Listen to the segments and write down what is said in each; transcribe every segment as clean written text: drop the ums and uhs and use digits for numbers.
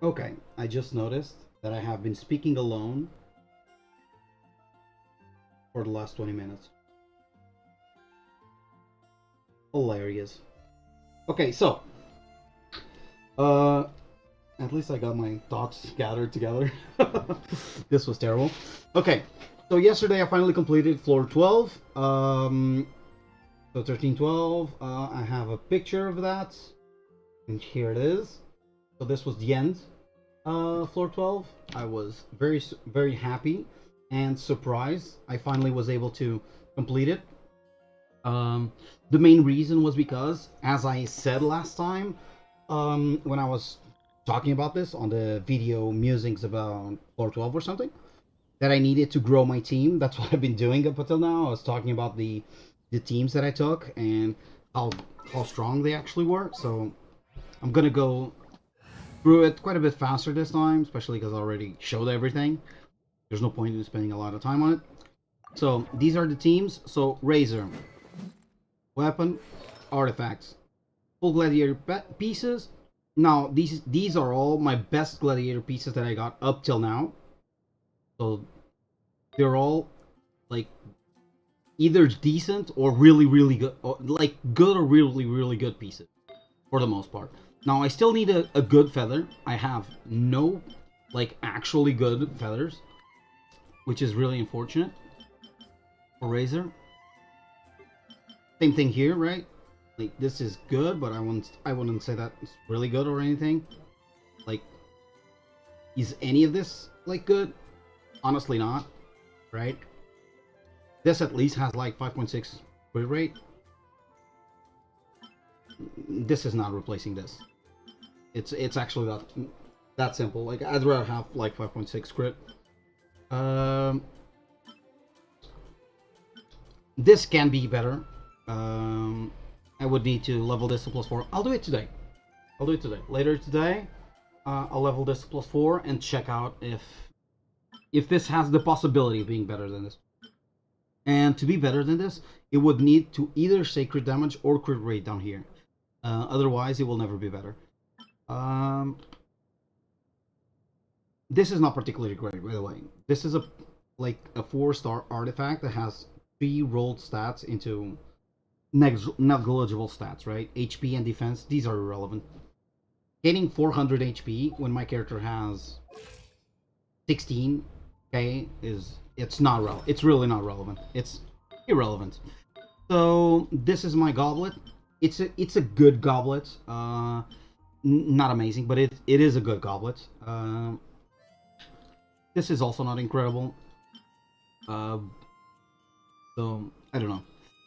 Okay, I just noticed that I have been speaking alone for the last 20 minutes. Hilarious. Okay, so, uh, at least I got my thoughts gathered together. This was terrible. Okay, so yesterday I finally completed floor 12. So 1312, I have a picture of that, and here it is. So this was the end. Floor 12. I was very happy and surprised. I finally was able to complete it. Um, the main reason was because, as I said last time, when I was talking about this on the video musings about floor 12 or something, that I needed to grow my team. That's what I've been doing up until now. I was talking about the teams that I took and how how strong they actually were. So I'm gonna go through it quite a bit faster this time, especially because I already showed everything. There's no point in spending a lot of time on it. So these are the teams. So Razor, weapon, artifacts, full gladiator pieces. Now these are all my best gladiator pieces that I got up till now. So they're all like either decent or really good, or like good or really good pieces for the most part. Now I still need a good feather. I have no like actually good feathers, which is really unfortunate for Razor. Same thing here, right? Like this is good, but I wouldn't say that it's really good or anything. Like, is any of this like good? Honestly, not. Right? This at least has like 5.6 crit rate. This is not replacing this. It's actually that simple. Like I'd rather have like 5.6 crit. Um, this can be better. Um, I would need to level this to +4. I'll do it today. I'll do it today. Later today, I'll level this to +4 and check out if this has the possibility of being better than this. And to be better than this, it would need to either say crit damage or crit rate down here. Otherwise, it will never be better. Um, this is not particularly great, by the way. This is like a 4-star artifact that has 3 rolled stats into negligible stats, right? HP and defense, these are irrelevant. Gaining 400 HP when my character has 16k it's not relevant. It's really not relevant. It's irrelevant. So this is my goblet. It's a good goblet. Not amazing, but it is a good goblet. This is also not incredible. Uh, so I don't know.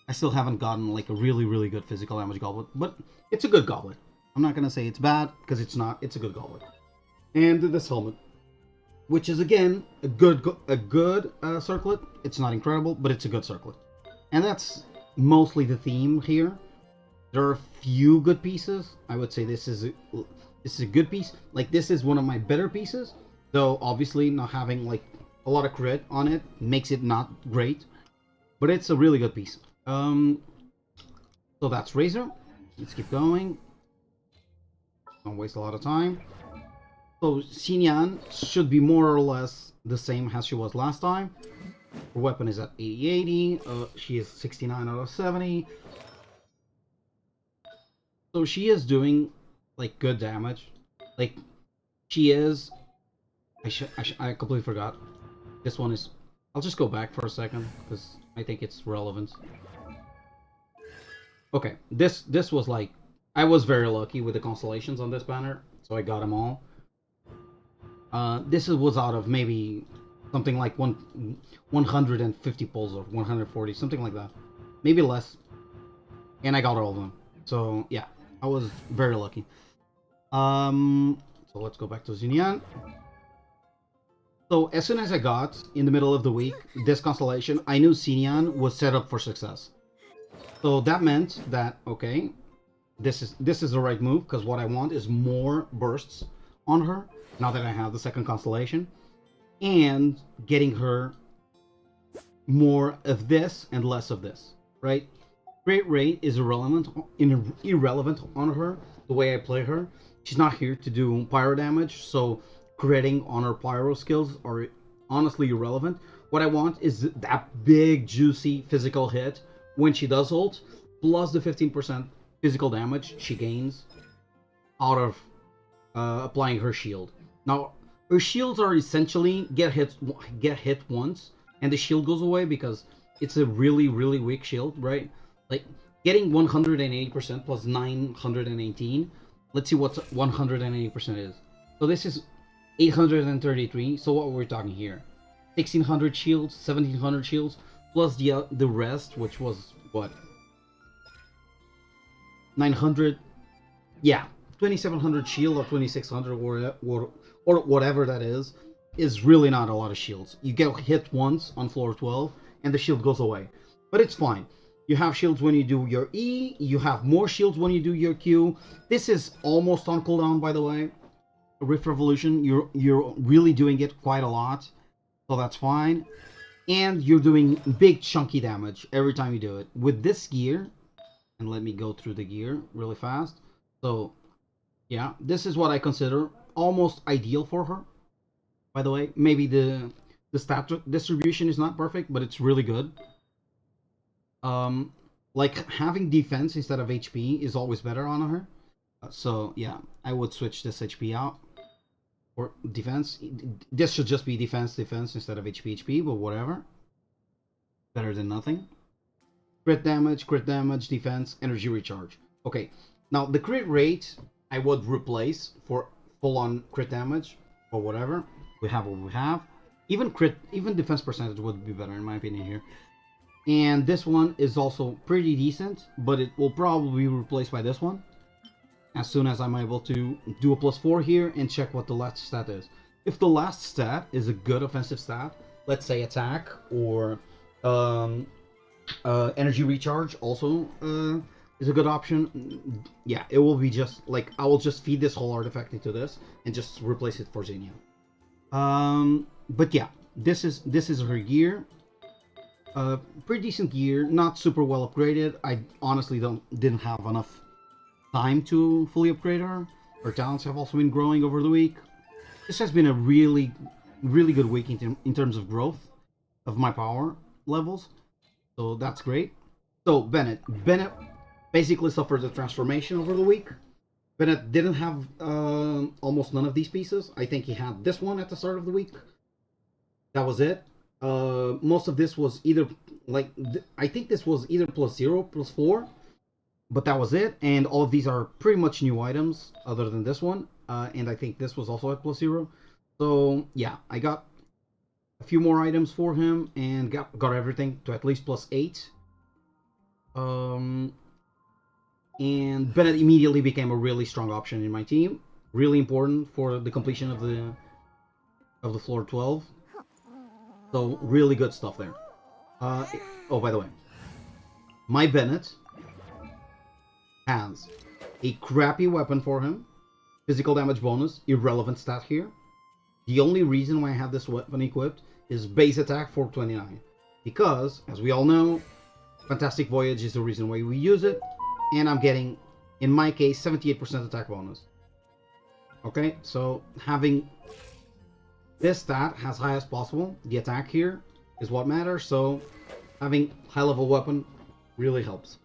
I still haven't gotten like a really good physical damage goblet, but it's a good goblet. I'm not gonna say it's bad because it's not. It's a good goblet. And this helmet, which is again a good circlet. It's not incredible, but it's a good circlet. And that's mostly the theme here. There are a few good pieces. I would say this is a good piece. Like this is one of my better pieces, though obviously not having like a lot of crit on it makes it not great, but it's a really good piece. So that's Razor. Let's keep going. Don't waste a lot of time. So Xinyan should be more or less the same as she was last time. Her weapon is at 80-80. She is 69 out of 70. So she is doing like good damage. Like she is. I completely forgot. This one is. I'll just go back for a second because I think it's relevant. Okay, this was like I was very lucky with the constellations on this banner, so I got them all. This was out of maybe something like 150 pulls or 140, something like that, maybe less, and I got all of them. So yeah, I was very lucky. So let's go back to Xinyan. So as soon as I got in the middle of the week this constellation, I knew Xinyan was set up for success. So that meant that okay, this is the right move because what I want is more bursts on her now that I have the second constellation, and getting her more of this and less of this, right? Great rate is irrelevant on her the way I play her. she's not here to do pyro damage, so critting on her pyro skills are honestly irrelevant. What I want is that big, juicy physical hit when she does ult, plus the 15% physical damage she gains out of applying her shield. Now, her shields are essentially get hit once, and the shield goes away because it's a really, really weak shield, right? Like, getting 180% plus 918. Let's see what 180% is. So this is 833. So what we're talking here? 1600 shields, 1700 shields, plus the rest, which was what? 900. Yeah, 2700 shield or 2600 or whatever that is really not a lot of shields. You get hit once on floor 12 and the shield goes away. But it's fine. You have shields when you do your E, you have more shields when you do your Q. This is almost on cooldown, by the way. Rift Revolution, you're really doing it quite a lot, so that's fine. And you're doing big chunky damage every time you do it. With this gear, and let me go through the gear really fast. So, yeah, this is what I consider almost ideal for her. By the way, maybe the stat distribution is not perfect, but it's really good. Like having defense instead of HP is always better on her. So yeah, I would switch this HP out or defense. This should just be defense instead of HP, but whatever. Better than nothing. Crit damage, defense, energy recharge. Okay, now the crit rate I would replace for full-on crit damage or whatever. We have what we have. Even defense percentage would be better in my opinion here. And this one is also pretty decent, but it will probably be replaced by this one as soon as I'm able to do a +4 here and check what the last stat is. If the last stat is a good offensive stat, let's say attack or energy recharge also is a good option. Yeah, it will be just like I will just feed this whole artifact into this and just replace it for Xenia. But yeah, this is her gear. Pretty decent gear, not super well upgraded. I honestly didn't have enough time to fully upgrade her. Her talents have also been growing over the week. This has been a really, really good week in terms of growth of my power levels. So that's great. So Bennett basically suffered a transformation over the week. Bennett didn't have almost none of these pieces. I think he had this one at the start of the week. That was it. Most of this was either like I think this was either +0, +4, but that was it. And all of these are pretty much new items, other than this one. And I think this was also at +0. So yeah, I got a few more items for him and got everything to at least +8. And Bennett immediately became a really strong option in my team. Really important for the completion of the floor 12. So, really good stuff there. Oh, by the way. My Bennett has a crappy weapon for him. Physical damage bonus, irrelevant stat here. The only reason why I have this weapon equipped is base attack 429. Because, as we all know, Fantastic Voyage is the reason why we use it. And I'm getting, in my case, 78% attack bonus. Okay, so having this stat as high as possible, the attack here is what matters, so having high level weapon really helps.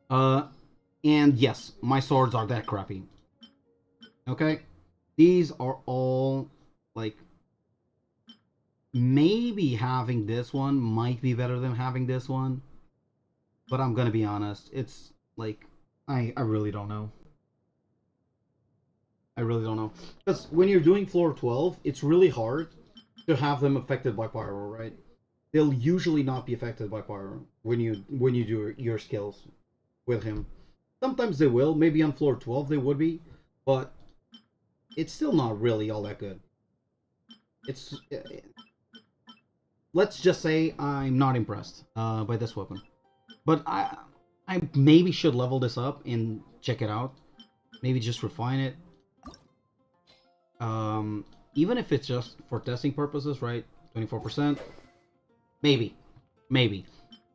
And yes, my swords are that crappy. Okay, these are all like maybe having this one might be better than having this one, but I'm gonna be honest, it's like I really don't know. I really don't know. Because when you're doing floor 12, it's really hard to have them affected by pyro, right? They'll usually not be affected by pyro when you do your skills with him. Sometimes they will. Maybe on floor 12 they would be, but it's still not really all that good. It's let's just say I'm not impressed by this weapon, but I maybe should level this up and check it out. Maybe just refine it. Even if it's just for testing purposes, right? 24%. Maybe.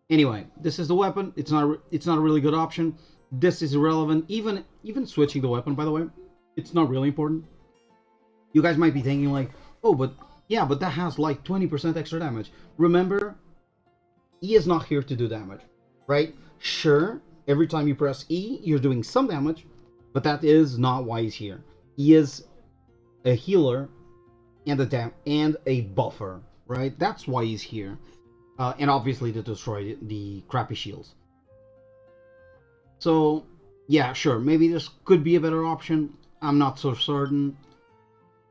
Anyway, this is the weapon. It's not a really good option. this is irrelevant. Even switching the weapon, by the way, it's not really important. You guys might be thinking like, oh, but yeah, but that has like 20% extra damage. Remember, E is not here to do damage, right? Sure, every time you press E, you're doing some damage, but that is not why he's here. He is a healer and a buffer, right? That's why he's here, and obviously to destroy the crappy shields. So yeah, sure, maybe this could be a better option. I'm not so certain.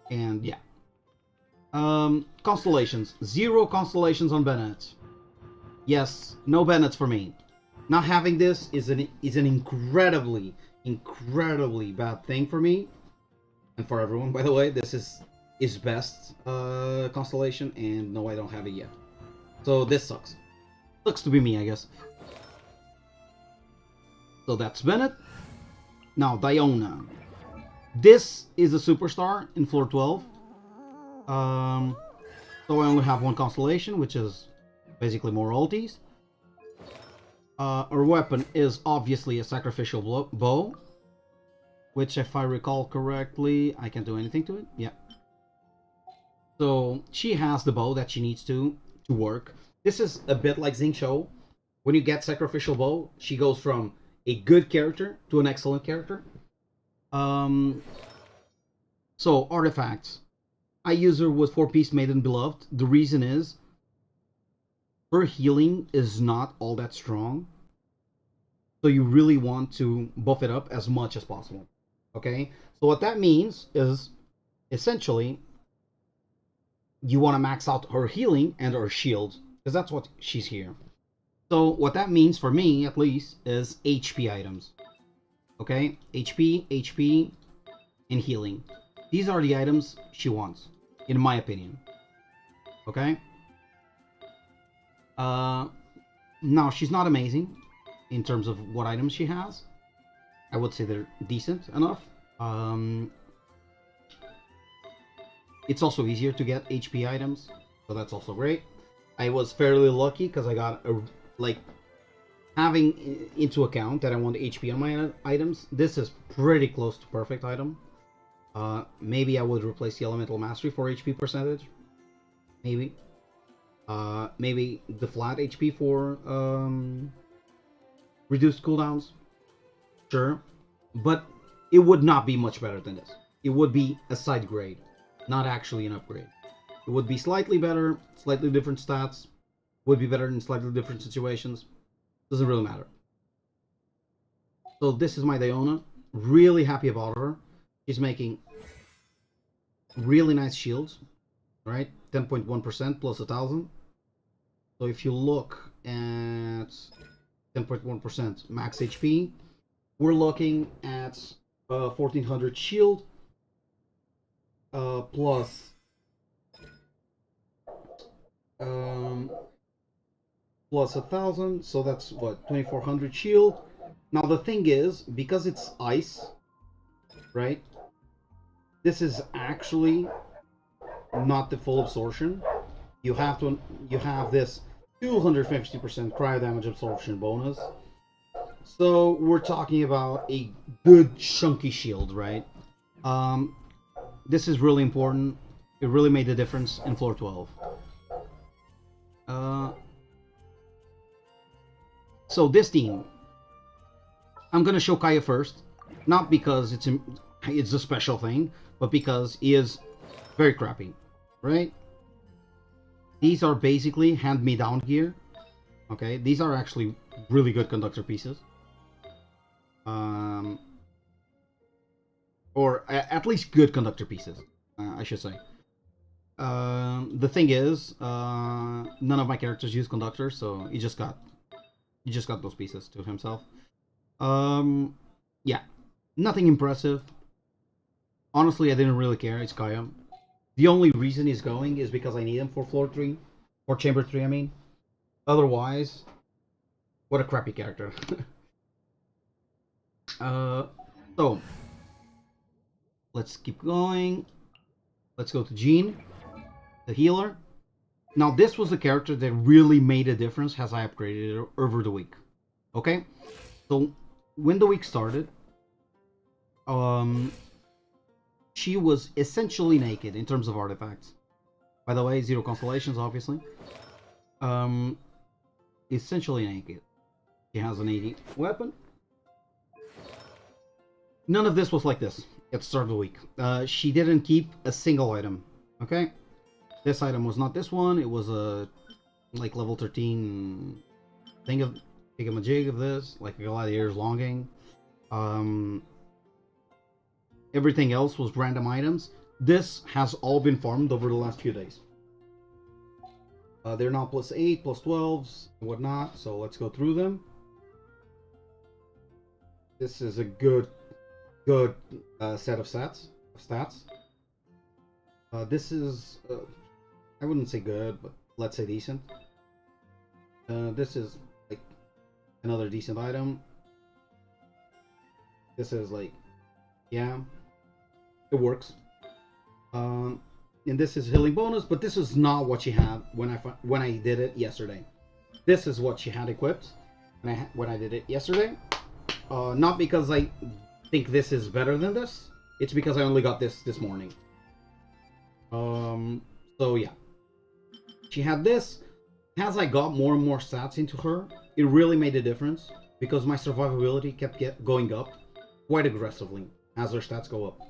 And yeah, constellations. 0 constellations on Bennett. Yes, no Bennetts for me. Not having this is an incredibly bad thing for me and for everyone. By the way, this is best constellation, and no, I don't have it yet. So this sucks. Sucks to be me, I guess. So that's Bennett. Now Diona. This is a superstar in floor 12. So I only have 1 constellation, which is basically more ultis. Her weapon is obviously a sacrificial bow, which, if I recall correctly, I can't do anything to it. Yeah. So she has the bow that she needs to work. This is a bit like Xingqiu. When you get sacrificial bow, she goes from a good character to an excellent character. So artifacts. I use her with 4-piece Maiden Beloved. The reason is her healing is not all that strong, so you really want to buff it up as much as possible. Okay, so what that means is essentially you want to max out her healing and her shield, because that's what she's here. So what that means for me, at least, is HP items. Okay, HP, and healing. These are the items she wants, in my opinion. Okay. Now, she's not amazing in terms of what items she has. I would say they're decent enough. It's also easier to get HP items, so that's also great. I was fairly lucky because I got having into account that I want HP on my items. This is pretty close to perfect item. Maybe I would replace the Elemental Mastery for HP percentage. Maybe. Maybe the flat HP for reduced cooldowns. Sure. But it would not be much better than this. It would be a side grade, not actually an upgrade. It would be slightly better, slightly different stats. Would be better in slightly different situations. Doesn't really matter. So this is my Diona. Really happy about her. She's making really nice shields, right? 10.1% plus 1,000. So if you look at 10.1% max HP, we're looking at 1,400 shield plus plus 1,000, so that's what, 2,400 shield. Now the thing is, because it's ice, right? This is actually not the full absorption. You have this 250% cryo damage absorption bonus. So we're talking about a good chunky shield, right? This is really important. It really made a difference in floor 12. So this team, I'm gonna show Kaeya first, not because it's a special thing, but because he is very crappy, right? These are basically hand-me-down gear. Okay, these are actually really good conductor pieces. Or at least good conductor pieces, I should say. The thing is, none of my characters use conductors, so he just got those pieces to himself. Yeah, nothing impressive. Honestly, I didn't really care. It's Kaeya. The only reason he's going is because I need him for floor 3, or chamber 3, I mean. Otherwise, what a crappy character. So let's keep going. Let's go to Jean, the healer. Now, this was the character that really made a difference as I upgraded it over the week. Okay? So, when the week started, she was essentially naked in terms of artifacts. By the way, 0 constellations, obviously. Essentially naked. She has an 80 weapon. None of this was like this at the start of the week. She didn't keep a single item. Okay? This item was not this one. It was a like level 13 thing of thingamajig of this, like a gladiator's longing. Everything else was random items. This has all been farmed over the last few days. They're now +8, +12s, and whatnot. So let's go through them. This is a good set of stats. This is, I wouldn't say good, but let's say decent. This is like another decent item. This is like, yeah, it works. And this is healing bonus, but this is not what she had when I did it yesterday. This is what she had equipped when I did it yesterday. Not because I think this is better than this. It's because I only got this morning. So yeah, she had this. As I got more and more stats into her, it really made a difference because my survivability kept going up quite aggressively as her stats go up.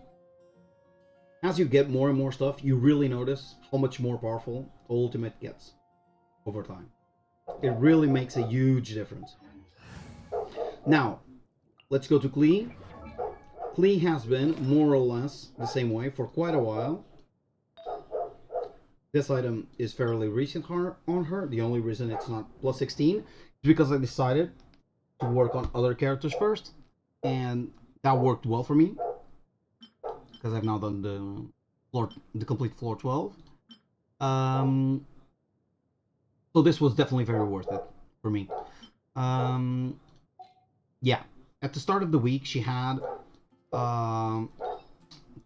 As you get more and more stuff, you really notice how much more powerful ultimate gets over time. It really makes a huge difference. Now, let's go to Klee. Klee has been more or less the same way for quite a while. This item is fairly recent on her. The only reason it's not +16 is because I decided to work on other characters first, and that worked well for me because I've now done the complete floor 12. So this was definitely very worth it for me. Yeah, at the start of the week she had 2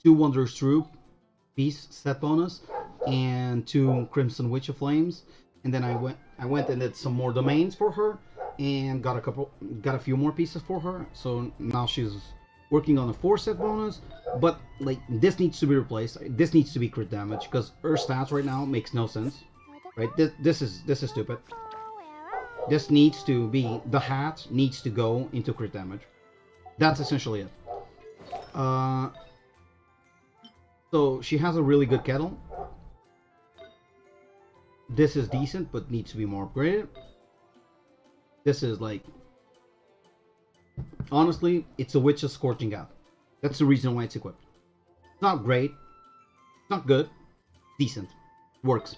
Wanderer's Troop piece set bonus and 2 Crimson Witch of Flames, and then I went and did some more domains for her and got a few more pieces for her. So now she's working on a 4 set bonus, but like this needs to be replaced. This needs to be crit damage because her stats right now makes no sense. Right? This is stupid. This needs to be, the hat needs to go into crit damage. That's essentially it. So she has a really good kettle. This is decent, but needs to be more upgraded. This is like, honestly, it's a Witch's Scorching Out. That's the reason why it's equipped. It's not great. It's not good. Decent. Works.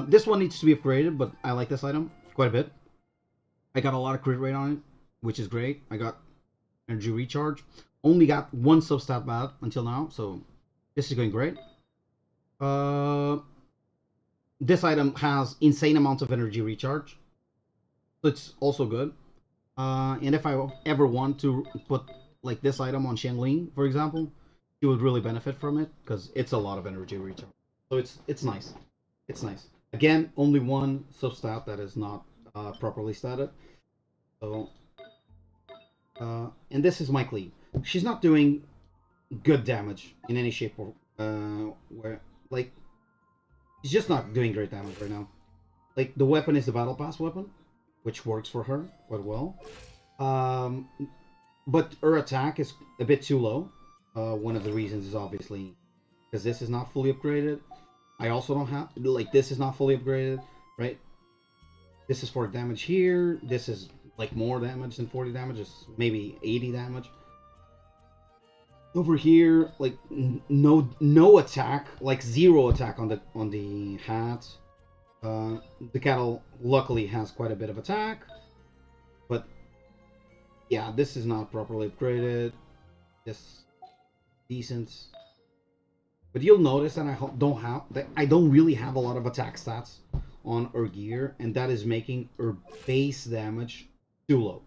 This one needs to be upgraded, but I like this item quite a bit. I got a lot of crit rate on it, which is great. I got energy recharge. Only got 1 substat bad until now, so this is going great. This item has insane amounts of energy recharge, so it's also good. And if I ever want to put like this item on Xiangling, for example, you would really benefit from it because it's a lot of energy recharge. So it's nice. It's nice. Again, only 1 substat that is not properly statted. So, and this is my Klee. She's not doing good damage in any shape or where, like, she's just not doing great damage right now. Like, the weapon is the Battle Pass weapon, which works for her quite well. But her attack is a bit too low. One of the reasons is obviously because this is not fully upgraded. I also don't have, like, this is not fully upgraded, right? This is 40 damage here. This is like more damage than 40 damage. It's maybe 80 damage. Over here, like no attack, like 0 attack on the hat. The cattle luckily has quite a bit of attack, but yeah, this is not properly upgraded. This decent, but you'll notice that I don't really have a lot of attack stats on her gear, and that is making her base damage too low.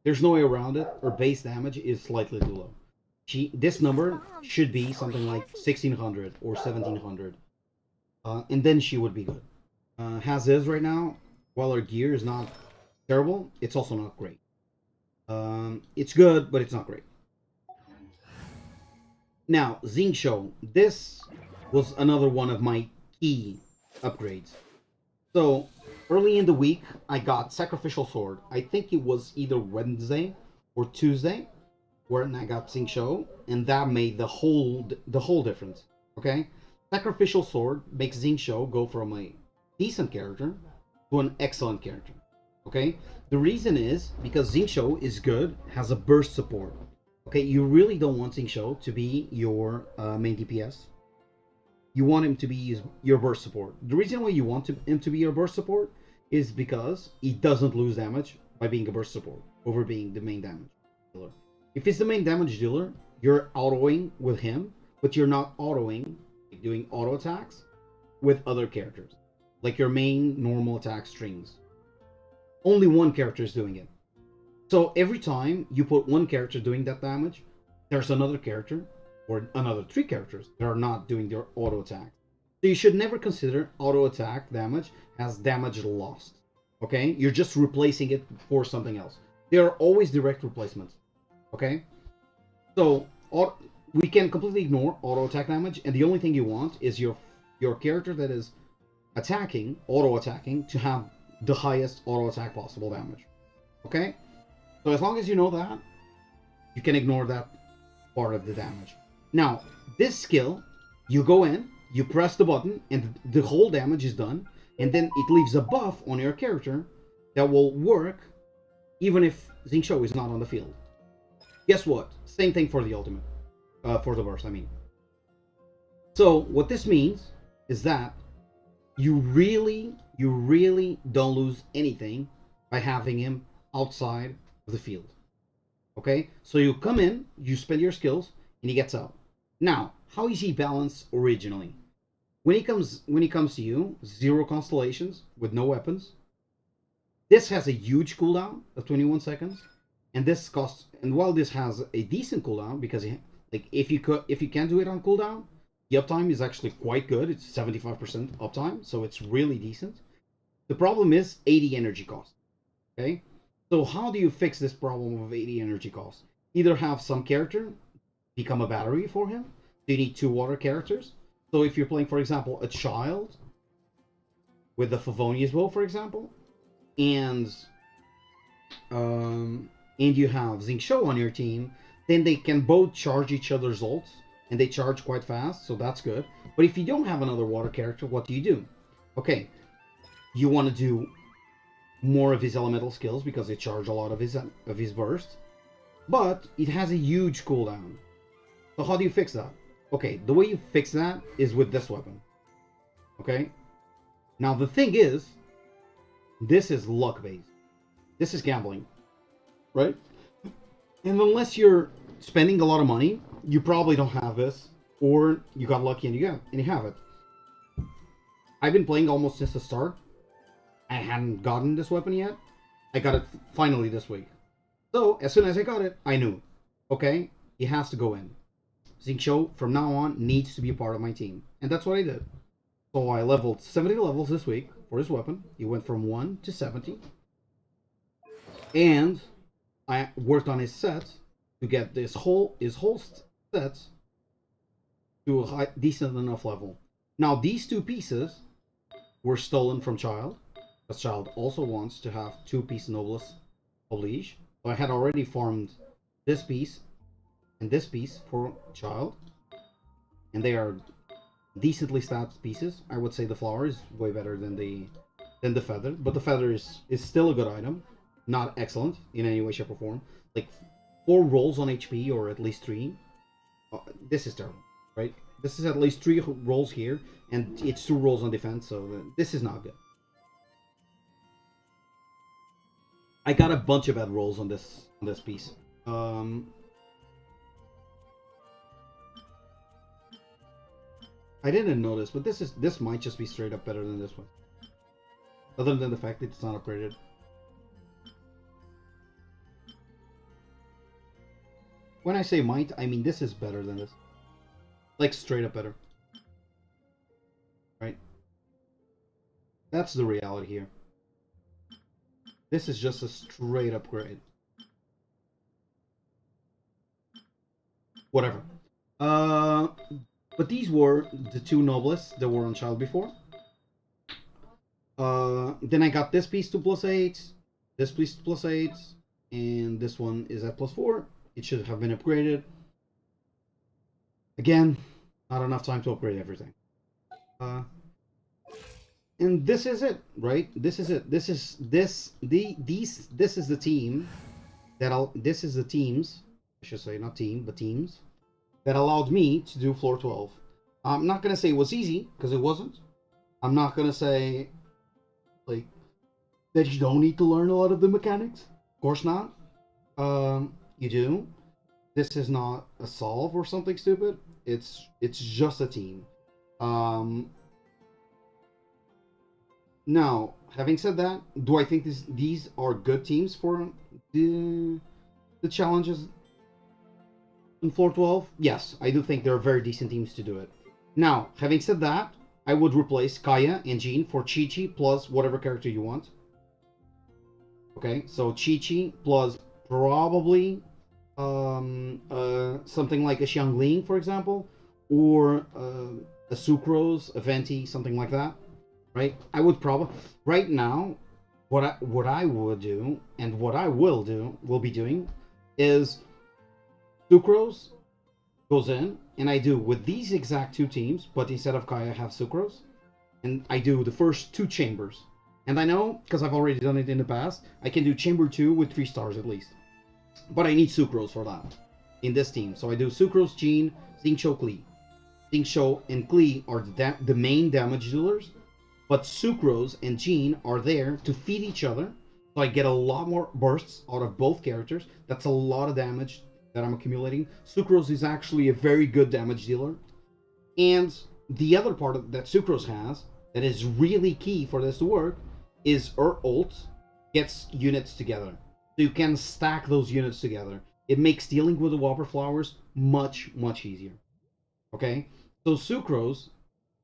There's no way around it. Her base damage is slightly too low. This number should be something like 1600 or 1700, and then she would be good. As is right now, while her gear is not terrible, it's also not great. It's good, but it's not great. Now, Xingqiu, this was another one of my key upgrades. So, early in the week, I got Sacrificial Sword. I think it was either Wednesday or Tuesday, where I got Xingqiu, and that made the whole difference. Okay, Sacrificial Sword makes Xingqiu go from a decent character to an excellent character. Okay, the reason is because Xingqiu is good, has a burst support. Okay, you really don't want Xingqiu to be your main DPS. You want him to be your burst support. The reason why you want him to be your burst support is because he doesn't lose damage by being a burst support over being the main damage dealer. If it's the main damage dealer, you're autoing with him, but you're not autoing, like doing auto attacks with other characters, like your main normal attack strings. Only one character is doing it. So every time you put one character doing that damage, there's another character or another three characters that are not doing their auto attack. So you should never consider auto attack damage as damage lost. Okay? You're just replacing it for something else. There are always direct replacements. Okay? So we can completely ignore auto attack damage, and the only thing you want is your character that is attacking, auto attacking, to have the highest auto attack possible damage. Okay? So as long as you know that, you can ignore that part of the damage. Now, this skill, you go in, you press the button, and the whole damage is done, and then it leaves a buff on your character that will work even if Xingqiu is not on the field. Guess what? Same thing for the ultimate. For the burst, I mean. So, what this means is that you really don't lose anything by having him outside of the field. Okay? So you come in, you spend your skills, and he gets out. Now, how is he balanced originally? When he comes to you, 0 constellations with no weapons. This has a huge cooldown of 21 seconds, and while this has a decent cooldown because if you can do it on cooldown, the uptime is actually quite good. It's 75% uptime, so it's really decent. The problem is 80 energy cost. Okay? So how do you fix this problem of 80 energy cost? Either have some character become a battery for him. You need 2 water characters. So if you're playing, for example, a child with the Favonius bow, for example, and you have Xingqiu on your team, then they can both charge each other's ults, and they charge quite fast, so that's good. But if you don't have another water character, what do you do? Okay, you want to do more of his elemental skills because they charge a lot of his burst, but it has a huge cooldown. So how do you fix that? Okay, the way you fix that is with this weapon. Okay, now the thing is, this is luck based. This is gambling, right? And unless you're spending a lot of money, you probably don't have this, or you got lucky and you have it. I've been playing almost since the start. I hadn't gotten this weapon yet. I got it finally this week. So as soon as I got it, I knew, okay, it has to go in. Xingqiu from now on needs to be a part of my team, and that's what I did. So I leveled 70 levels this week for his weapon. He went from 1 to 70, and I worked on his set to get his whole set to a decent enough level. Now these 2 pieces were stolen from Child, because Child also wants to have 2 piece Noblesse Oblige. So I had already farmed this piece and this piece for Child, and they are decently stacked pieces. I would say the flower is way better than the feather, but the feather is still a good item, not excellent in any way, shape, or form. Like 4 rolls on HP, or at least 3. This is terrible, right? This is at least 3 rolls here, and it's 2 rolls on defense, so this is not good. I got a bunch of bad rolls on this piece. I didn't notice, but this might just be straight up better than this one. Other than the fact that it's not upgraded. When I say might, I mean this is better than this. Like straight up better. Right? That's the reality here. This is just a straight upgrade. whatever. Uh, but these were the two nobles that were on child before. Then I got this piece to +8, this piece to +8, and this one is at +4. It should have been upgraded. Again, not enough time to upgrade everything. And this is it, right? This is it. This is the team this is the teams, I should say, not team, but teams that allowed me to do floor 12. I'm not gonna say it was easy, because it wasn't. I'm not gonna say like that you don't need to learn a lot of the mechanics. Of course not. You do. This is not a solve or something stupid. It's just a team. Now, having said that, do I think these are good teams for the challenges in floor 12? Yes, I do think they're very decent teams to do it. Now, having said that, I would replace Kaeya and Jean for Chi-Chi plus whatever character you want. Okay, so Chi-Chi plus probably something like a Xiangling, for example, or a Sucrose, a Venti, something like that. Right? I would probably right now, what I would do and what I will be doing is Sucrose goes in, and I do with these exact two teams, but instead of Kaeya, I have Sucrose, and I do the first two chambers. And I know, because I've already done it in the past, I can do chamber 2 with 3 stars at least. But I need Sucrose for that in this team. So I do Sucrose, Jean, Xingqiu, Klee. Xingqiu and Klee are the main damage dealers, but Sucrose and Jean are there to feed each other. So I get a lot more bursts out of both characters. That's a lot of damage that I'm accumulating. Sucrose is actually a very good damage dealer. And the other part that Sucrose has that is really key for this to work is her ult gets units together. So you can stack those units together. It makes dealing with the Whopper Flowers much, much easier. Okay? So Sucrose,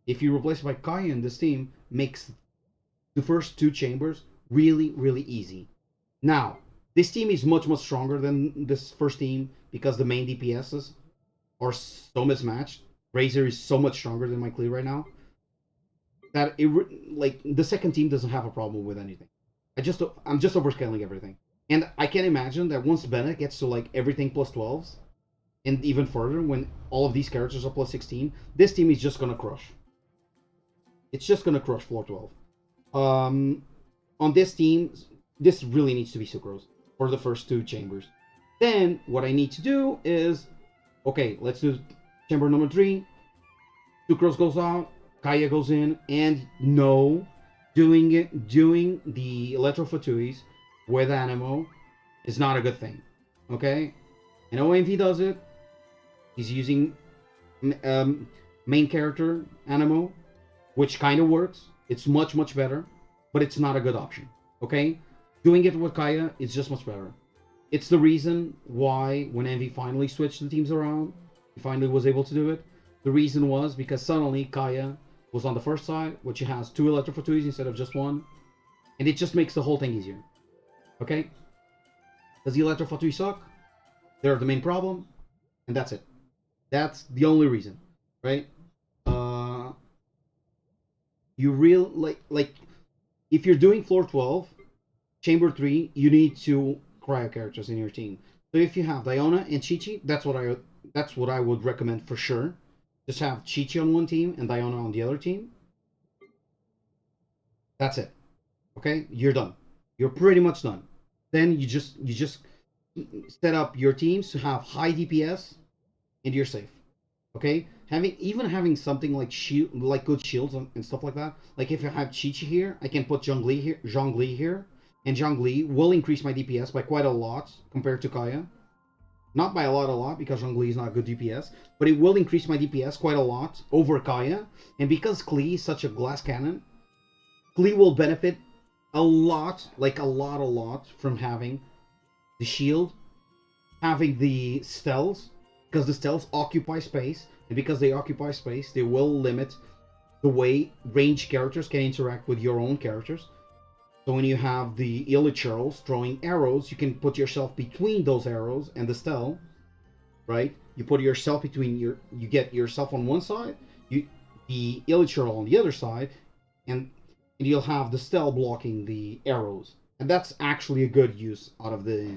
if you replace it by Kaeya in this team, makes the first two chambers really, really easy. Now, this team is much, much stronger than this first team because the main DPSs are so mismatched. Razor is so much stronger than my Klee right now that like the second team doesn't have a problem with anything. I'm just overscaling everything, and I can imagine that once Bennett gets to like everything +12s, and even further when all of these characters are +16, this team is just gonna crush. It's just gonna crush floor 12. On this team, this really needs to be Sucrose for the first two chambers. Then what I need to do is, okay, let's do chamber number 3. Sucrose goes out, Kaeya goes in, and no, doing the Electrofatuis with Anemo is not a good thing. Okay, I know Envy does it. He's using main character Anemo, which kind of works. It's much, much better, but it's not a good option. Okay, doing it with Kaeya is just much better. It's the reason why when Envy finally switched the teams around, he finally was able to do it. The reason was because suddenly Kaeya was on the first side, which has 2 Electrofatuis instead of just 1, and it just makes the whole thing easier. Okay? Does the Electrofatui suck? They're the main problem, and that's it. That's the only reason, right? You like if you're doing floor 12, chamber 3, you need 2 cryo characters in your team. So if you have Diona and Chi-Chi, that's what I would recommend for sure. Just have Chi-Chi on one team and Diona on the other team. That's it. Okay, you're done. You're pretty much done. Then you just set up your teams to have high DPS, and you're safe. Okay, having something like good shields and stuff like that. Like if I have Chi-Chi here, I can put Zhongli here, and Zhongli will increase my DPS by quite a lot compared to Kaeya. Not by a lot, because Zhongli is not good DPS, but it will increase my DPS quite a lot over Kaeya. And because Klee is such a glass cannon, Klee will benefit a lot, like a lot from having the shield, having the stealths, because the stealths occupy space, and because they occupy space, they will limit the way ranged characters can interact with your own characters. So when you have the Illichurls throwing arrows, you can put yourself between those arrows and the stealth, right? You put yourself between you get yourself on one side, the Illichurl on the other side, and you'll have the Stell blocking the arrows. And that's actually a good use out of the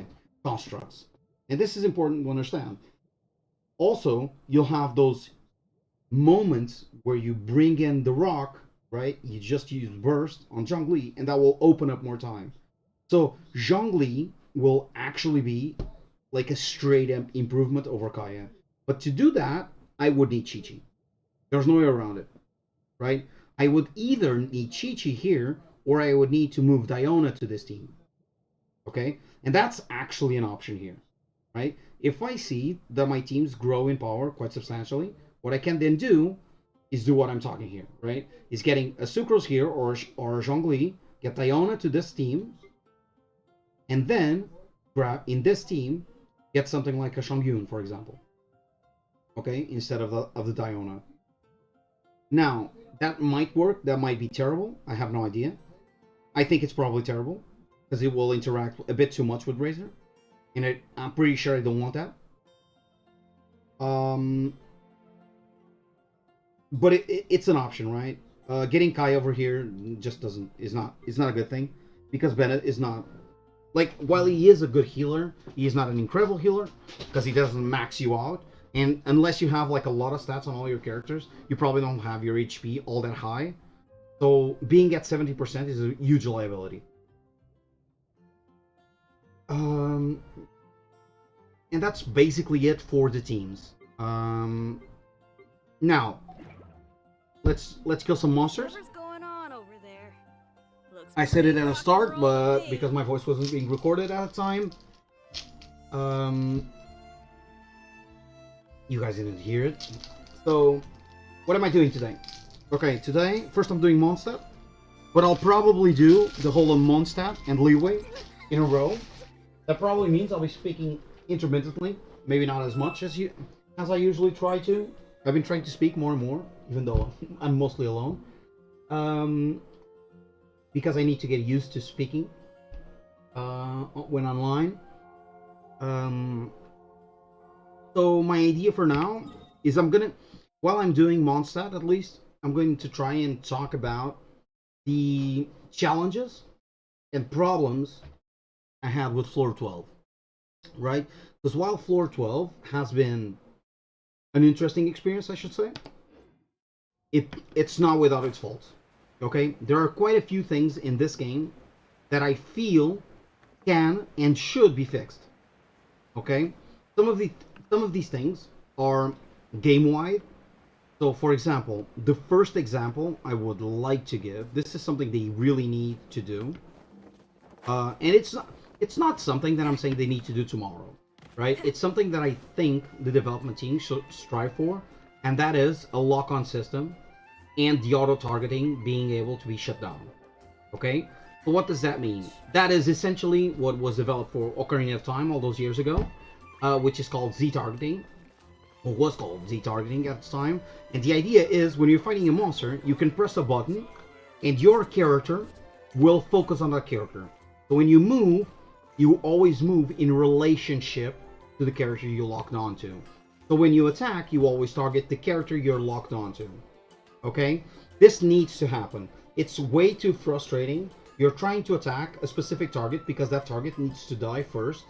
constructs. And this is important to understand. Also, you'll have those moments where you bring in the rock, right? You just use burst on Zhongli, and that will open up more time. So Zhongli will actually be like a straight up improvement over Kaya. But to do that, I would need Qiqi. There's no way around it, right? I would either need Qiqi here, or I would need to move Diona to this team. Okay? And that's actually an option here, right? If I see that my teams grow in power quite substantially, what I can then do is do what I'm talking here, right? Is getting a Sucrose here or Zhongli, get Diona to this team, and then grab in this team, get something like a Shangyun, for example. Okay, instead of the Diona. Now, that might work, that might be terrible. I have no idea. I think it's probably terrible, because it will interact a bit too much with Razor. And I'm pretty sure I don't want that. But it's an option, right? Getting Kai over here just is not a good thing, because Bennett is not, like, while he is a good healer, he is not an incredible healer, because he doesn't max you out. And unless you have like a lot of stats on all your characters, you probably don't have your HP all that high. So being at 70% is a huge liability. And that's basically it for the teams. Now, let's kill some monsters. Whatever's going on over there. I said it at the start, but because my voice wasn't being recorded at the time, you guys didn't hear it. So, what am I doing today? Okay, today, first I'm doing Mondstadt, but I'll probably do the whole of Mondstadt and Leeway in a row. That probably means I'll be speaking intermittently, maybe not as much as I usually try to. I've been trying to speak more and more, even though I'm mostly alone, because I need to get used to speaking when online. So my idea for now is while I'm doing Mondstadt at least, I'm going to try and talk about the challenges and problems I had with Floor 12, right? Because while Floor 12 has been an interesting experience, I should say, it's not without its faults, okay? There are quite a few things in this game that I feel can and should be fixed, okay? Some of these things are game-wide. So, for example, the first example I would like to give, this is something they really need to do, and it's not something that I'm saying they need to do tomorrow, right? It's something that I think the development team should strive for, and that is a lock-on system and the auto-targeting being able to be shut down, okay? So what does that mean? That is essentially what was developed for Ocarina of Time all those years ago, which is called Z-targeting, or was called Z-targeting at the time. And the idea is when you're fighting a monster, you can press a button and your character will focus on that character. So when you move, you always move in relationship to the character you locked onto. So when you attack, you always target the character you're locked onto. Okay? This needs to happen. It's way too frustrating. You're trying to attack a specific target because that target needs to die first,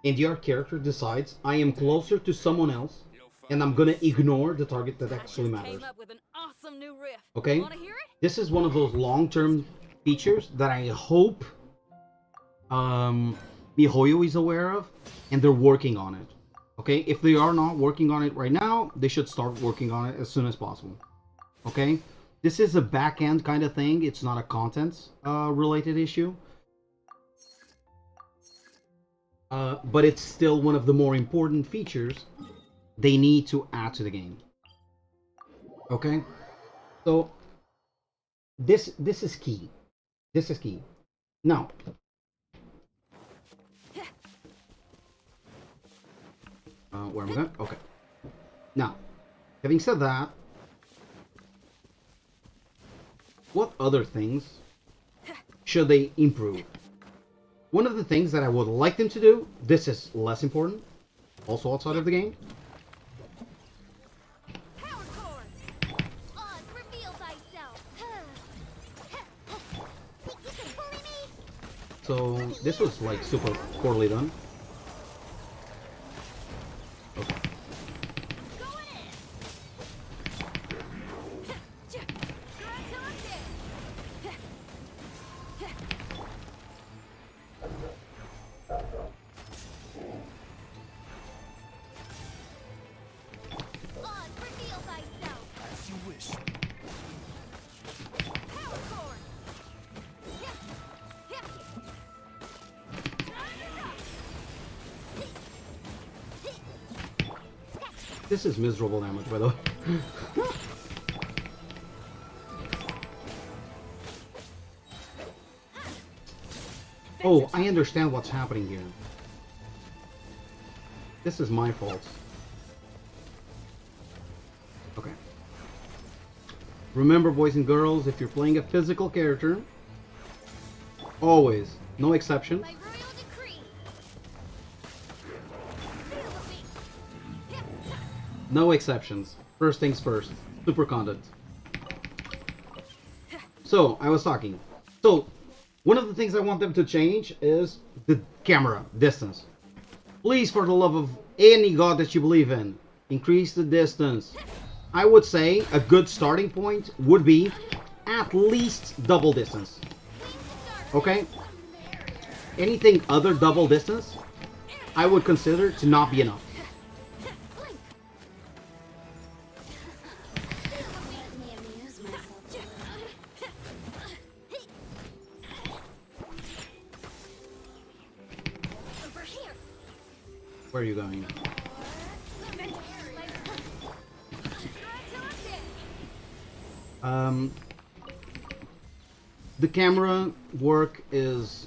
and your character decides, I am closer to someone else, and I'm gonna ignore the target that actually matters. Okay? This is one of those long-term features that I hope MiHoYo is aware of, and they're working on it. Okay? If they are not working on it right now, they should start working on it as soon as possible. Okay? This is a back-end kind of thing. It's not a contents related issue. But it's still one of the more important features they need to add to the game. Okay? So this is key. This is key. Now, where am I going? Okay. Now, having said that, what other things should they improve? One of the things that I would like them to do, this is less important, also outside of the game, So this was like super poorly done. Okay. This is miserable damage, by the way. Oh, I understand what's happening here. This is my fault. Okay. Remember, boys and girls, if you're playing a physical character, always, no exceptions, no exceptions. First things first. Super content. So, I was talking. So, one of the things I want them to change is the camera distance. Please, for the love of any god that you believe in, increase the distance. I would say a good starting point would be at least double distance. Okay? Anything other double distance, I would consider to not be enough. Where are you going? The camera work is...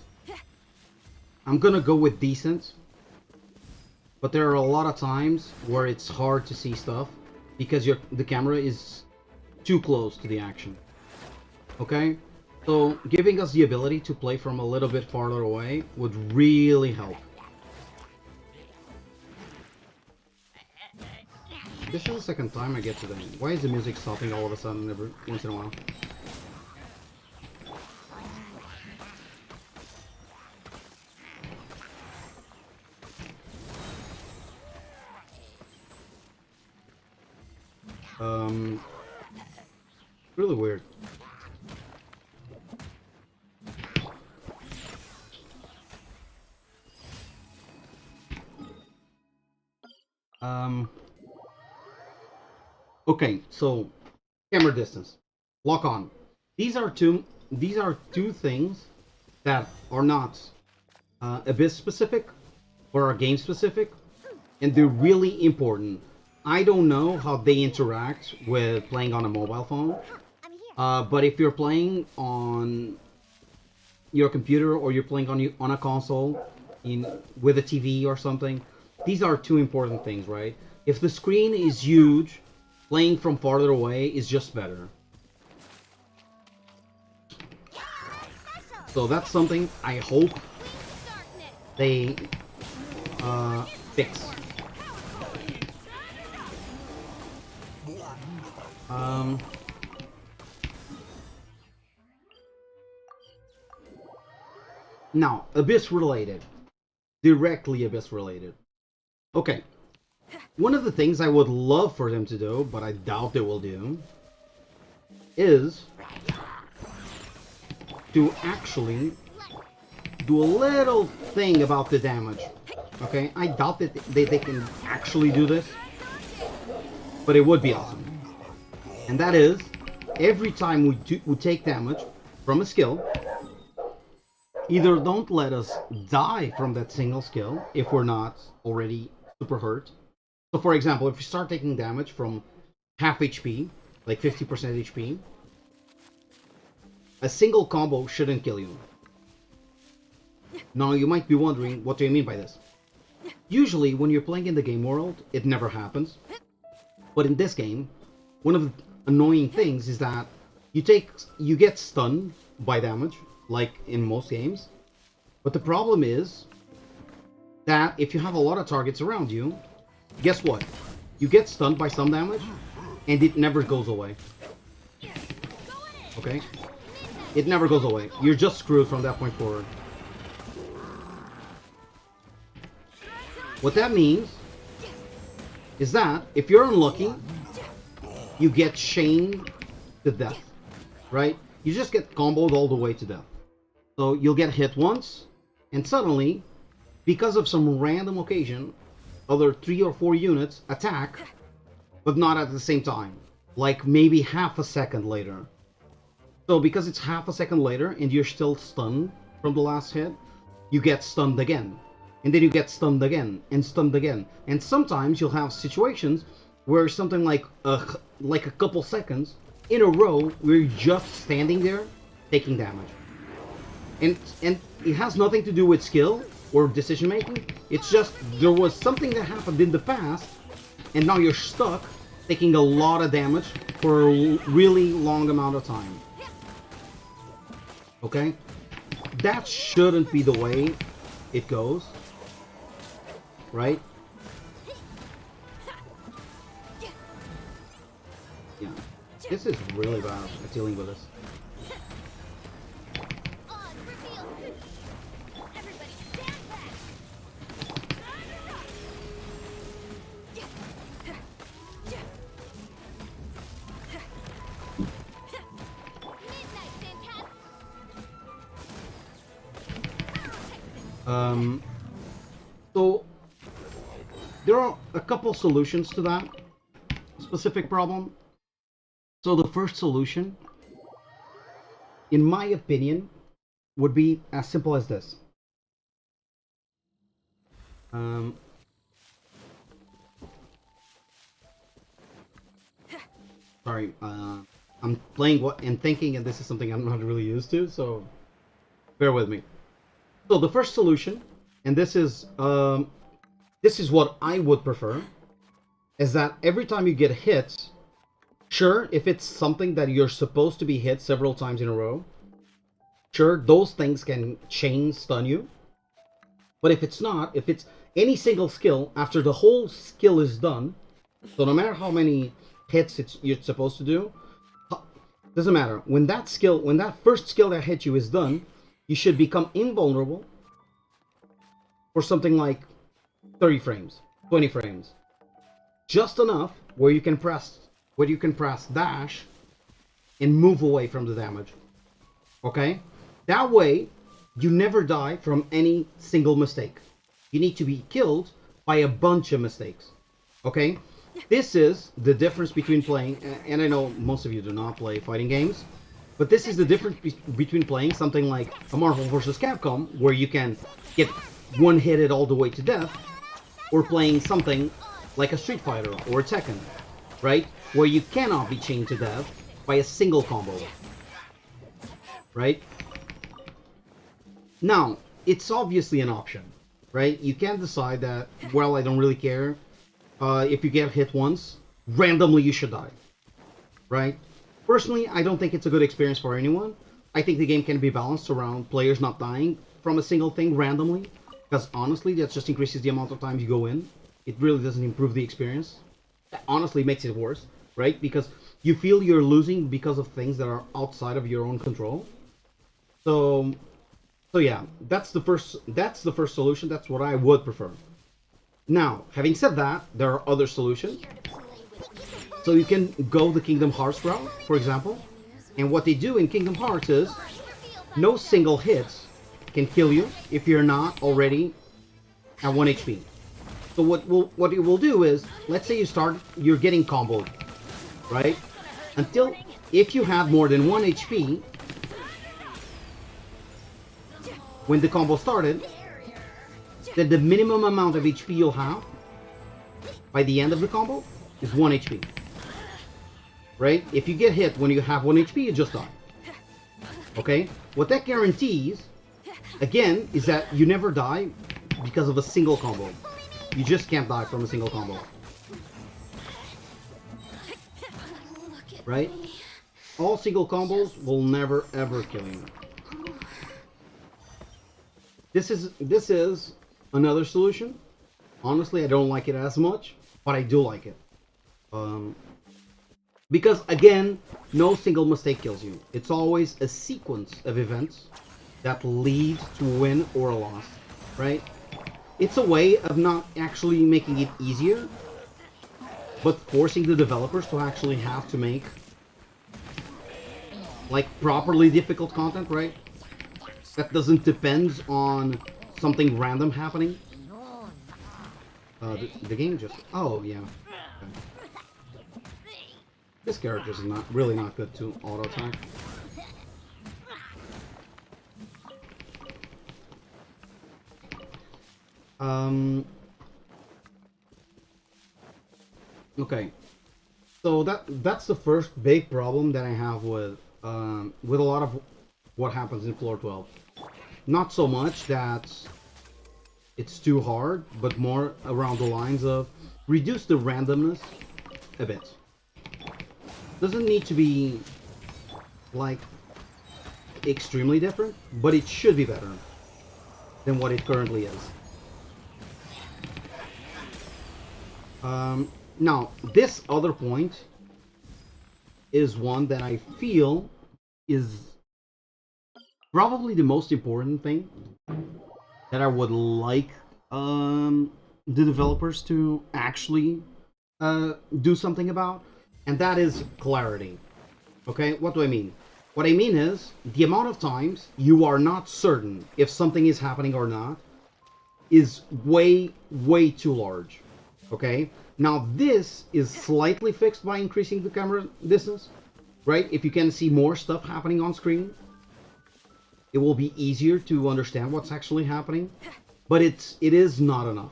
I'm gonna go with decent. But there are a lot of times where it's hard to see stuff because the camera is too close to the action. Okay? So giving us the ability to play from a little bit farther away would really help. This is the second time I get to them. Why is the music stopping all of a sudden every once in a while? Really weird. Okay, so camera distance, lock on. These are two things that are not Abyss specific or are game specific, and they're really important. I don't know how they interact with playing on a mobile phone, but if you're playing on your computer or you're playing on a console with a TV or something, these are two important things, right? If the screen is huge, playing from farther away is just better. So that's something I hope they fix. Now, Abyss related. Directly Abyss related. Okay. One of the things I would love for them to do, but I doubt they will do, is to actually do a little thing about the damage. Okay? I doubt that they can actually do this, but it would be awesome. And that is, every time we take damage from a skill, either don't let us die from that single skill if we're not already super hurt. So for example, if you start taking damage from half HP, like 50% HP, a single combo shouldn't kill you. Now you might be wondering, what do you mean by this? Usually when you're playing in the game world, it never happens. But in this game, one of the annoying things is that you get stunned by damage, like in most games. But the problem is that if you have a lot of targets around you, guess what? You get stunned by some damage, and it never goes away. Okay? It never goes away. You're just screwed from that point forward. What that means is that if you're unlucky, you get chained to death, right? You just get comboed all the way to death. So you'll get hit once, and suddenly, because of some random occasion, other 3 or 4 units attack, but not at the same time. Like maybe half a second later. So because it's half a second later and you're still stunned from the last hit, you get stunned again. And then you get stunned again and stunned again. And sometimes you'll have situations where something like a couple seconds in a row where you're just standing there taking damage. And it has nothing to do with skill or decision making. It's just there was something that happened in the past and now you're stuck taking a lot of damage for a really long amount of time. Okay? That shouldn't be the way it goes. Right? Yeah. This is really bad at dealing with this. So there are a couple solutions to that specific problem. So the first solution, in my opinion, would be as simple as this. Sorry, I'm playing and thinking, and this is something I'm not really used to, so bear with me. So the first solution, and this is what I would prefer, is that every time you get hit, sure, if it's something that you're supposed to be hit several times in a row, sure, those things can chain stun you. But if it's not, if it's any single skill, after the whole skill is done, so no matter how many hits you're supposed to do, doesn't matter. When that first skill that hit you is done, you should become invulnerable for something like 30 frames, 20 frames. Just enough where you can press dash and move away from the damage. Okay? That way, you never die from any single mistake. You need to be killed by a bunch of mistakes. Okay? This is the difference between playing, and I know most of you do not play fighting games, but this is the difference between playing something like a Marvel vs. Capcom, where you can get one-hitted all the way to death, or playing something like a Street Fighter or a Tekken, right? Where you cannot be chained to death by a single combo, right? Now, it's obviously an option, right? You can decide that, well, I don't really care. If you get hit once, randomly you should die, right? Personally, I don't think it's a good experience for anyone. I think the game can be balanced around players not dying from a single thing randomly, because honestly, that just increases the amount of times you go in. It really doesn't improve the experience. That honestly makes it worse, right? Because you feel you're losing because of things that are outside of your own control. So yeah, that's the first solution. That's what I would prefer. Now, having said that, there are other solutions. So you can go the Kingdom Hearts route, for example. And what they do in Kingdom Hearts is no single hits can kill you if you're not already at 1 HP. So what it will do is, let's say you're getting comboed, right? If you have more than 1 HP when the combo started, then the minimum amount of HP you'll have by the end of the combo is 1 HP. Right? If you get hit when you have 1 HP, you just die. Okay? What that guarantees, again, is that you never die because of a single combo. You just can't die from a single combo. Right? All single combos will never ever kill you. This is another solution. Honestly, I don't like it as much, but I do like it. Because again, no single mistake kills you. It's always a sequence of events that lead to a win or a loss, right? it's a way of not actually making it easier, but forcing the developers to actually have to make like properly difficult content, right? That doesn't depend on something random happening. The game just... Oh, yeah. Okay. This character is really not good to auto-attack. Okay. So that's the first big problem that I have with a lot of what happens in Floor 12. Not so much that it's too hard, but more around the lines of reduce the randomness a bit. Doesn't need to be like extremely different, but it should be better than what it currently is. Now, this other point is one that I feel is probably the most important thing that I would like the developers to actually do something about, and that is clarity. Okay, what do I mean? What I mean is the amount of times you are not certain if something is happening or not is way, way too large. Okay, now this is slightly fixed by increasing the camera distance, right? If you can see more stuff happening on screen, it will be easier to understand what's actually happening, but it is not enough,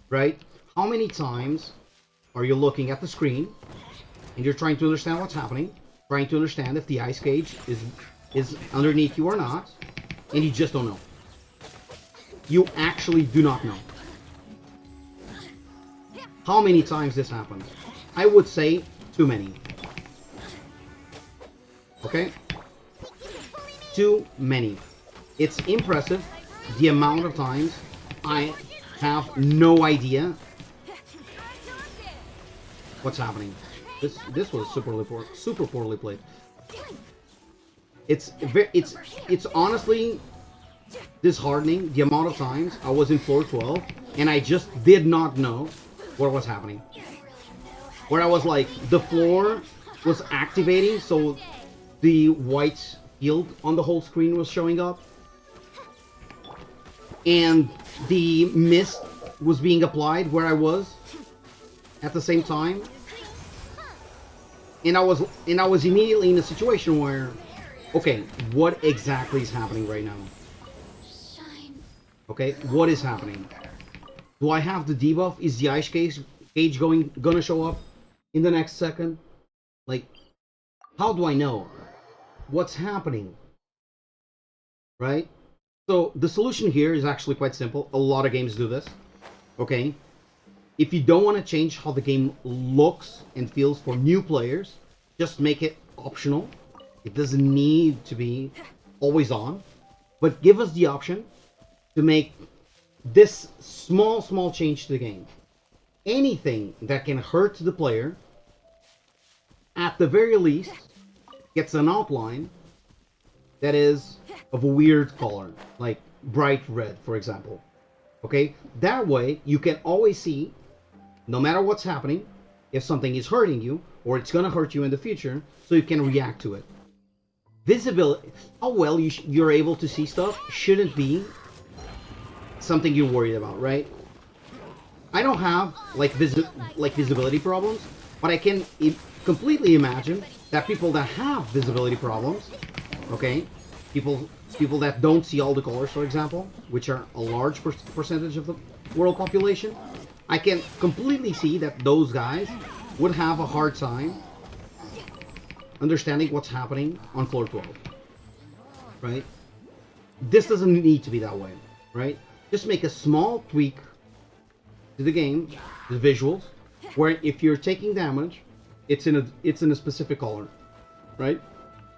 right? How many times are you looking at the screen and you're trying to understand what's happening, trying to understand if the ice cage is underneath you or not, and you just don't know? You actually do not know. How many times this happens? I would say too many. Okay? Too many. It's impressive the amount of times I have no idea what's happening. This was super poorly played. It's honestly disheartening the amount of times I was in floor 12 and I just did not know what was happening. Where I was like, the floor was activating, so the white field on the whole screen was showing up, and the mist was being applied where I was at the same time, and I was immediately in a situation where, okay, what exactly is happening right now? Okay, what is happening? Do I have the debuff? Is the ice cage gonna show up in the next second? Like, how do I know what's happening? Right? So the solution here is actually quite simple. A lot of games do this. Okay? If you don't want to change how the game looks and feels for new players, just make it optional. It doesn't need to be always on. But give us the option to make this small change to the game. Anything that can hurt the player, at the very least, gets an outline that is of a weird color, like bright red, for example. Okay? That way, you can always see, no matter what's happening, if something is hurting you, or it's gonna hurt you in the future, so you can react to it. Visibility, how well you're able to see stuff shouldn't be something you're worried about, right? I don't have like visibility problems, but I can completely imagine that people that have visibility problems, okay, people that don't see all the colors, for example, which are a large percentage of the world population, I can completely see that those guys would have a hard time understanding what's happening on floor 12, right? This doesn't need to be that way, right? Just make a small tweak to the game, the visuals, where if you're taking damage, it's in a specific color, right?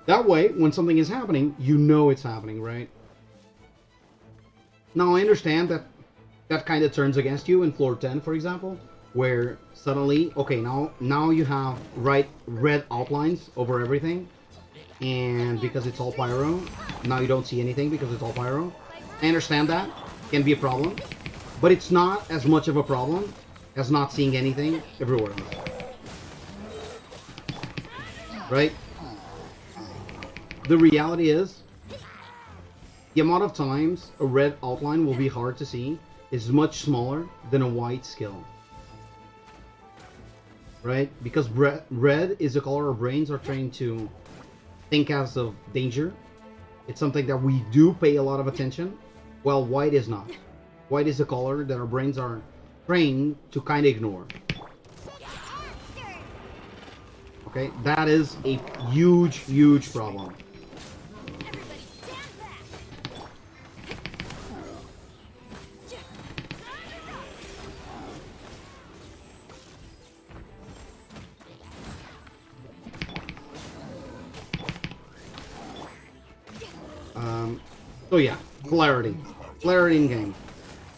That way, when something is happening, you know it's happening, right? Now, I understand that that kind of turns against you in floor 10, for example, where suddenly, okay, now you have red outlines over everything, and because it's all pyro, now you don't see anything because it's all pyro. I understand that can be a problem, But it's not as much of a problem as not seeing anything everywhere else. Right? The reality is, the amount of times a red outline will be hard to see is much smaller than a white skill. Right? Because red is a color our brains are trained to think as of danger. It's something that we do pay a lot of attention, while white is not. White is a color that our brains are trained to kind of ignore. Okay, that is a huge, huge problem. So yeah, clarity. Clarity in game.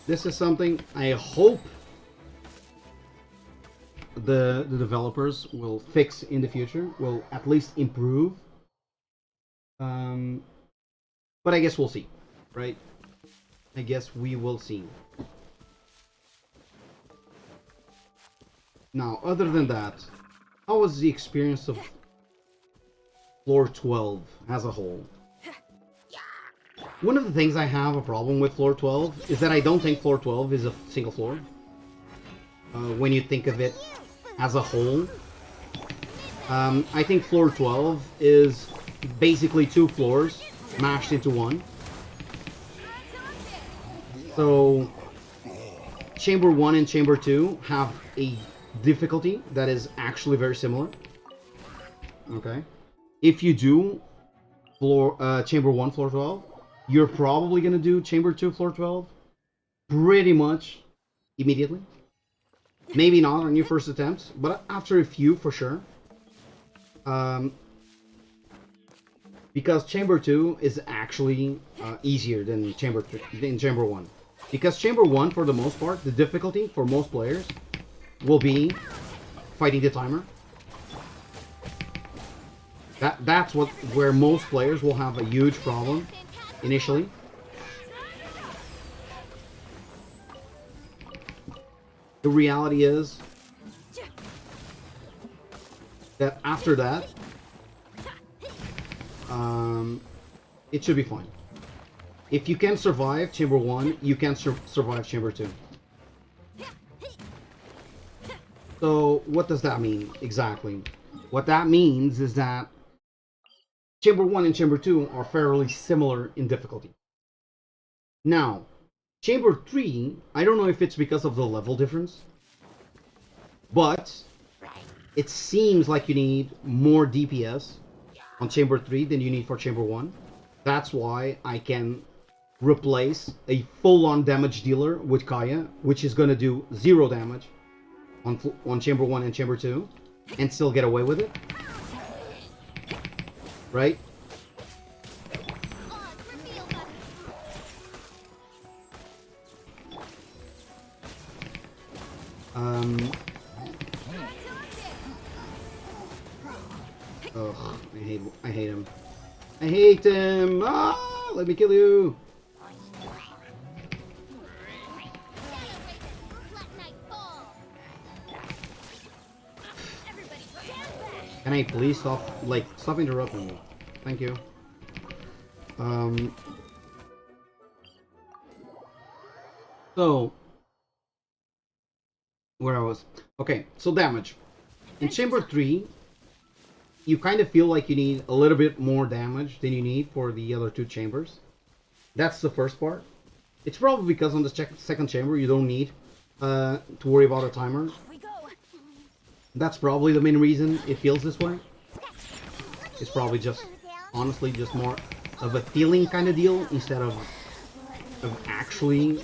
This is something I hope the developers will fix in the future, will at least improve. But I guess we'll see, right? I guess we will see. Now, other than that, how was the experience of Floor 12 as a whole? One of the things I have a problem with Floor 12 is that I don't think Floor 12 is a single floor. When you think of it as a whole. I think Floor 12 is basically 2 floors mashed into one. So, Chamber 1 and Chamber 2 have a difficulty that is actually very similar. Okay. If you do Chamber 1, Floor 12, you're probably going to do Chamber 2, Floor 12 pretty much immediately. Maybe not on your first attempt, but after a few for sure. Because Chamber 2 is actually easier than Chamber 1. Because Chamber 1, for the most part, the difficulty for most players will be fighting the timer. That's where most players will have a huge problem initially. The reality is that after that, it should be fine. If you can survive Chamber 1, you can survive Chamber 2. So, what does that mean exactly? What that means is that Chamber 1 and Chamber 2 are fairly similar in difficulty. Now, Chamber 3, I don't know if it's because of the level difference, but it seems like you need more DPS on Chamber 3 than you need for Chamber 1. That's why I can replace a full-on damage dealer with Kaya, which is going to do 0 damage on Chamber 1 and Chamber 2, and still get away with it. Right? Ugh, I hate him. I hate him! Ah, let me kill you! Can I please stop interrupting me? Thank you. So, where I was. Okay, so damage. In Chamber 3, you kind of feel like you need a little bit more damage than you need for the other 2 chambers. That's the first part. It's probably because on the second chamber you don't need to worry about a timer. That's probably the main reason it feels this way. It's probably just, honestly, just more of a feeling kind of deal instead of actually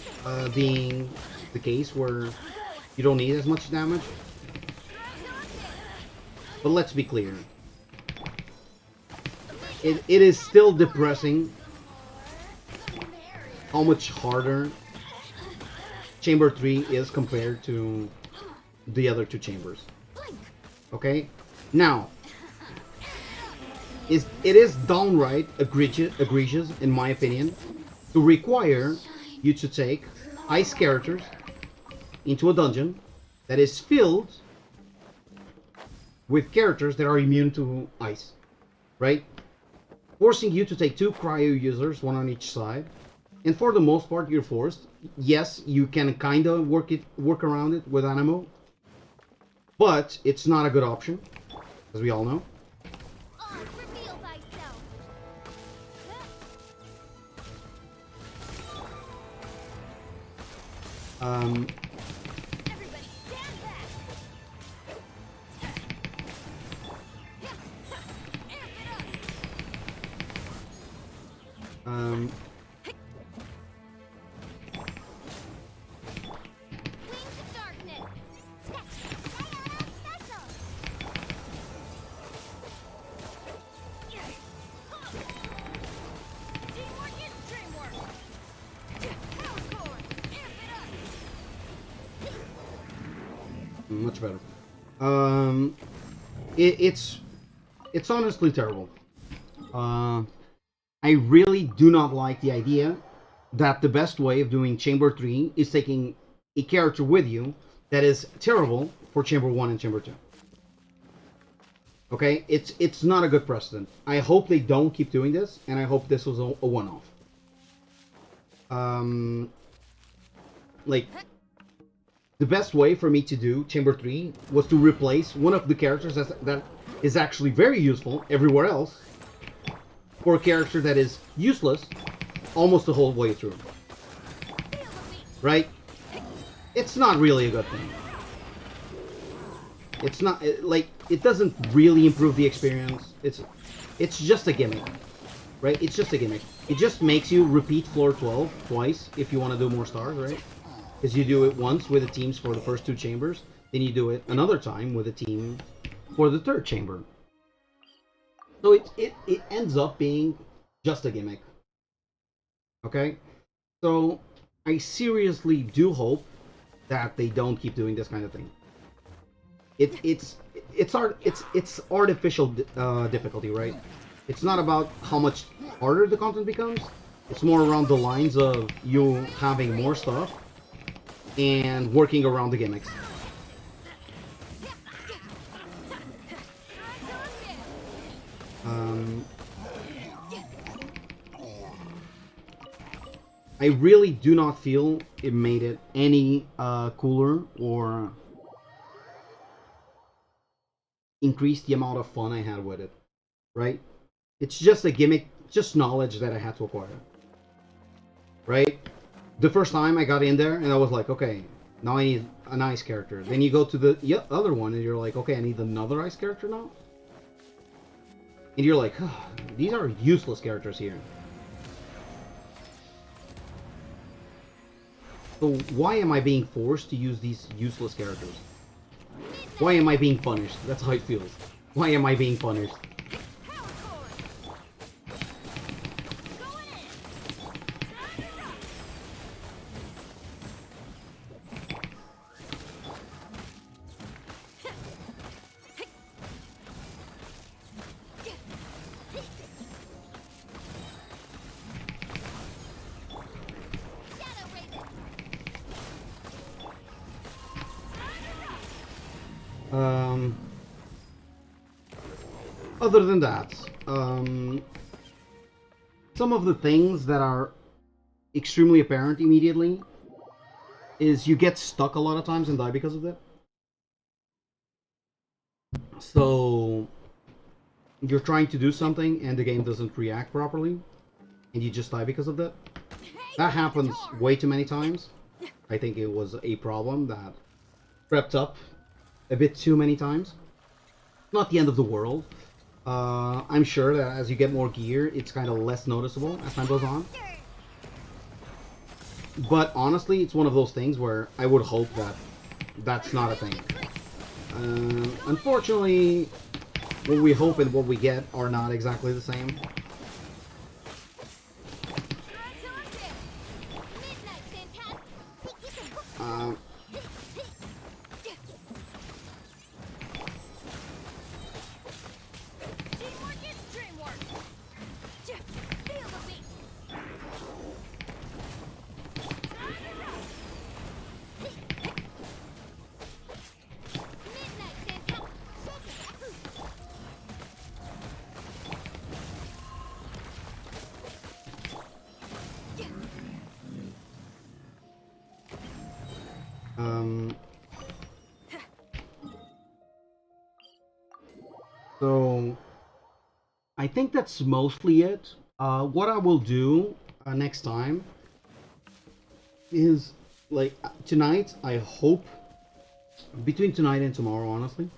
being the case where you don't need as much damage. But let's be clear. It is still depressing how much harder Chamber 3 is compared to the other 2 chambers. Okay? Now, it is downright egregious, in my opinion, to require you to take ice characters into a dungeon that is filled with characters that are immune to ice, right? Forcing you to take 2 cryo users, 1 on each side. And for the most part, you're forced. Yes, you can kind of work around it with Anemo, but it's not a good option, as we all know. Reveal thyself. Everybody stand back. Um, Wings of darkness. Special. Teamwork is dreamwork. Power core. Amp it up. much better. It's honestly terrible. I really do not like the idea that the best way of doing Chamber 3 is taking a character with you that is terrible for Chamber 1 and Chamber 2. Okay? It's not a good precedent. I hope they don't keep doing this, and I hope this was a one-off. Like, the best way for me to do Chamber 3 was to replace one of the characters that is actually very useful everywhere else for a character that is useless almost the whole way through. Right? It's not really a good thing. It's not, like, it doesn't really improve the experience. It's just a gimmick. Right? It's just a gimmick. It just makes you repeat floor 12 twice if you want to do more stars, right? Because you do it once with the teams for the first 2 chambers, then you do it another time with a team for the 3rd chamber. So it ends up being just a gimmick. Okay? So I seriously do hope that they don't keep doing this kind of thing. It's artificial difficulty, right? It's not about how much harder the content becomes. It's more around the lines of you having more stuff and working around the gimmicks. I really do not feel it made it any cooler or increased the amount of fun I had with it, right? It's just a gimmick, just knowledge that I had to acquire, right? The first time I got in there and I was like, okay, now I need an ice character. Then you go to the other one and you're like, okay, I need another ice character now? And you're like, oh, these are useless characters here. So why am I being forced to use these useless characters? Why am I being punished? That's how it feels. Why am I being punished? Other than that, some of the things that are extremely apparent immediately is you get stuck a lot of times and die because of that. So you're trying to do something and the game doesn't react properly and you just die because of that. That happens way too many times. I think it was a problem that crept up a bit too many times. Not the end of the world. I'm sure that as you get more gear, it's kind of less noticeable as time goes on. But honestly, it's one of those things where I would hope that that's not a thing. Unfortunately, what we hope and what we get are not exactly the same. So I think that's mostly it. What I will do next time is like tonight. I hope between tonight and tomorrow, honestly,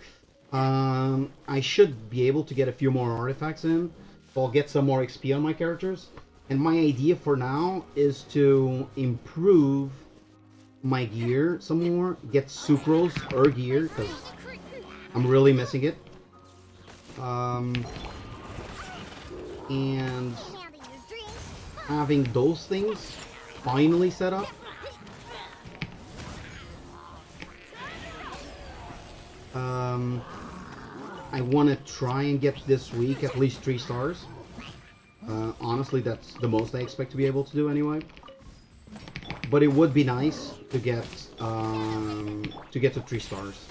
I should be able to get a few more artifacts in. So I'll get some more XP on my characters. And my idea for now is to improve my gear some more, get Sucrose gear because I'm really missing it. And having those things finally set up. I want to try and get this week at least 3 stars. Honestly, that's the most I expect to be able to do anyway. But it would be nice to get to 3 stars.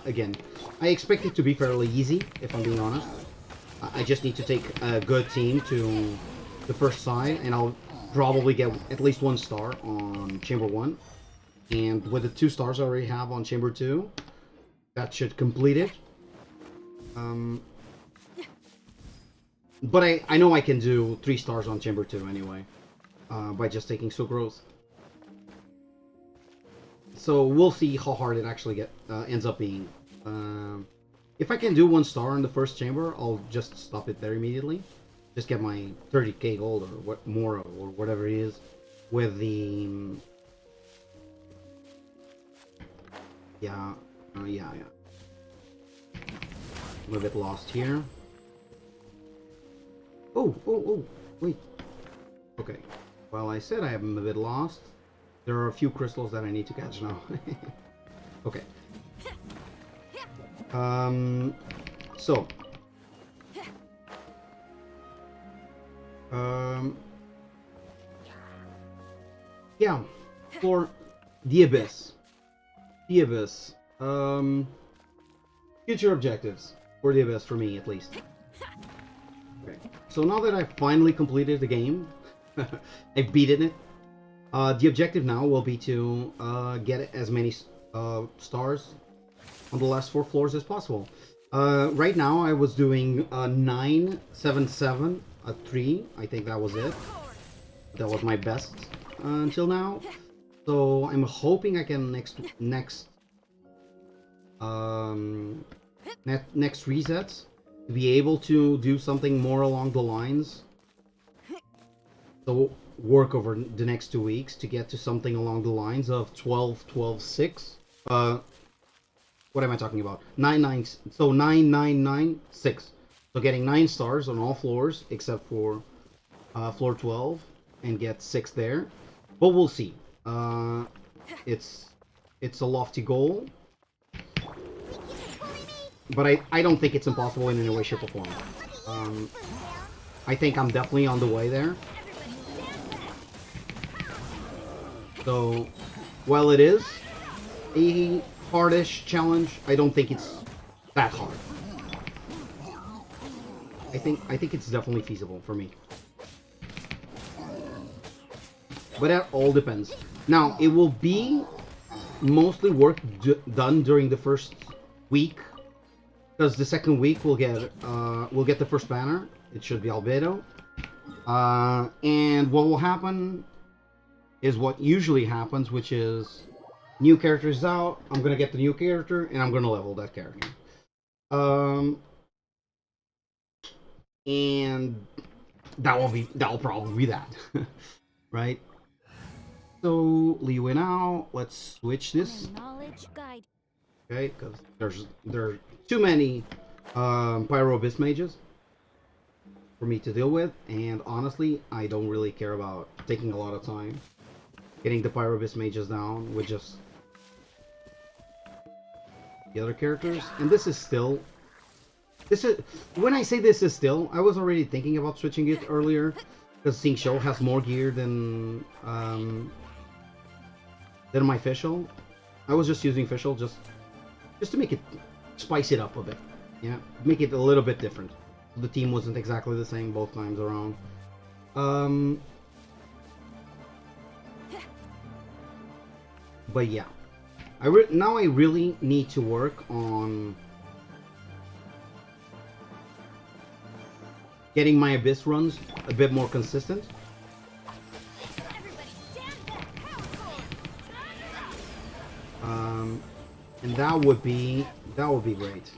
Again, I expect it to be fairly easy, if I'm being honest. I just need to take a good team to the first side, and I'll probably get at least 1 star on Chamber 1. And with the 2 stars I already have on Chamber 2, that should complete it. But I know I can do 3 stars on Chamber 2 anyway, by just taking Sucrose. So we'll see how hard it actually ends up being. If I can do 1 star in the first chamber, I'll just stop it there immediately. Just get my 30k gold or what more or whatever it is with the yeah. I'm a bit lost here. Oh, wait. Okay. Well, I said I am a bit lost. There are a few crystals that I need to catch now. Okay. So. Yeah. For the Abyss. Future objectives for the Abyss, for me at least. Okay. So now that I've finally completed the game, I've beaten it. The objective now will be to get as many stars on the last 4 floors as possible. Right now I was doing 9, 7, 7, 3. I think that was it. That was my best until now. So I'm hoping I can next resets to be able to do something more along the lines. So work over the next 2 weeks to get to something along the lines of 12, 12, 6. What am I talking about? 9, 9. So 9, 9, 9, 6. So getting 9 stars on all floors except for floor 12 and get 6 there. But we'll see. It's a lofty goal. But I don't think it's impossible in any way, shape, or form. I think I'm definitely on the way there. So, while it is a hardish challenge, I don't think it's that hard. I think it's definitely feasible for me. But that all depends. Now, it will be mostly work done during the first week. Because the second week we'll get the first banner. It should be Albedo. And what will happen is what usually happens, which is new character is out. I'm gonna get the new character and I'm gonna level that character. And that'll probably be that, right? So Liyue now. Let's switch this. Knowledge guide. Okay, because there are too many Pyro Abyss mages for me to deal with, and honestly, I don't really care about taking a lot of time getting the Pyro Abyss mages down with just the other characters. And this is when I say this is still, I was already thinking about switching it earlier because Xingqiu has more gear than my Fischl. I was just using Fischl just to make it spice it up a bit, yeah, make it a little bit different. The team wasn't exactly the same both times around. But yeah, Now I really need to work on getting my Abyss runs a bit more consistent. Everybody stand back. Power core. And that would be great.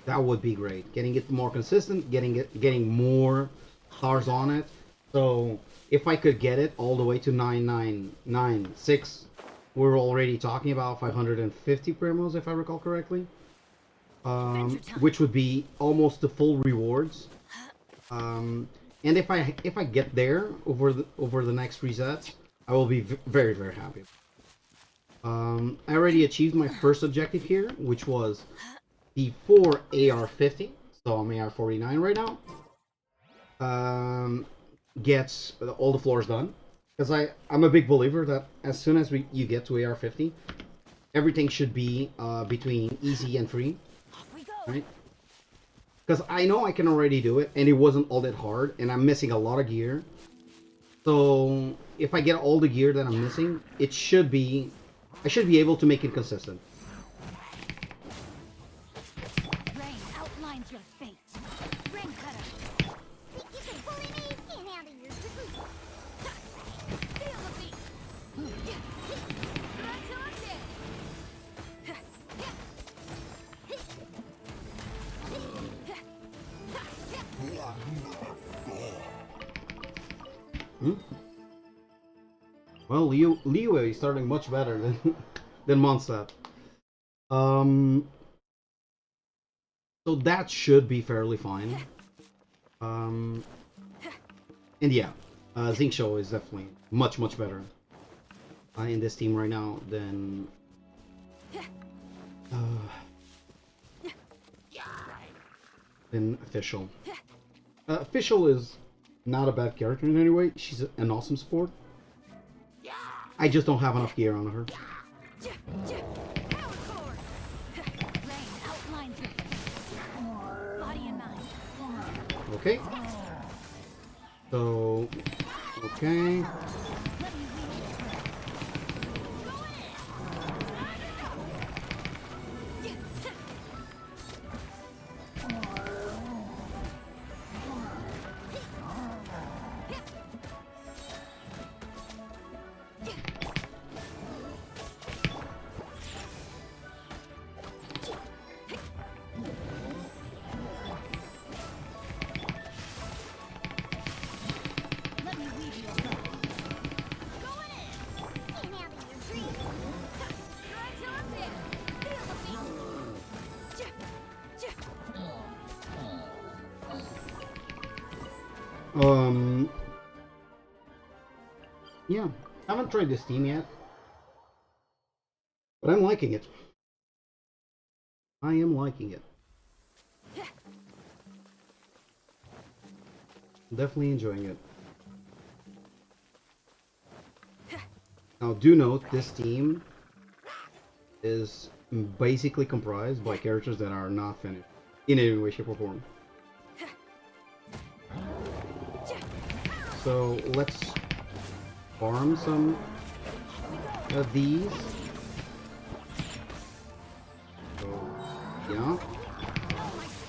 That would be great. Getting it more consistent, getting more stars on it. So if I could get it all the way to 9996, we're already talking about 550 primos, if I recall correctly. Which would be almost the full rewards. And if I get there over the next reset, I will be very, very happy. I already achieved my first objective here, which was the 4 AR-50. So I'm AR-49 right now. Gets all the floors done, because I'm a big believer that as soon as you get to AR-50, everything should be between easy and free. Off we go. Right? Because I know I can already do it, and it wasn't all that hard, and I'm missing a lot of gear. So if I get all the gear that I'm missing, I should be able to make it consistent. Rain outlines your fate. Rain cutter. Think you can bully me? Can't handle your truth. Feel the beat. Run till I'm dead. Well, Liyue is starting much better than Mondstadt. So that should be fairly fine. And yeah, Xingqiu is definitely much better in this team right now than Official. Official is not a bad character in any way. She's an awesome support. I just don't have enough gear on her. Power core. Rain outlines your fate. Body and mind. Okay. So, okay. Let me read your Let me weave you a bow. Going in. Can't handle your dream. Run till I'm dead. Feel the beat. Yeah, I haven't tried this team yet, but I'm liking it. I am liking it. Definitely enjoying it. Now, do note this team is basically comprised by characters that are not finished in any way, shape, or form. So let's farm some of these. So, yeah.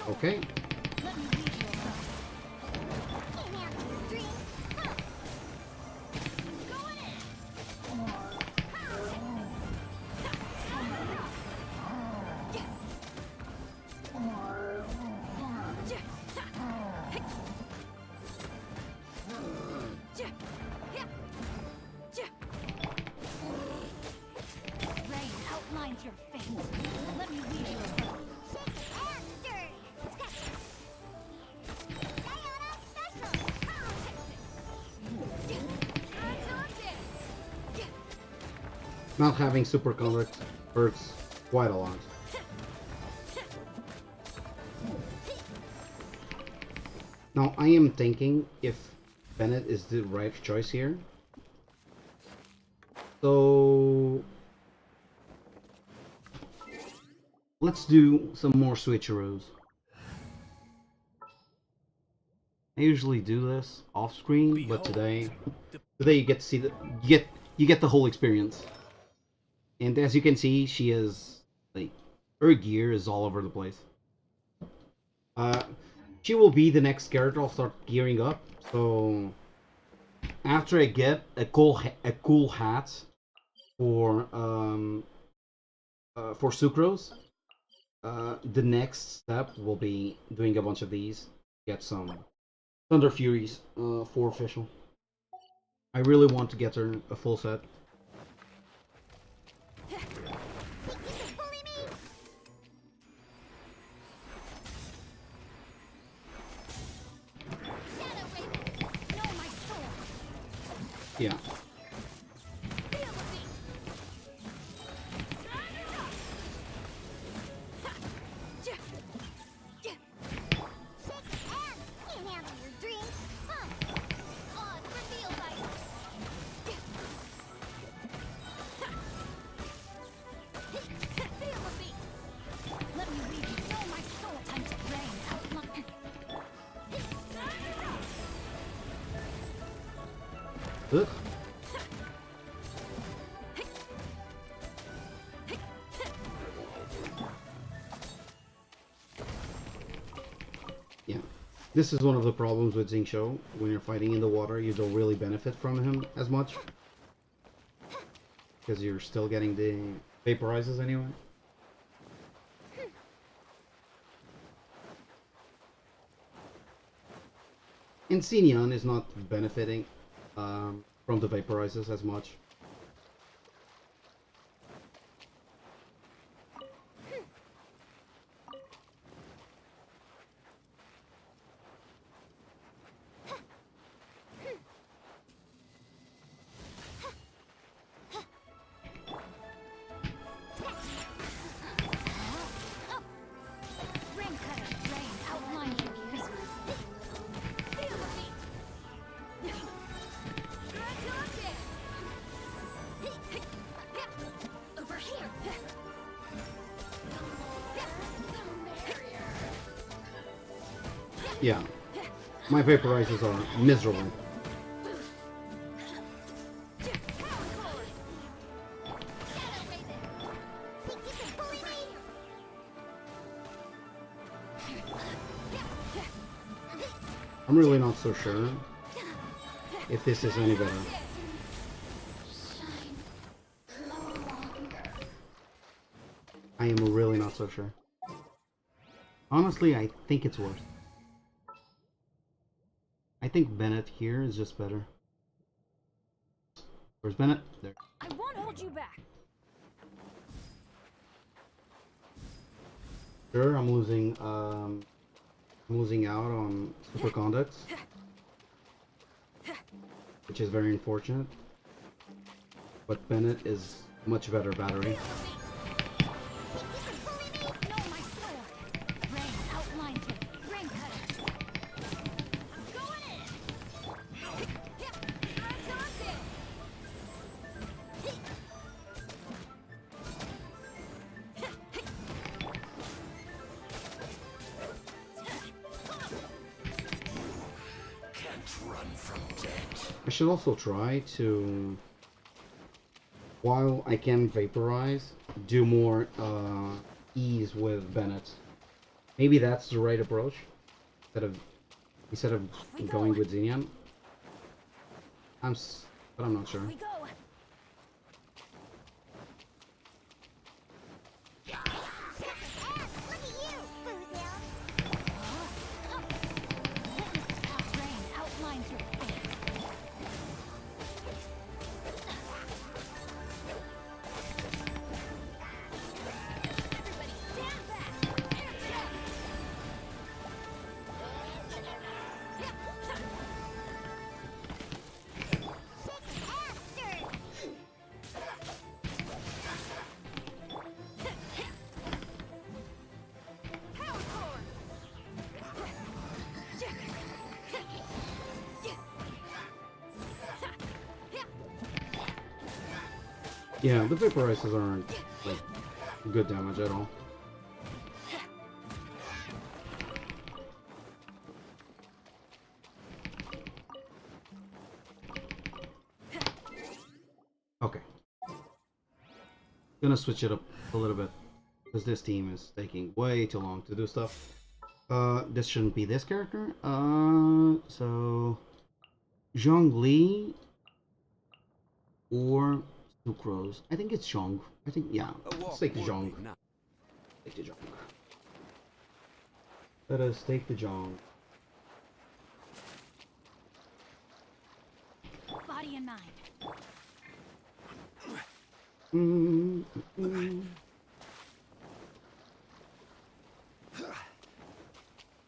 Okay. Let me weave you a bow. Can't handle your dream. Going in. Rain outlines your fate. Let me weave you a bow. Not having super conduct hurts quite a lot. Now, I am thinking if Bennett is the right choice here. So let's do some more switcheroos. I usually do this off screen, but today you get to see you get the whole experience. And as you can see, she is like her gear is all over the place. Uh, she will be the next character I'll start gearing up. So after I get a cool hat for Sucrose, the next step will be doing a bunch of these. Get some Thunder Furies for official. I really want to get her a full set. Yeah. Ugh. Yeah. This is one of the problems with Xingqiu. When you're fighting in the water, you don't really benefit from him as much. Because you're still getting the vaporizes anyway. And Xenion is not benefiting from the vaporizes as much. Yeah, my vaporizers are miserable. I'm really not so sure if this is any better. I am really not so sure. Honestly, I think it's worse. I think Bennett here is just better. Where's Bennett? There. I won't hold you back. Sure, I'm losing out on superconducts, which is very unfortunate. But Bennett is much better battery. I should also try to, while I can vaporize, do more ease with Bennett. Maybe that's the right approach instead of going with Xenion. But I'm not sure. Yeah, the vaporizers aren't like good damage at all. Okay. Gonna switch it up a little bit because this team is taking way too long to do stuff. This shouldn't be this character. So Zhongli or Sucrose. I think it's Zhong. I think yeah. Let's take the Zhong. Take the Zhong. Let us take the Zhong. Body in mind.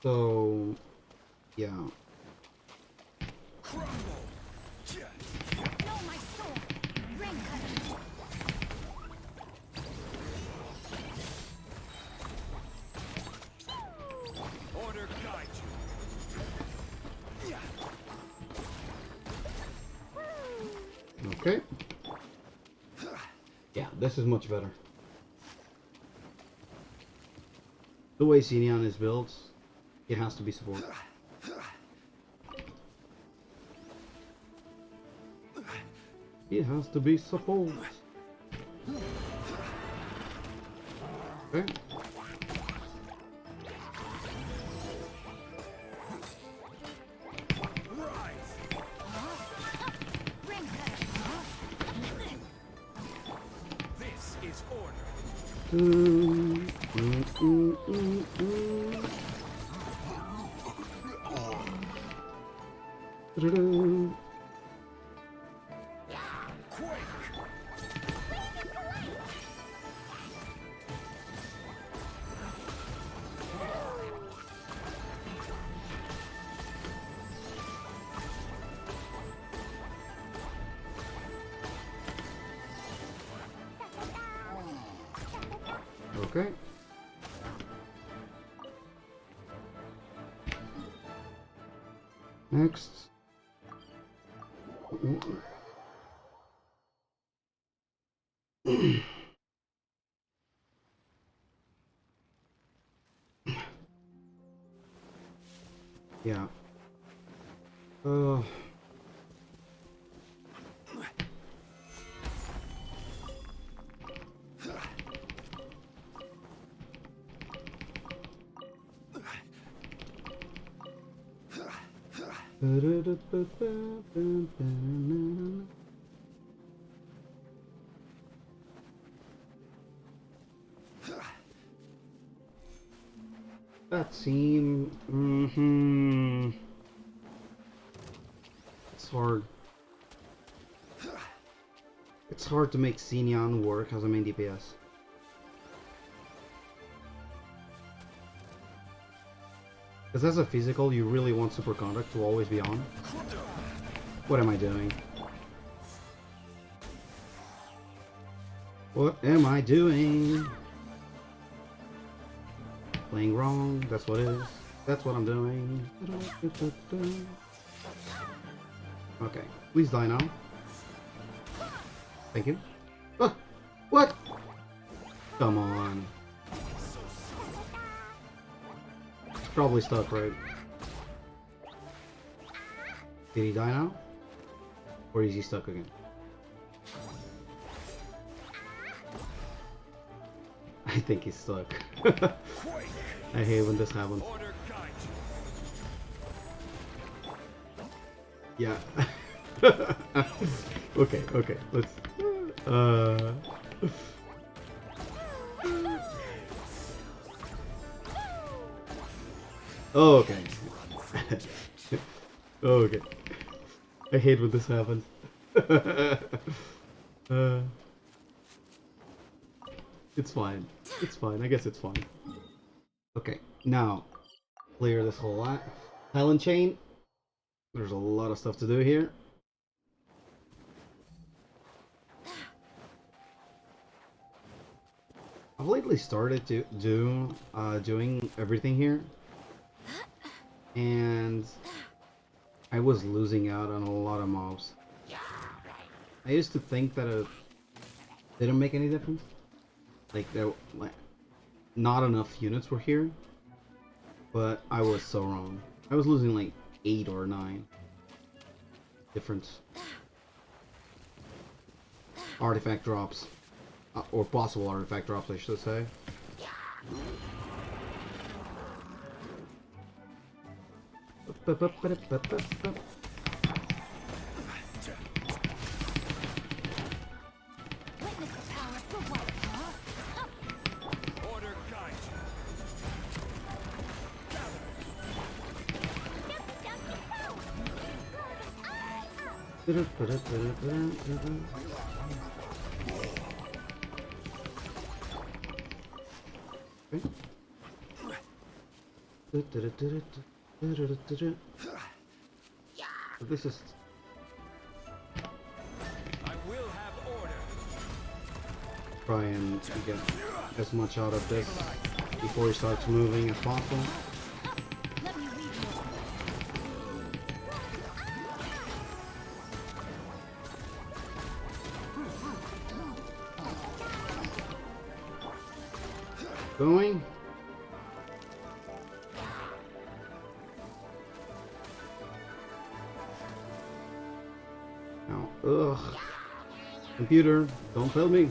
So, yeah. Know my soul. Rain cutter. Order guide you. Okay. Yeah, this is much better. The way Xenion is built, it has to be supported. It has to be supported. Okay. Rain cutter. This is order. Okay. Next. Yeah. That seem. It's hard. It's hard to make Xenion work as a main DPS. Because as a physical, you really want Superconduct to always be on. What am I doing? What am I doing? Playing wrong, that's what it is. That's what I'm doing. Okay, please die now. Thank you. Ah, what? Come on. It's probably stuck, right? Did he die now? Or is he stuck again? I think he's stuck. I hate when this happens. Order guide you. Yeah. Okay, okay, let's... Oh, okay. Okay. I hate when this happens. It's fine. It's fine. I guess it's fine. Okay, now clear this whole lot. Talent chain. There's a lot of stuff to do here. I've lately started to doing everything here, and I was losing out on a lot of mobs. I used to think that it didn't make any difference. Like not enough units were here, but I was so wrong. I was losing like 8 or 9 different artifact drops. or possible artifact drops, I should say. Witness the power of the water, huh? Order guide you. This is I will have order. try and get as much out of this before he starts moving as possible. Let me read you. Going. Now, ugh. Computer, don't fail me.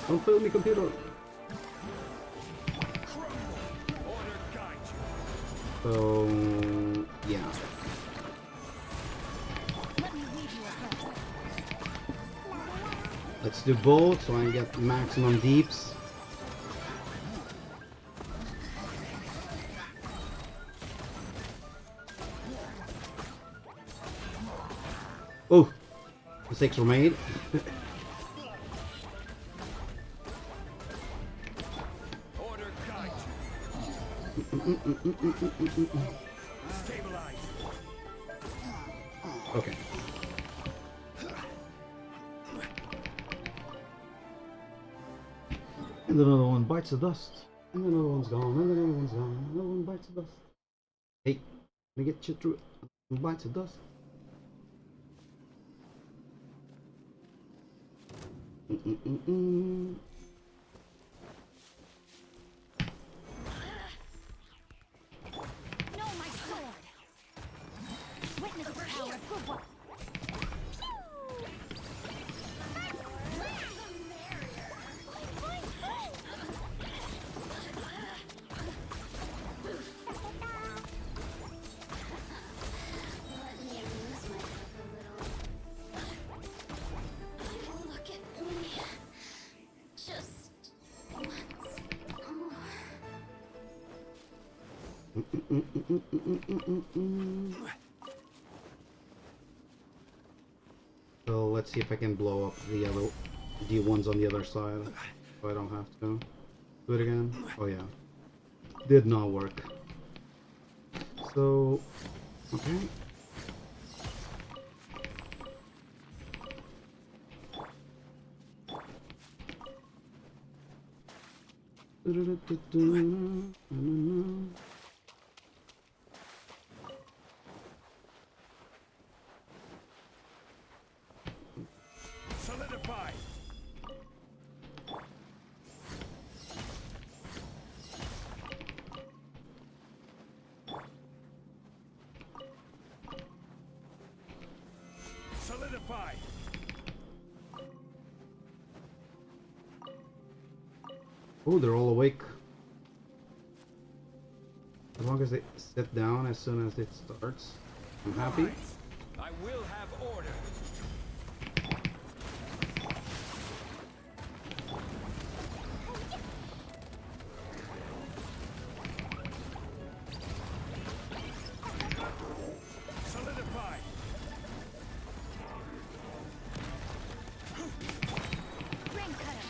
Don't fail me, computer. Order guide you. So, yeah. Let me read you a verse. Let's do both so I can get maximum deeps. Oh, mistakes were made. Order guide you. Stabilize. Okay. And another one bites the dust. And another one's gone. And another one's gone. Another one bites the dust. Hey, let me get you through it. One bites the dust. Mm-mm-mm-mm. Know my sword. Witness the power of the water. Look at me. Just once more. So let's see if I can blow up the ones on the other side. So I don't have to do it again. Oh yeah, did not work. So okay. Solidify. Solidify. Oh, they're all awake. As long as they sit down as soon as it starts, I'm happy. I will have order. Solidify. Ring cutter.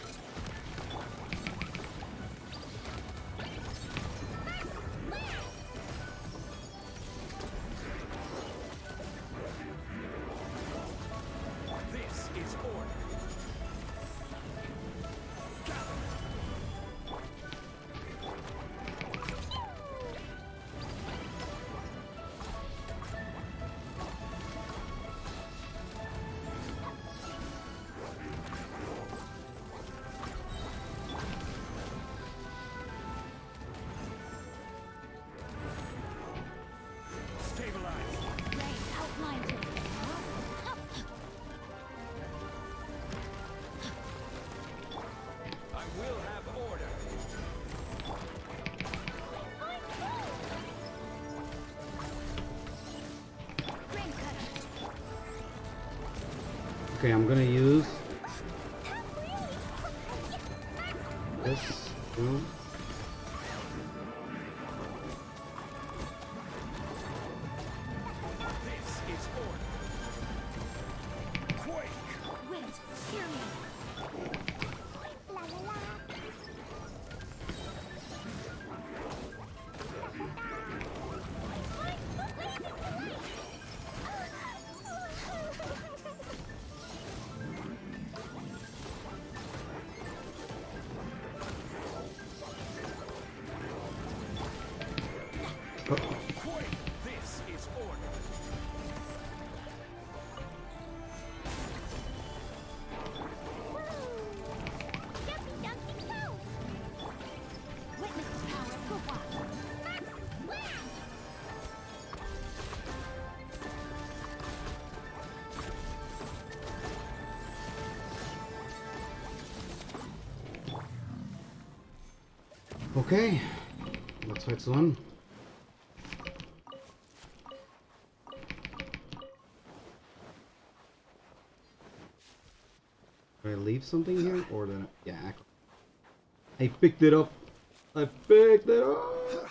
Okay, I'm gonna use this. Boom. This is order. Quake! Wind, hear me. La la la. Oh, Quake! This is order. Jumpy, jumpy, go. Witness the power of Gobot. Max, wham! okay, let's fight someone. Did I leave something here, or did I... Yeah, I picked it up. I picked it up.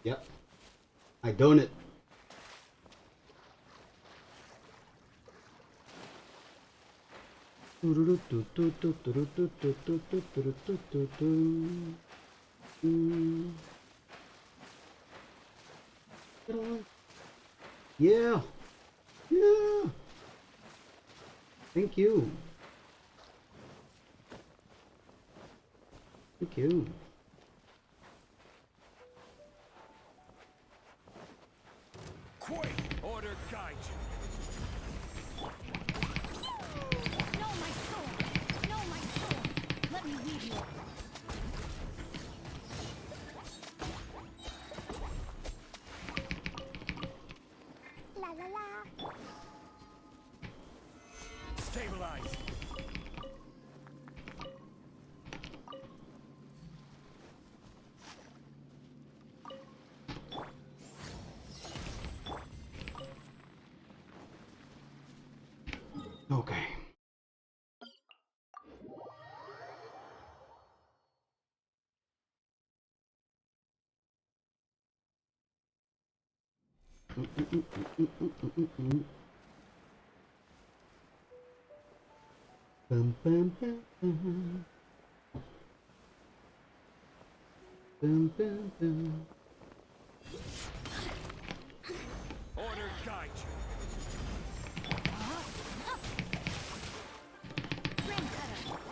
Yep, I done it. Yeah, yeah. Thank you. Thank you. Quake! Order guide you. No, my soul. No, my soul. Let me lead you. La la la. Stabilize. Okay. Bum, bum, bum, bum. Bum, bum, bum. Order guide you. Rain cutter.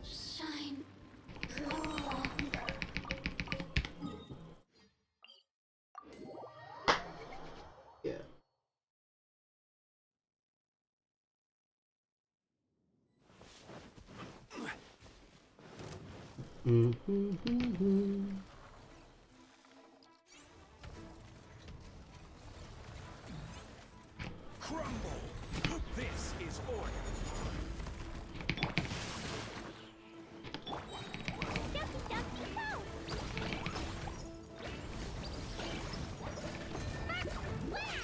Shine. Yeah. Crumble. This is order. Jumpy, jumpy, go. Max, wham!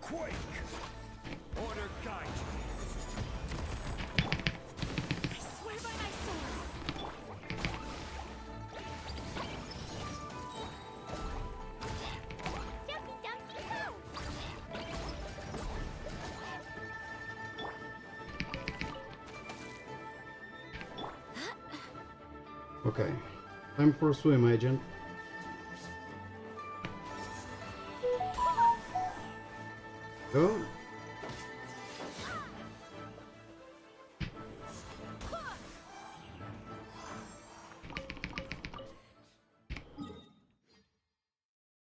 Quake! Order guide you. I swear by my soul. Jumpy, jumpy, go. Okay. Time for a swim, agent. Go.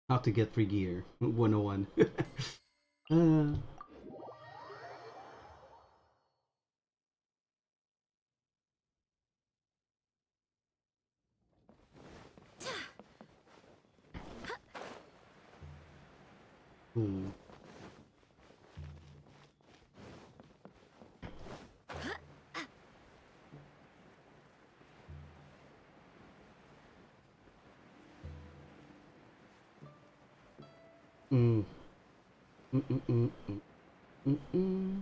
How to get free gear 101. uh, hmm. Mm. Mm -mm -mm -mm. Mm -mm.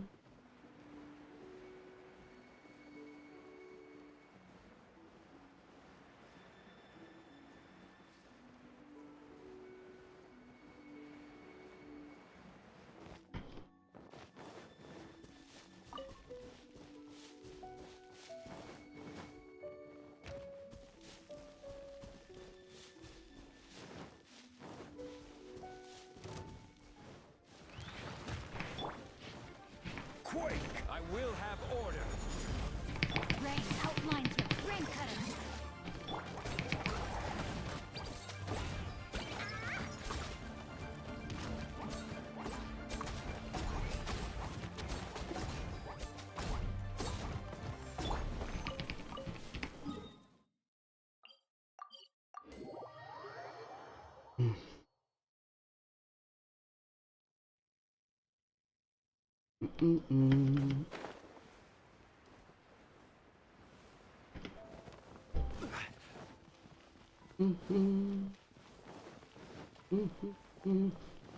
Quake! I will have order. Rain outlines your rain cutter. Mm -mm. Mm -mm. Mm -mm.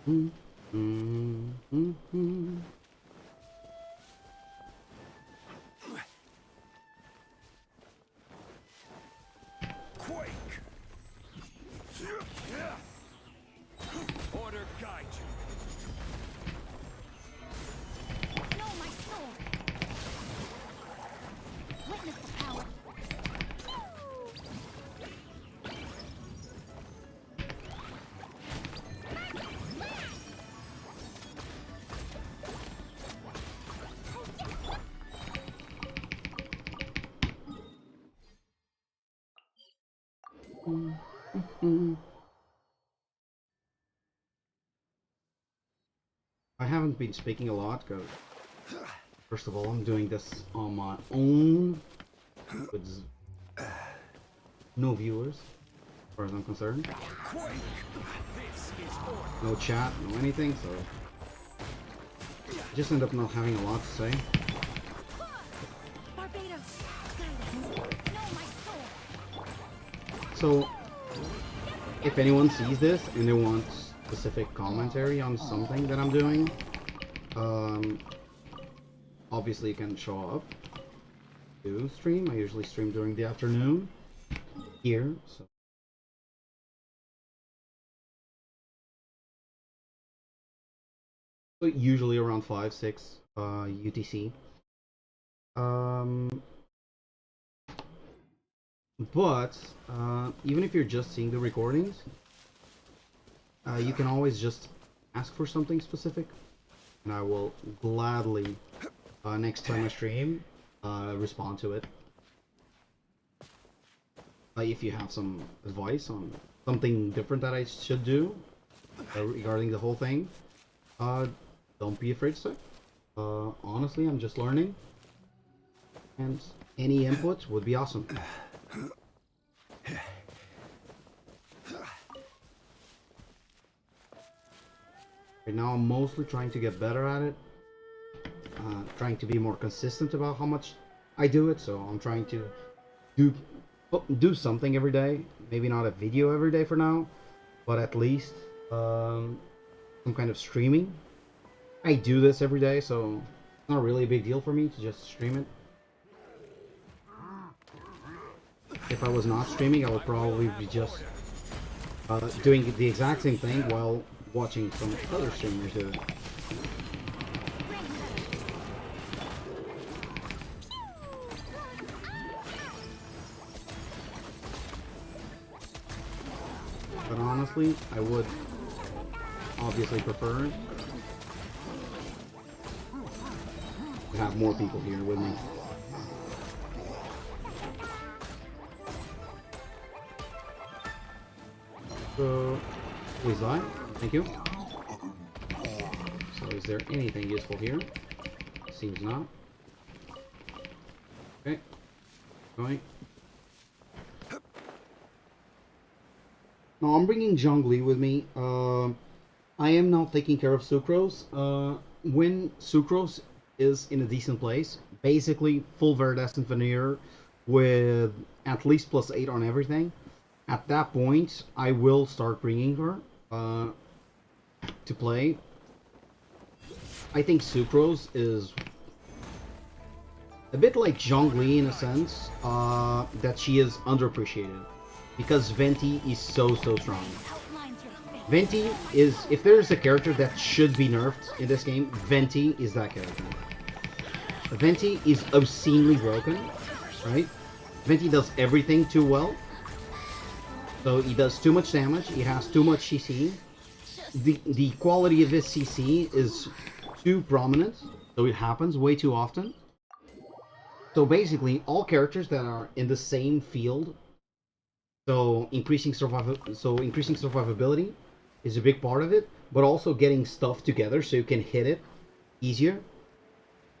Mm -mm. Mm -mm. Quake! Order guide you. Know my sword. Witness the power. Mm. I haven't been speaking a lot because, first of all, I'm doing this on my own with no viewers, as far as I'm concerned. Quake! This is order. No chat, no anything, so I just end up not having a lot to say. Barbados, guide us. Know my sword. So, if anyone sees this and they want specific commentary on something that I'm doing, obviously you can show up to stream. I usually stream during the afternoon here, so usually around 5, 6 UTC. But even if you're just seeing the recordings, you can always just ask for something specific, and I will gladly, next time I stream, respond to it. If you have some advice on something different that I should do regarding the whole thing, don't be afraid to say. Honestly, I'm just learning, and any input would be awesome. Right now I'm mostly trying to get better at it, trying to be more consistent about how much I do it, so I'm trying to do something every day. Maybe not a video every day for now, but at least some kind of streaming. I do this every day, so it's not really a big deal for me to just stream it. If I was not streaming, I would probably be just doing the exact same thing while watching some other streamers do it. But honestly, I would obviously prefer to have more people here with me. So Please die. Thank you. So is there anything useful here? Seems not. Okay. Going. Now I'm bringing Zhongli with me. I am now taking care of Sucrose. When Sucrose is in a decent place, basically full Viridescent Veneer with at least +8 on everything, at that point I will start bringing her to play. I think Sucrose is a bit like Zhongli in a sense, that she is underappreciated. Because Venti is so strong. Outlines your fate. Venti is, if there's a character that should be nerfed in this game, Venti is that character. Venti is obscenely broken, right? Venti does everything too well. So he does too much damage, he has too much CC. The quality of his CC is too prominent, so it happens way too often. So basically, all characters that are in the same field, so increasing survivability is a big part of it, but also getting stuff together so you can hit it easier.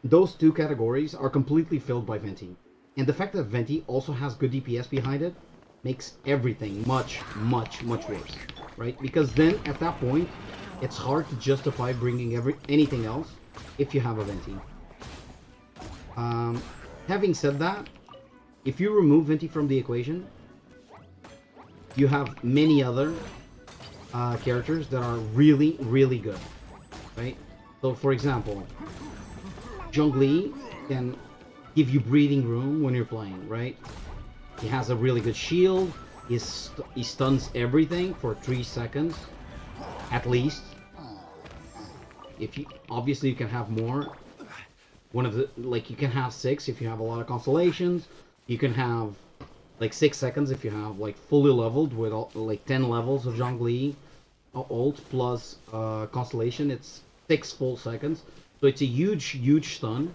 Those two categories are completely filled by Venti. And the fact that Venti also has good DPS behind it makes everything much worse, right? Because then at that point, it's hard to justify bringing anything else if you have a Venti. Having said that, if you remove Venti from the equation, you have many other characters that are really good, right? So for example, Zhongli can give you breathing room when you're playing, right? He has a really good shield, he stuns everything for 3 seconds, at least. If you, obviously you can have more. You can have 6 if you have a lot of constellations. You can have like 6 seconds if you have like fully leveled with like 10 levels of Zhongli ult plus constellation. It's 6 full seconds, so it's a huge stun.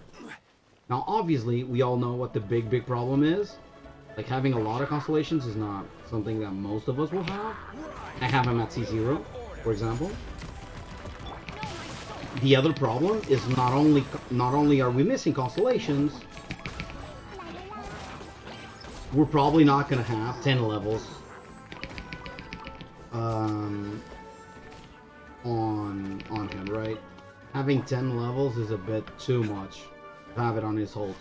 Now obviously we all know what the big problem is. Like having a lot of constellations is not something that most of us will have. I have him at C0, for example. The other problem is not only are we missing constellations, we're probably not going to have 10 levels on him, right? Having 10 levels is a bit too much to have it on his ult.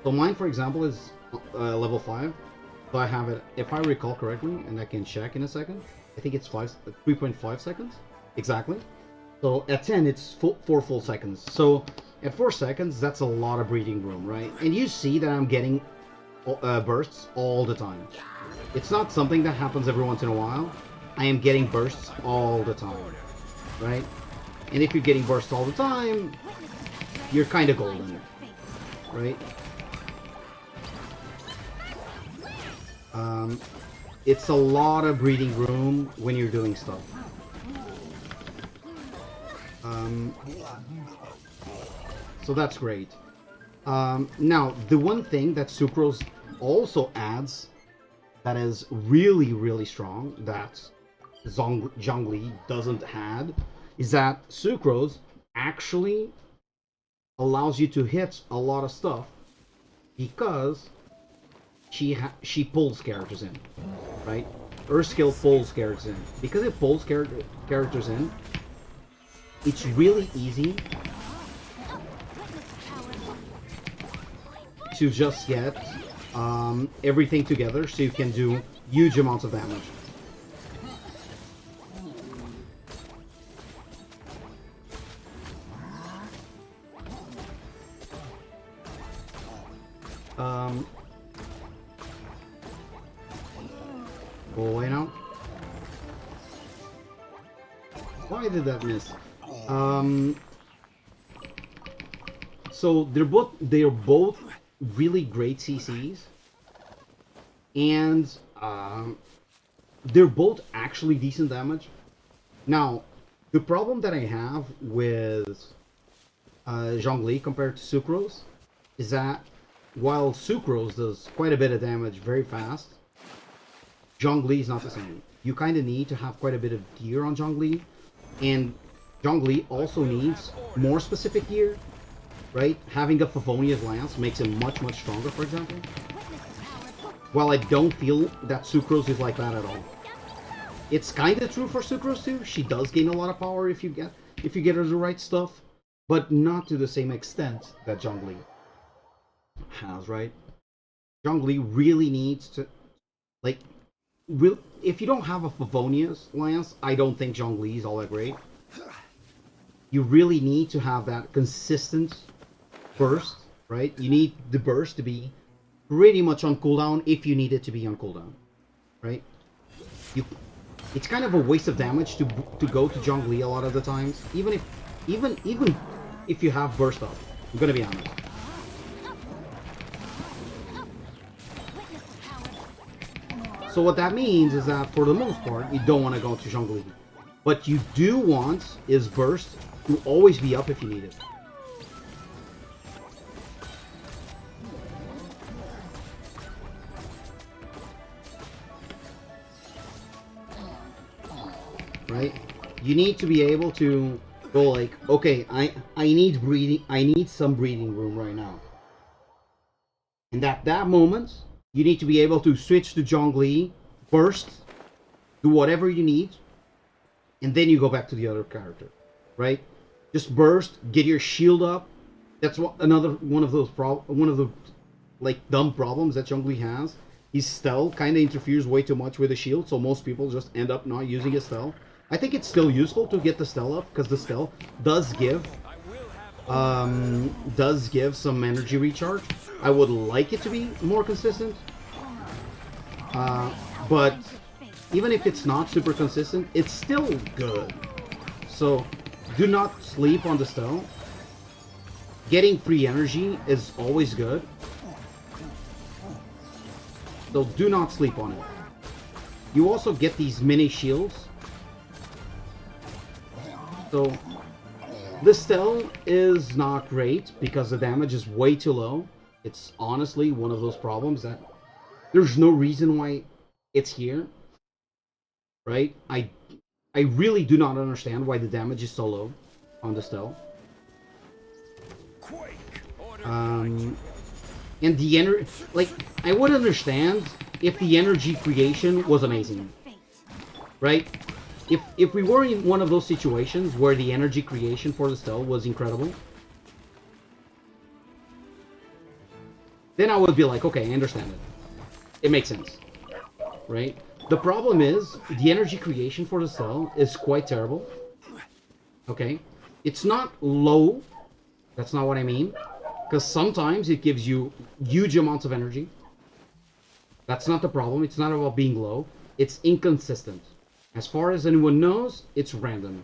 So mine, for example, is level 5. So I have it, if I recall correctly, and I can check in a second, I think it's 3.5 seconds, exactly. So at 10, it's 4 full seconds. So at 4 seconds, that's a lot of breathing room, right? And you see that I'm getting bursts all the time. It's not something that happens every once in a while. I am getting bursts all the time, right? And if you're getting bursts all the time, you're kind of golden, right? It's a lot of breathing room when you're doing stuff. So that's great. Now, the one thing that Sucrose also adds that is really strong, that Zhongli doesn't have, is that Sucrose actually allows you to hit a lot of stuff because she pulls characters in, right? Her skill pulls characters in. Because it pulls characters in, it's really easy to just get everything together so you can do huge amounts of damage. Go away now. Why did that miss? So they're both really great CCs, and they're both actually decent damage. Now, the problem that I have with Zhongli compared to Sucrose is that while Sucrose does quite a bit of damage very fast, Zhongli is not the same. You kind of need to have quite a bit of gear on Zhongli, and Zhongli also needs more specific gear, right? Having a Favonia's Lance makes him much, much stronger, for example. While I don't feel that Sucrose is like that at all. It's kind of true for Sucrose too. She does gain a lot of power if you get her the right stuff, but not to the same extent that Zhongli has, right? Zhongli really needs to, like, if you don't have a Favonia's Lance, I don't think Zhongli is all that great. You really need to have that consistent burst, right? You need the burst to be pretty much on cooldown if you need it to be on cooldown, right? It's kind of a waste of damage to go to Zhongli a lot of the times, even if you have burst up. I'm gonna be honest. So what that means is that for the most part, you don't want to go to Zhongli. What you do want is burst to always be up if you need it. Right? You need to be able to go like, okay, I need some breathing room right now. And at that moment, you need to be able to switch to Zhongli, burst, do whatever you need, and then you go back to the other character, right? Just burst, get your shield up. That's one of the like dumb problems that Zhongli has. His stealth kind of interferes way too much with the shield, so most people just end up not using his stealth. I think it's still useful to get the stealth up because the stealth does give some energy recharge. I would like it to be more consistent, but even if it's not super consistent, it's still good. So do not sleep on the stealth. Getting free energy is always good, so do not sleep on it. You also get these mini shields. So the stealth is not great because the damage is way too low. It's honestly one of those problems that there's no reason why it's here, right? I really do not understand why the damage is so low on the stealth. And the energy, like, I would understand if the energy creation was amazing, right? If we were in one of those situations where the energy creation for the stealth was incredible, then I would be like, okay, I understand it. It makes sense, right? The problem is, the energy creation for the stealth is quite terrible, okay? It's not low, that's not what I mean, because sometimes it gives you huge amounts of energy. That's not the problem, it's not about being low, it's inconsistent. As far as anyone knows, it's random.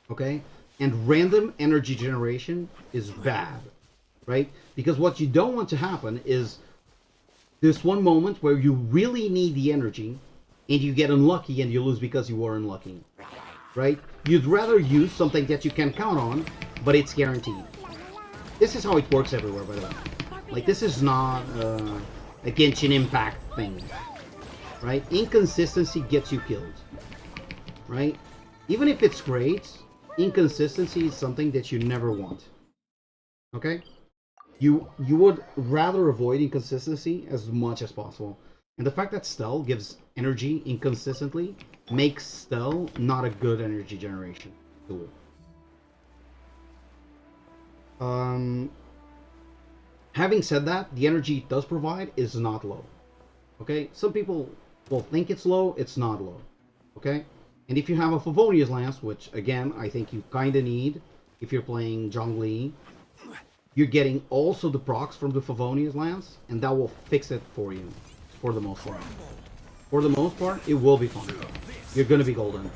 Okay? And random energy generation is bad. Right? Because what you don't want to happen is this one moment where you really need the energy and you get unlucky and you lose because you were unlucky. Right? You'd rather use something that you can count on, but it's guaranteed. This is how it works everywhere, by the way. Like, this is not a Genshin Impact thing. Right? Inconsistency gets you killed. Right? Even if it's great, inconsistency is something that you never want. Okay? You would rather avoid inconsistency as much as possible. And the fact that stealth gives energy inconsistently makes stealth not a good energy generation tool. Having said that, the energy it does provide is not low. Okay? Some people will think it's low, it's not low. Okay? And if you have a Favonia's Lance, which again, I think you kinda need if you're playing Zhongli, you're getting also the procs from the Favonia's Lance, and that will fix it for you, for the most part. For the most part, it will be fine. You're gonna be golden.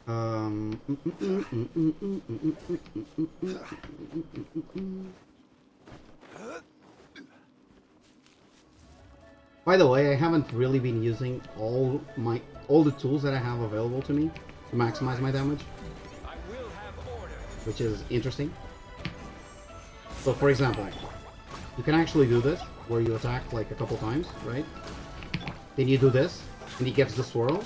By the way, I haven't really been using all the tools that I have available to me to maximize my damage, I will have order. which is interesting. So, for example, you can actually do this where you attack like a couple times, right? Then you do this, and he gets the swirl,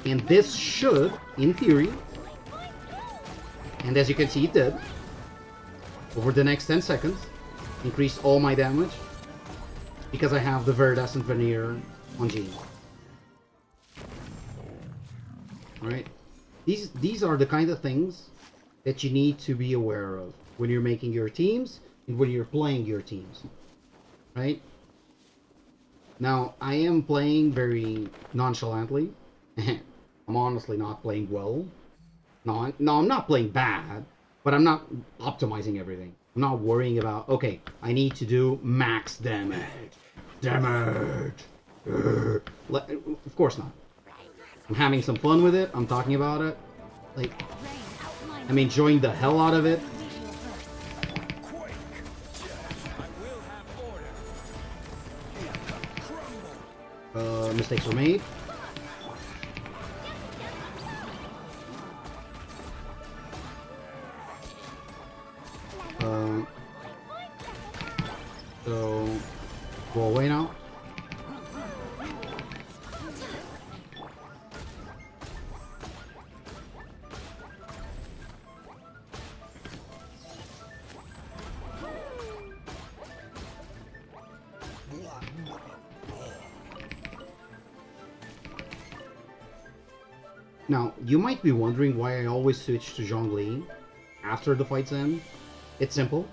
and this should, in theory, and as you can see, it did. Over the next 10 seconds, increase all my damage because I have the Viridescent Veneer on Gene. Alright? These are the kind of things that you need to be aware of when you're making your teams and when you're playing your teams. Right? Now, I am playing very nonchalantly. I'm honestly not playing well. No, I'm not playing bad, but I'm not optimizing everything. I'm not worrying about, okay, I need to do max damage. Damage! Of course not. I'm having some fun with it. I'm talking about it. Like, I'm enjoying the hell out of it. Quake. I will have order. Mistakes were made. So, go away now. Now, you might be wondering why I always switch to Zhongli after the fight's end. It's simple.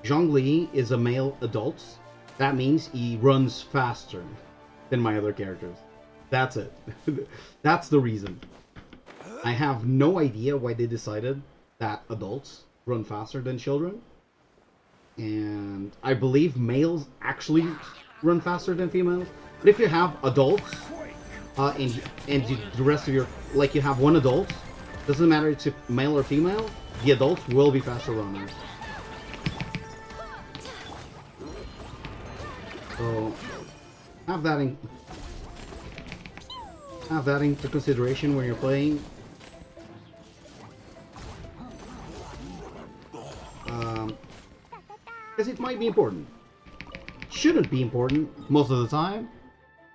Zhongli is a male adult. That means he runs faster than my other characters. That's it. That's the reason. I have no idea why they decided that adults run faster than children. And I believe males actually run faster than females. But if you have adults, and the rest of your, like you have one adult, doesn't matter if it's male or female, the adults will be faster runners. So have that into consideration when you're playing. Because it might be important. Shouldn't be important most of the time,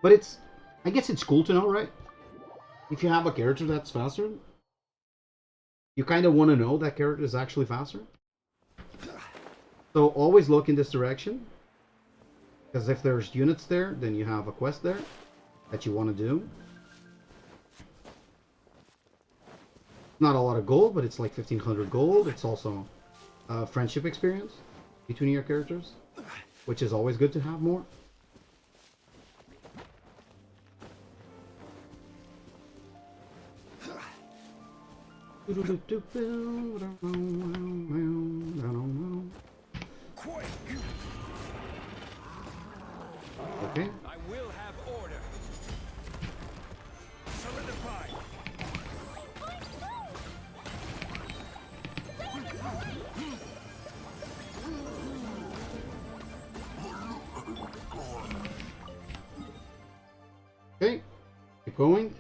but I guess it's cool to know, right? If you have a character that's faster, you kind of want to know that character is actually faster. So always look in this direction, because if there's units there, then you have a quest there that you want to do. Not a lot of gold, but it's like 1500 gold. It's also a friendship experience between your characters, which is always good to have more. Quake. Okay. I will have order. Solidify. Okay. Keep going.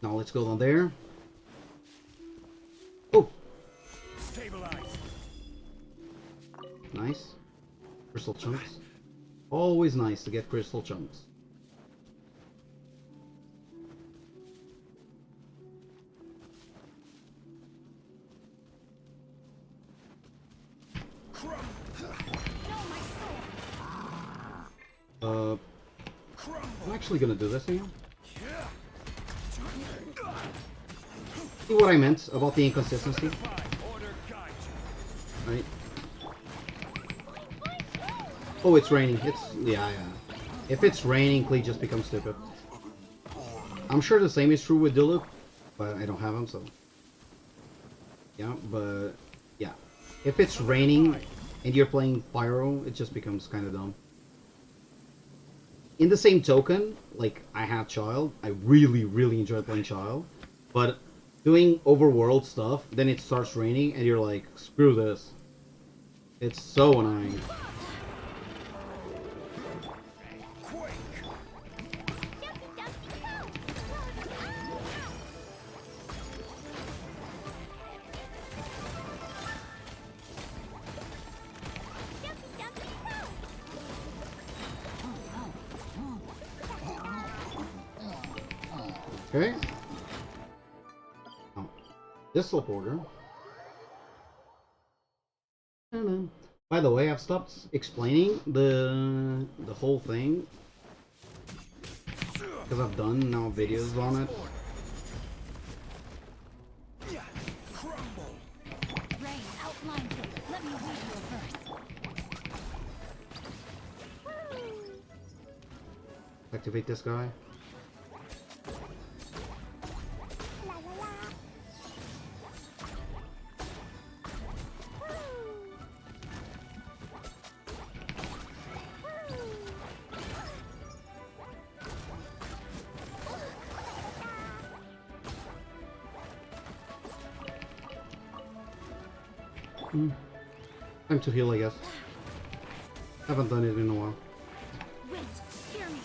Now let's go down there. Oh, Stabilize. nice. Crystal chunks. Always nice to get crystal chunks. I'm actually gonna do this here. See what I meant about the inconsistency, Order guide you. right? Oh, it's raining. Yeah. If it's raining, Klee just becomes stupid. I'm sure the same is true with Diluc, but I don't have him, so... Yeah, but... Yeah. If it's raining and you're playing Pyro, it just becomes kind of dumb. In the same token, like, I have Child. I really, really enjoy playing Child. But doing overworld stuff, then it starts raining and you're like, screw this. It's so annoying. Okay. Oh. This teleporter. By the way, I've stopped explaining the whole thing because I've done now videos on it. Rain outlines it. Let me read you a verse. Activate this guy. Time to heal, I guess. Haven't done it in a while. Wait, hear me.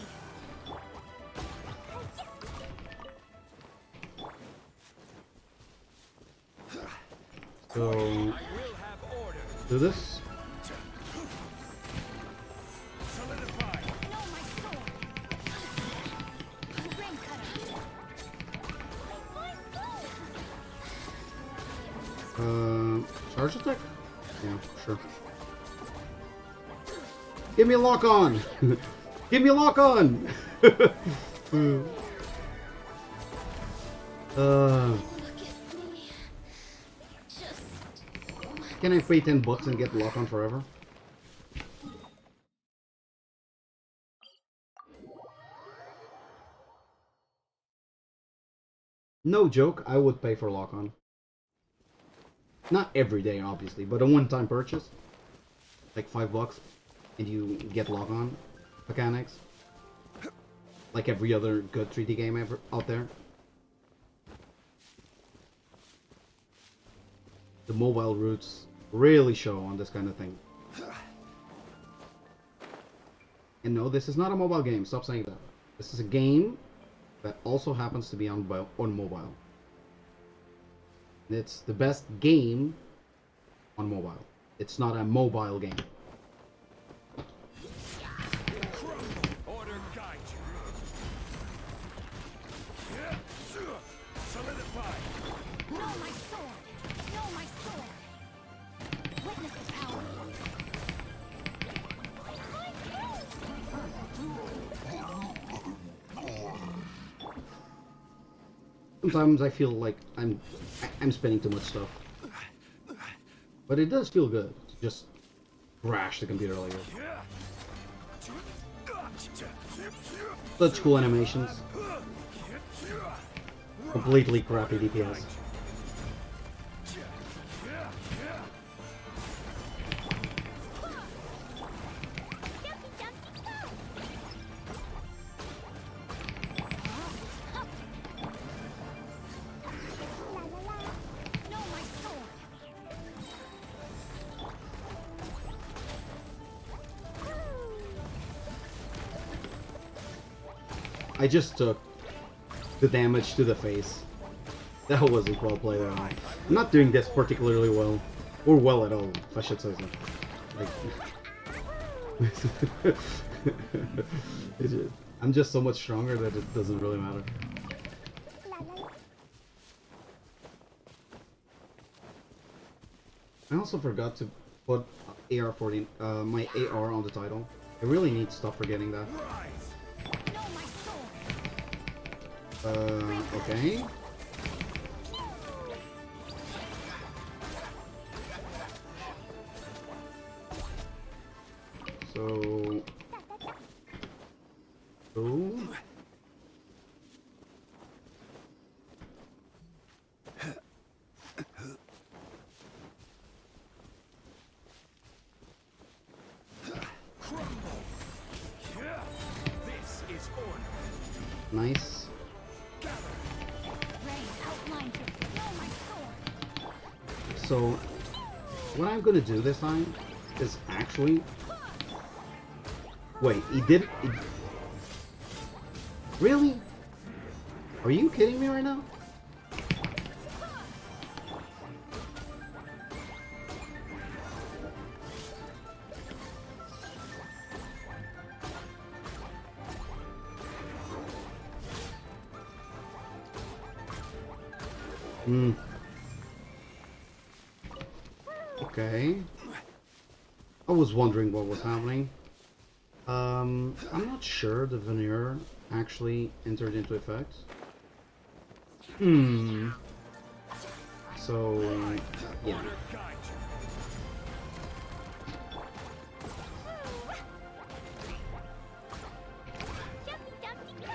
So, I will have order. do this. Solidify. No, my sword. Rain cutter. Charge attack? Yeah, sure. Give me a lock on! Give me a lock on! Can I pay $10 and get lock on forever? No joke, I would pay for lock on. Not every day, obviously, but a one-time purchase. Like $5, and you get lock on mechanics. Like every other good 3D game ever out there. The mobile roots really show on this kind of thing. And no, this is not a mobile game. Stop saying that. This is a game that also happens to be on mobile. It's the best game on mobile. It's not a mobile game. Order guide you. Solidify. No, my sword. No, my sword. Witness the power. Sometimes I feel like I'm spending too much stuff. But it does feel good to just crash the computer like this. Such cool animations. Completely crappy DPS. No, my sword. I just took the damage to the face. That wasn't well played at all. I'm not doing this particularly well. Or well at all, if I should say so. Like... I'm just so much stronger that it doesn't really matter. I also forgot to put AR-14, my AR on the title. I really need to stop forgetting that. No, my sword. Okay. So So... Crumble. Yeah. This is order. Nice. Rain outlines your feel my sword. So, what I'm gonna do this time is actually... Wait, he did... Really? Are you kidding me right now? Hmm. Okay. I was wondering what was happening. I'm not sure the veneer actually entered into effect. Hmm. So, yeah. Order guide you. Jumpy dumpty go.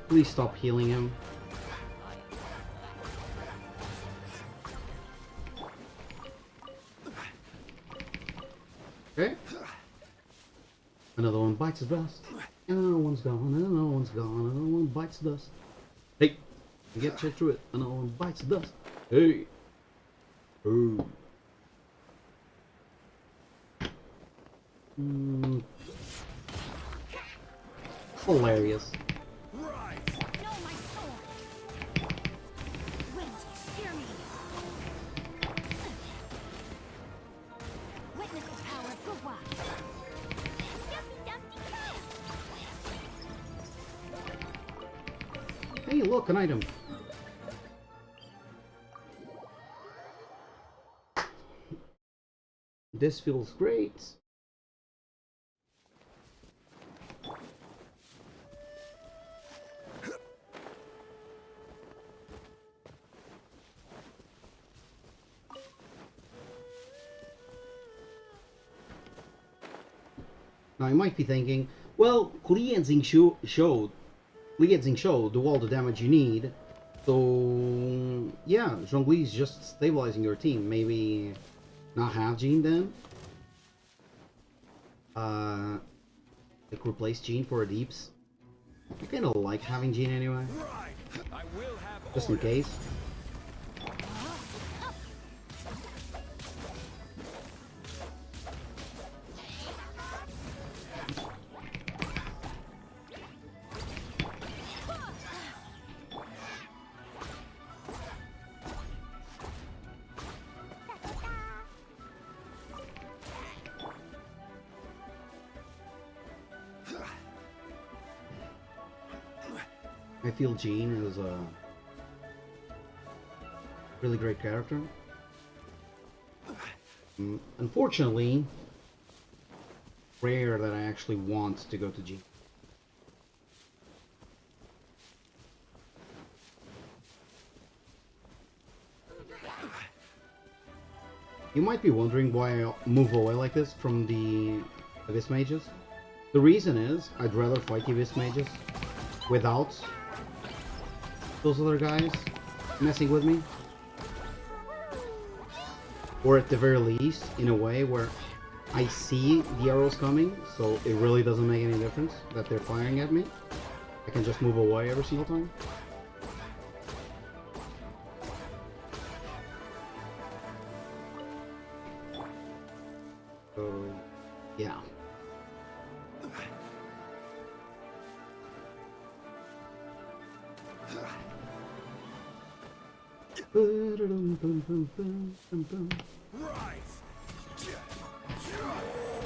Please stop healing him. Okay. Another one bites the dust. And another one's gone. And another one's gone. Another one bites the dust. Hey! Get you through it. Another one bites the dust. Hey! Ooh. Hilarious. Rise. Know my sword. Wind, hear me. Witness the power of Gugwa. Jumpy dumpty go. Hey, look, an item. This feels great. Now you might be thinking, well, Li Yenzing showed do all the damage you need. So yeah, Zhongli is just stabilizing your team. Maybe not have Jean then. Like replace Jean for a Deeps. I kinda like having Jean anyway, Right. I will have just in order. case. I feel Jean is a really great character. Unfortunately, rare that I actually want to go to Jean. You might be wondering why I move away like this from the Abyss Mages. The reason is, I'd rather fight the Abyss Mages without those other guys messing with me. Or at the very least, in a way where I see the arrows coming, so it really doesn't make any difference that they're firing at me. I can just move away every single time. So, yeah. Rise.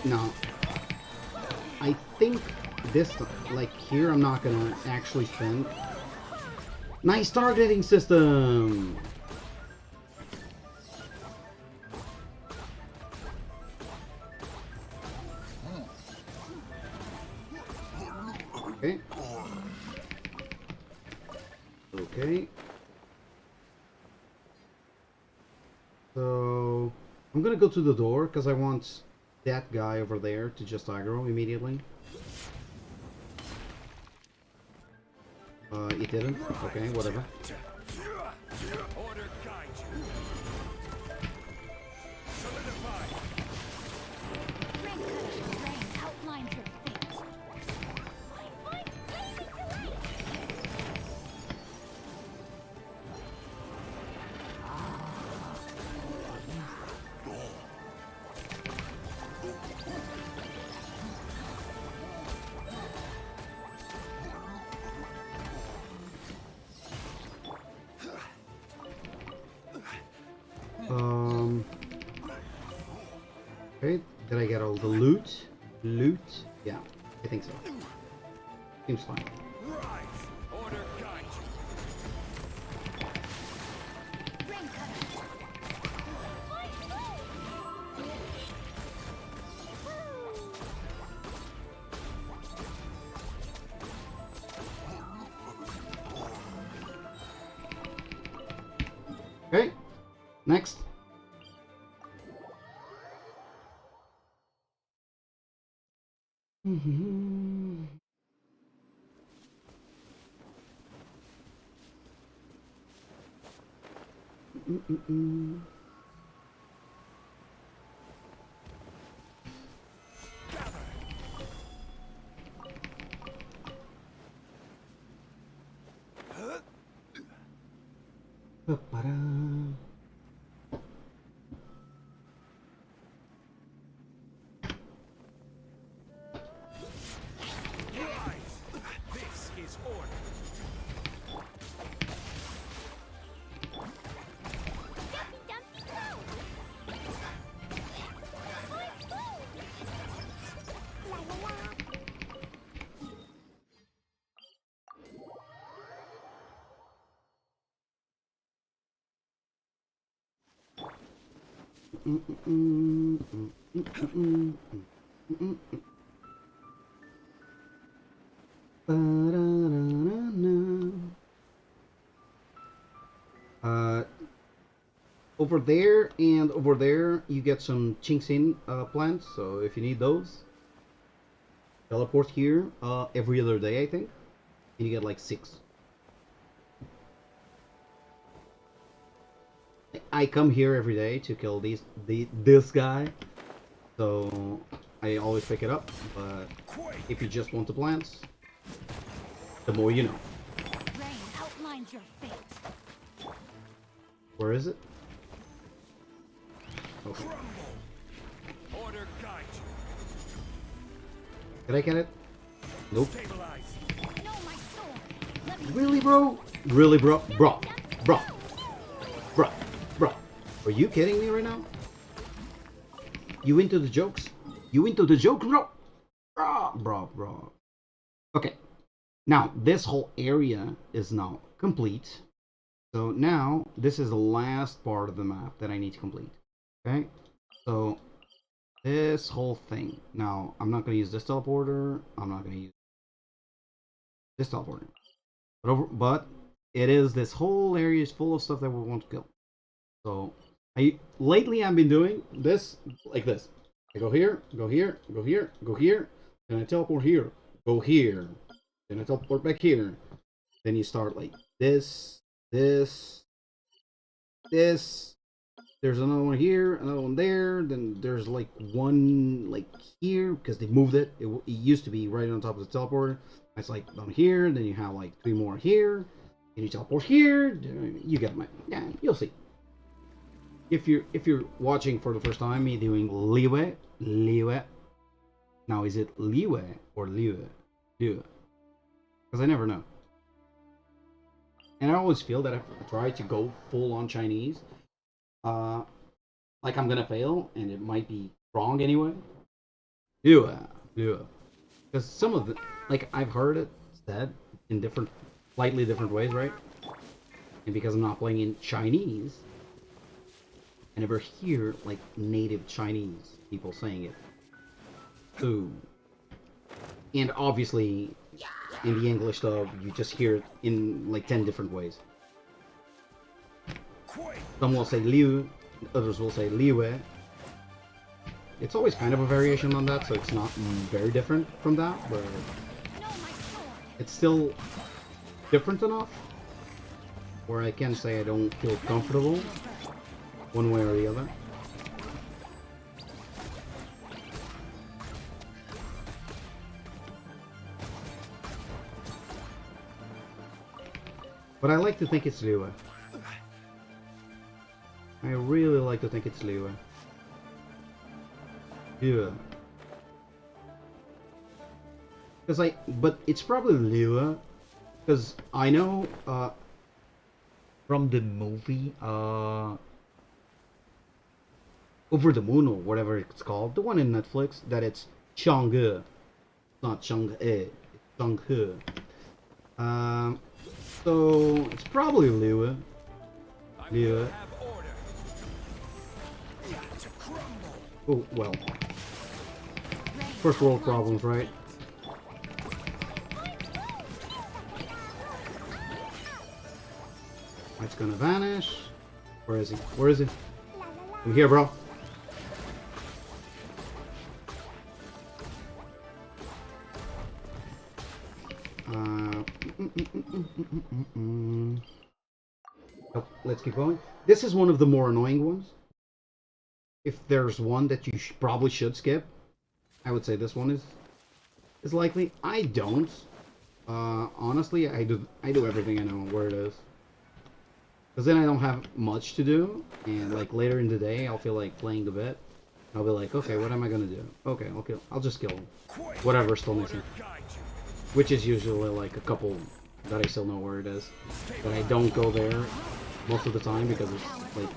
No. I think this, like here, I'm not gonna actually spend. Nice targeting system! Okay. Okay. So I'm gonna go to the door because I want that guy over there to just aggro immediately. It didn't. Okay, whatever. Order guide you. Solidify. Rain cutter, rain outlines your fate. Okay, did I get all the loot? Loot? Yeah, I think so. Seems fine. Rise. Order guide you. Rain cutter. Okay, next. Pa-pa-da. Rise. This is order. Dumpy dumpy go. La la la. Over there and over there, you get some Chinxin plants. So if you need those, teleport here every other day, I think, and you get like 6. I come here every day to kill this guy, so I always pick it up. But if you just want the plants, the more you know. Rain outlines your fate. Where is it? Okay. Crumble. Order guide you. Did I get it? Nope. Stabilize. No, my sword. Let me Really, bro? Really, bro? Bro. Bro. Bro. Bro. Are you kidding me right now? You into the jokes? You into the joke, bro? Bro. Okay. Now, this whole area is now complete. So now, this is the last part of the map that I need to complete. Okay? So, this whole thing. Now, I'm not going to use this teleporter. I'm not going to use this teleporter. But it is, this whole area is full of stuff that we want to kill. So, lately I've been doing this like this. I go here, go here, go here, go here, then I teleport here, go here, then I teleport back here. Then you start like this. There's another one here, another one there, then there's like one like here because they moved it. It used to be right on top of the teleporter. It's like down here, then you have like 3 more here, and you teleport here. You get my, yeah, you'll see. If you're watching for the first time, me doing Liwe. Now is it Liwe or Liwe? Because I never know. And I always feel that if I try to go full on Chinese, like I'm gonna fail, and it might be wrong anyway. Liwe. Because some of the, like I've heard it said in slightly different ways, right? And because I'm not playing in Chinese, I never hear like native Chinese people saying it. So, and obviously, in the English dub, you just hear it in like 10 different ways. Some will say Liu, others will say Liwe. It's always kind of a variation on that, so it's not very different from that, but it's still different enough where I can say I don't feel comfortable one way or the other. But I like to think it's Liyue. I really like to think it's Liyue. Yeah. But it's probably Liyue, because I know, from the movie, Over the Moon or whatever it's called, the one in Netflix, that it's Chang'e, not Chang'e, it's Chang'e. So it's probably Liyue. Liyue. Oh well. First world problems, right? It's gonna vanish. Where is he? Where is he? I'm here, bro. Oh, let's keep going. This is one of the more annoying ones. If there's one that you probably should skip, I would say this one is likely. I don't. Honestly, I do everything I know where it is. Because then I don't have much to do, and like later in the day, I'll feel like playing a bit. I'll be like, okay, what am I gonna do? Okay, I'll just kill him. Whatever's still missing. Which is usually like a couple that I still know where it is. But I don't go there most of the time because it's like,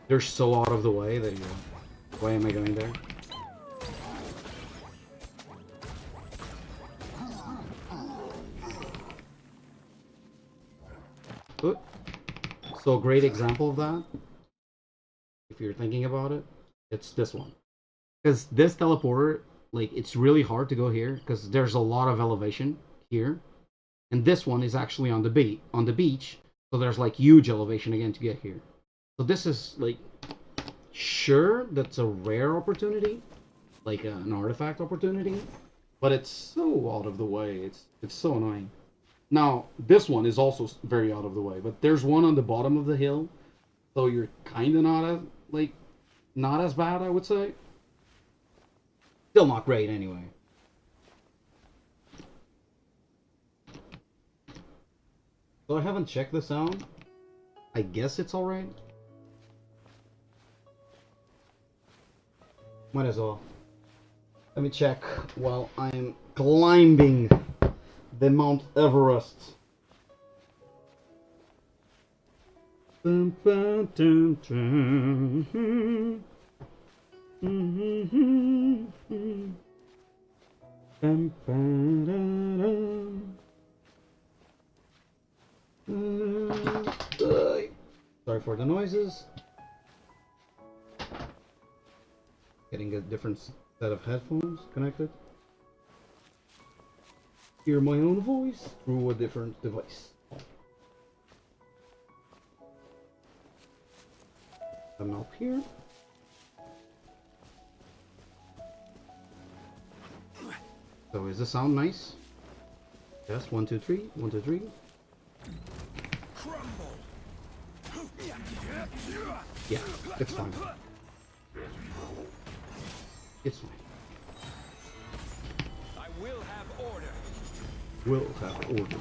they're so out of the way that you're like, why am I going there? Ooh. So a great example of that, if you're thinking about it, it's this one. Because this teleporter, like, it's really hard to go here because there's a lot of elevation here. And this one is actually on the beach, so there's like huge elevation again to get here. So this is like, sure, that's a rare opportunity, like an artifact opportunity, but it's so out of the way. It's so annoying. Now, this one is also very out of the way, but there's one on the bottom of the hill, so you're kind of not as bad, I would say. Still not great anyway. So I haven't checked the sound. I guess it's alright. Might as well. Let me check while I'm climbing the Mount Everest. Dun, dun, dun, dun. Dun, dun, dun, dun. Sorry for the noises. Getting a different set of headphones connected. Hear my own voice through a different device. I'm up here. So is the sound nice? Yes, 1, 2, 3, 1, 2, 3. Yeah, it's fine. It's fine. I will have order. Will have order.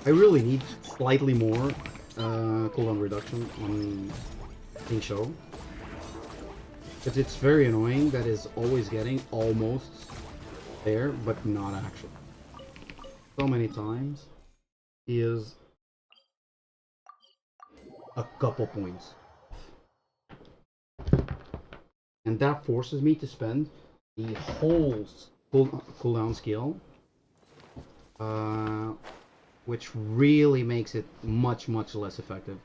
I really need slightly more cooldown reduction on King Show. Because it's very annoying that is always getting almost there, but not actually. So many times he is a couple points. And that forces me to spend the whole cooldown skill, which really makes it much less effective.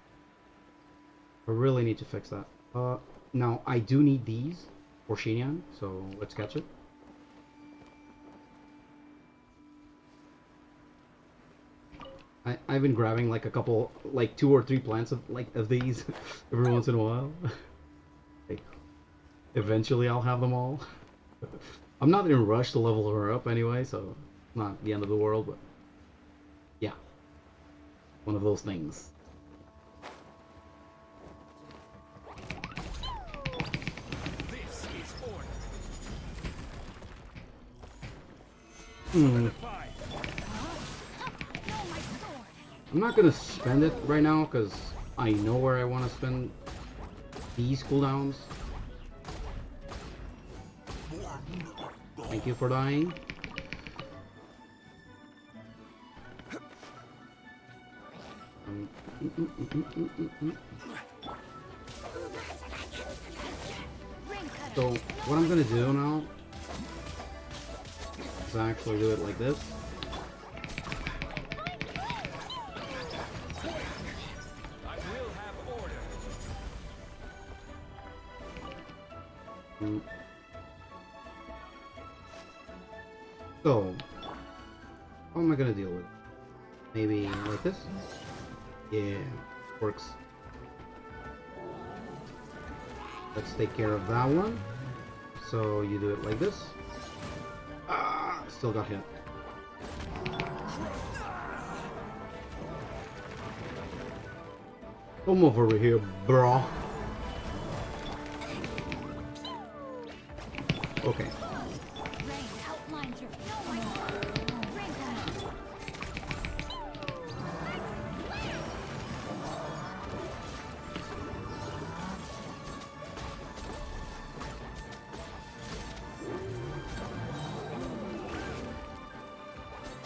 I really need to fix that. Now I do need these for Xinyan, so let's catch it. I've been grabbing like a couple, like 2 or 3 plants of these every once in a while. Eventually I'll have them all. I'm not in a rush to level her up anyway, so it's not the end of the world, but yeah. One of those things. This is order. Hmm. Five. I'm not gonna spend it right now because I know where I want to spend these cooldowns. Thank you for dying. So what I'm gonna do now is actually do it like this. I will have order. Mm. So how am I gonna deal with it? Maybe like this? Yeah, works. Let's take care of that one. So you do it like this. Ah, still got hit. Come over here, bro. Okay.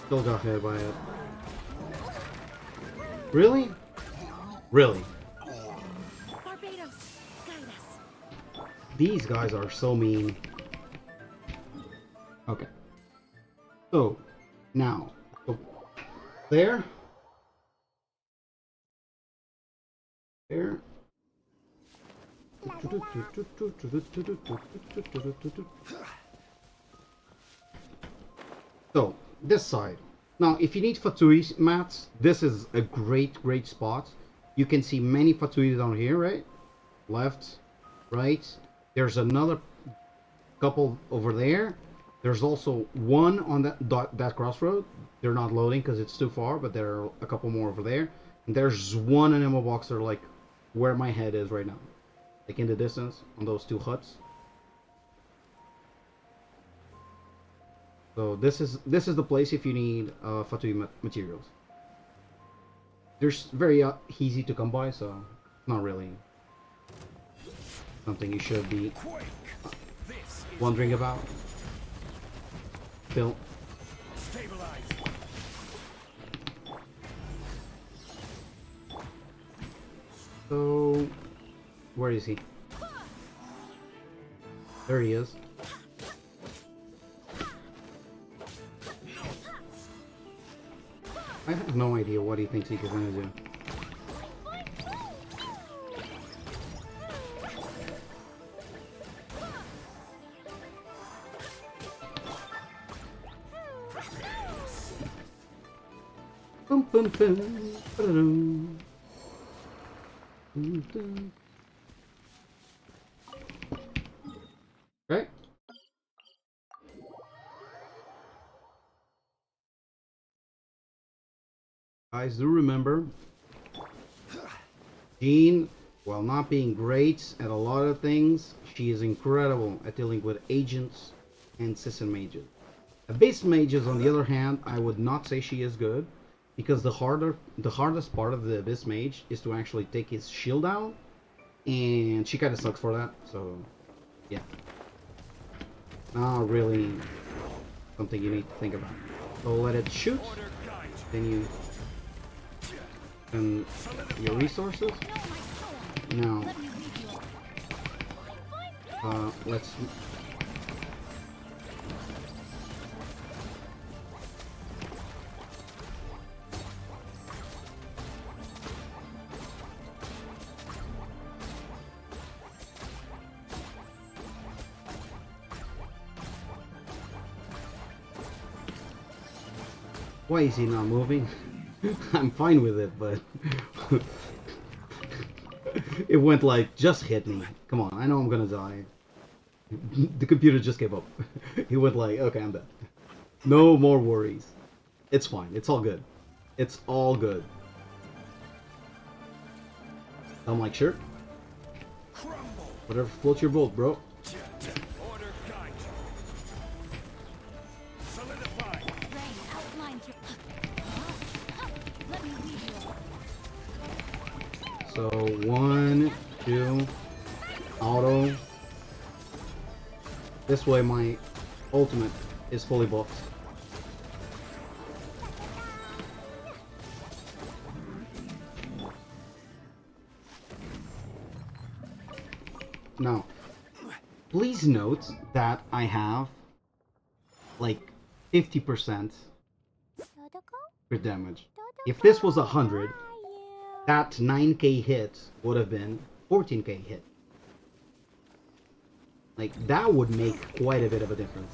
Still got hit by it. Really? Really? Barbados, guide us. These guys are so mean. Okay. So, now. So, there. There. So, this side. Now, if you need Fatui mats, this is a great spot. You can see many Fatui down here, right? Left, right. There's another couple over there. There's also one on that crossroad. They're not loading because it's too far, but there are a couple more over there. And there's one an ammo boxer like where my head is right now. Like in the distance on those two huts. So this is the place if you need Fatui materials. They're very easy to come by, so not really something you should be wondering about. Still. Stabilize. So where is he? There he is. I have no idea what he thinks he's gonna do. Bum, bum, bum, ba-da-dum. Dum, dum. Okay. Guys, do remember, Jean, while not being great at a lot of things, she is incredible at dealing with agents and system mages. Abyss mages, on the other hand, I would not say she is good, because the hardest part of the Abyss mage is to actually take his shield down, and she kind of sucks for that. So, yeah, not really something you need to think about. So let it shoot, then you. And your resources. Now, let's. Why is he not moving? I'm fine with it, but it went like, just hit me. Come on, I know I'm gonna die. The computer just gave up. He went like, okay, I'm dead. No more worries. It's fine. It's all good. It's all good. I'm like, sure. Crumble. Whatever floats your boat, bro. Order guide you. Solidify. Rain outlines your. Let me lead you. So 1, 2, auto. This way my ultimate is fully buffed. Now, please note that I have like 50% crit damage. If this was 100, that 9k hit would have been 14k hit. Like, that would make quite a bit of a difference.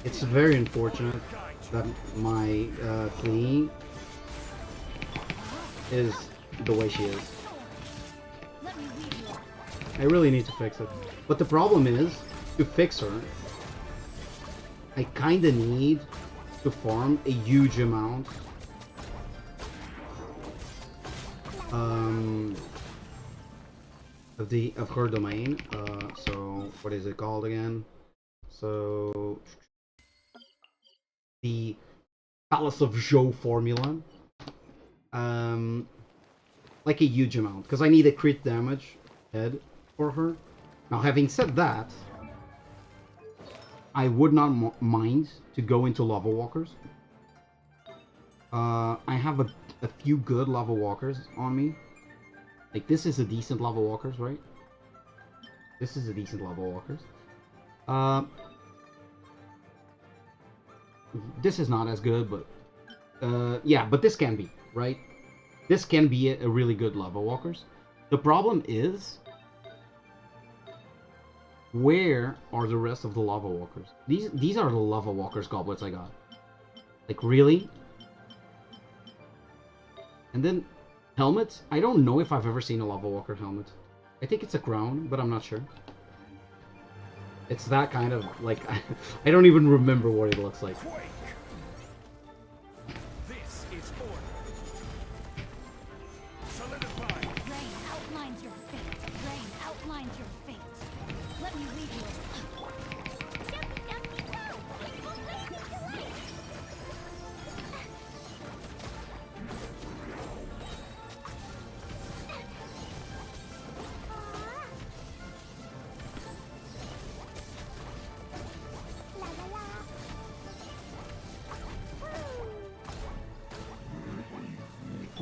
It's very unfortunate that my Klee is the way she is. Let me lead you. I really need to fix it. But the problem is, to fix her, I kinda need to farm a huge amount of her domain. So what is it called again? So the Palace of Zhou formula. Like a huge amount, because I need a crit damage head for her. Now, having said that, I would not mind to go into Lava Walkers. I have a few good Lava Walkers on me. Like, this is a decent Lava Walkers, right? This is a decent Lava Walkers. This is not as good, but... yeah, but this can be, right? This can be a really good Lava Walkers. The problem is... where are the rest of the Lava Walkers? These are the Lava Walkers goblets I got. Like, really? And then, helmets? I don't know if I've ever seen a Lava Walker helmet. I think it's a crown, but I'm not sure. It's that kind of, like, I don't even remember what it looks like. Quake. This is order. Solidify. Rain outlines your fate. Rain outlines your fate. Let me lead you.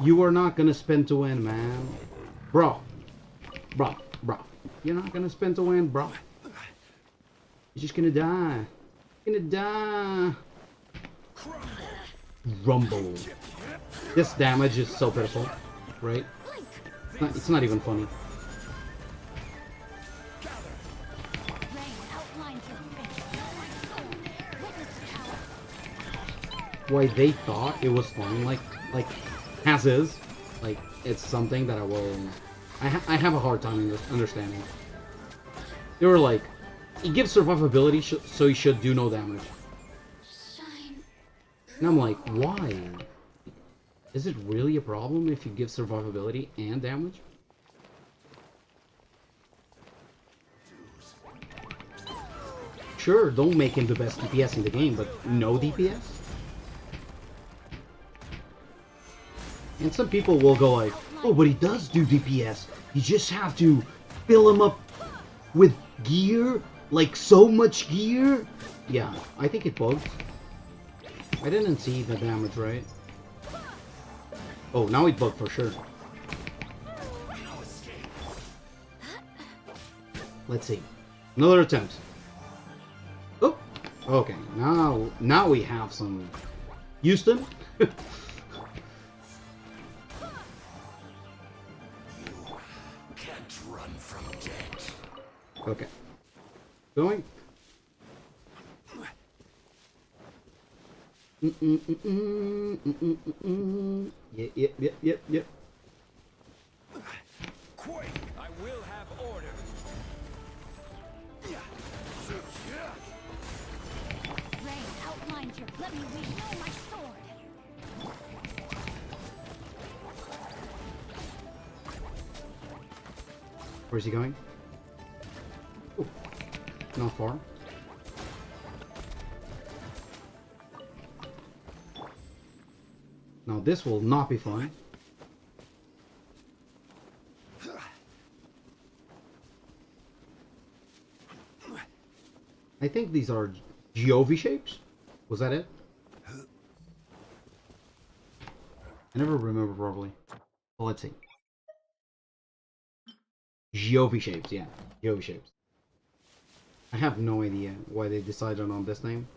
You are not gonna spin to win, man. Bro. Bro. You're not gonna spin to win, bro. You're just gonna die. You're gonna die. Rumble. This damage is so pitiful, right? It's not even funny. Rain outlines your fate. Witness the power. Why they thought it was fun, like as is, like it's something that I have a hard time understanding. They were like, he gives survivability, so he should do no damage. Shine. And I'm like, why? Is it really a problem if you give survivability and damage? Sure, don't make him the best DPS in the game, but no DPS? And some people will go like, oh, but he does do DPS. You just have to fill him up with gear, like so much gear. Yeah, I think it bugged. I didn't see the damage, right? Oh, now it bugged for sure. Let's see. Another attempt. Oh, okay. Now we have some Houston. Can't run from death. Okay. Going. Yep. Quake. I will have order. Where's he going? Oh, not far. Now this will not be fun. I think these are Geovie shapes. Was that it? I never remember properly. Well, let's see. Geovie shapes, yeah. Geovie shapes. I have no idea why they decided on this name.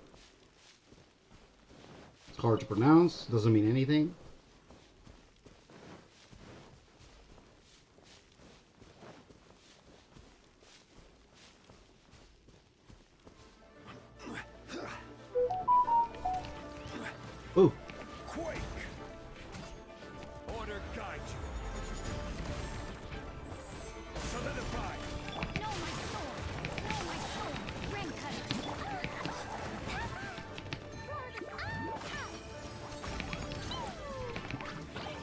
It's hard to pronounce, doesn't mean anything. Ooh. Quake! Order guide you. Solidify! No, my sword! No, my sword! Ring cutter!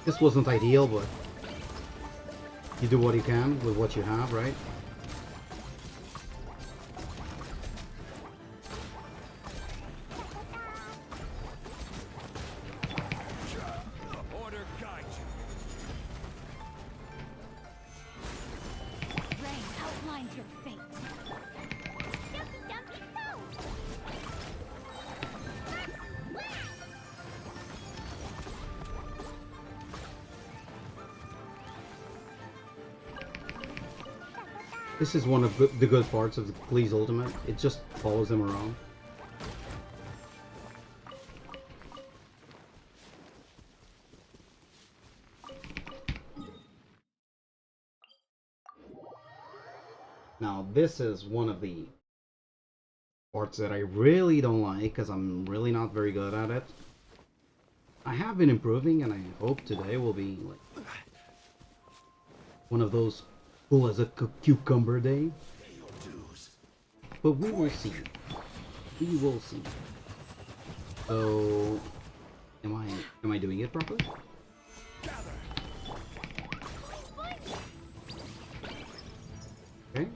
This wasn't ideal, but you do what you can with what you have, right? Order guide you. Rain outlines your fate. Dumpy, dumpy, go! This is one of the good parts of the Please Ultimate. It just follows them around. Now this is one of the parts that I really don't like because I'm really not very good at it. I have been improving and I hope today will be like one of those cool as a cucumber day. But we will see. We will see. So am I doing it properly? Okay.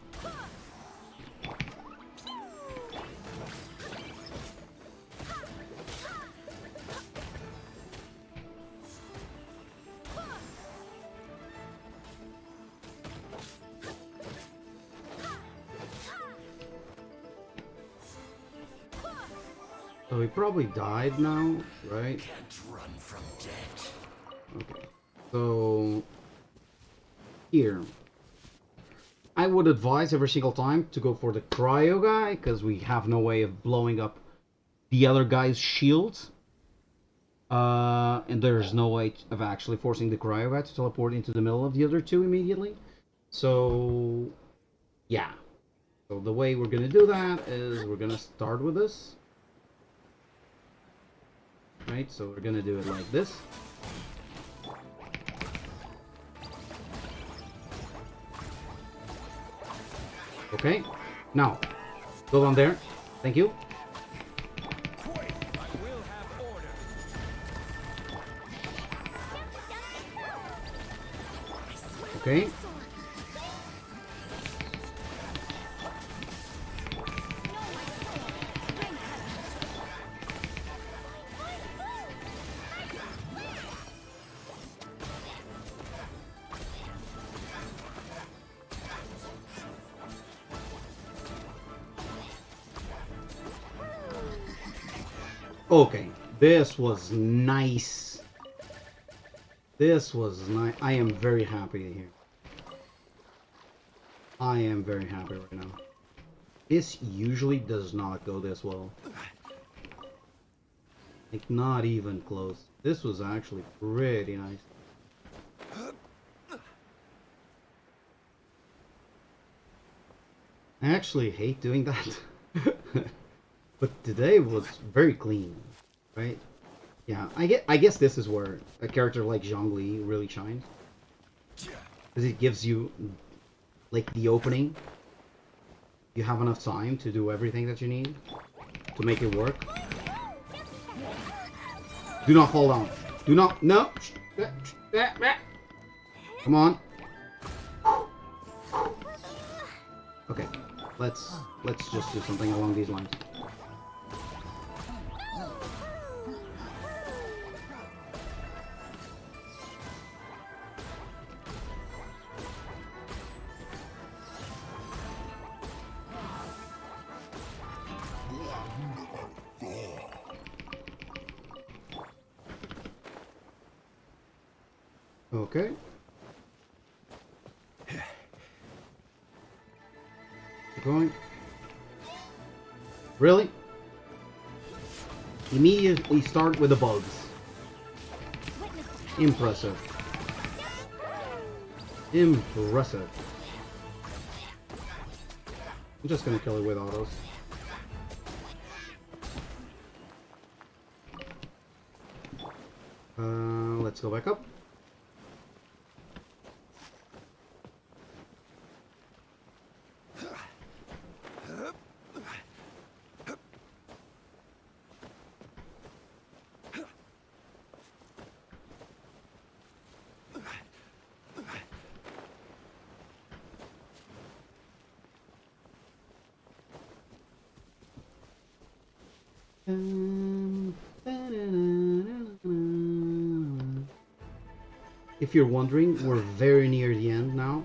So he probably died now, right? Can't run from death. Okay. So here, I would advise every single time to go for the cryo guy because we have no way of blowing up the other guy's shields. And there's no way of actually forcing the cryo guy to teleport into the middle of the other two immediately. So yeah. So the way we're gonna do that is we're gonna start with this. Right, so we're gonna do it like this. Okay, now go on there. Thank you. Quake! I will have order. Okay. Okay, this was nice. This was nice. I am very happy to hear. I am very happy right now. This usually does not go this well. Like, not even close. This was actually pretty nice. I actually hate doing that. But today was very clean, right? Yeah, I guess this is where a character like Zhongli really shines. Because it gives you, like, the opening. You have enough time to do everything that you need to make it work. Do not fall down. Do not, no! Come on. Okay, let's just do something along these lines. Okay. Keep going. Really? Immediately start with the bugs. Impressive. Impressive. I'm just gonna kill it with autos. Let's go back up. If you're wondering, we're very near the end now.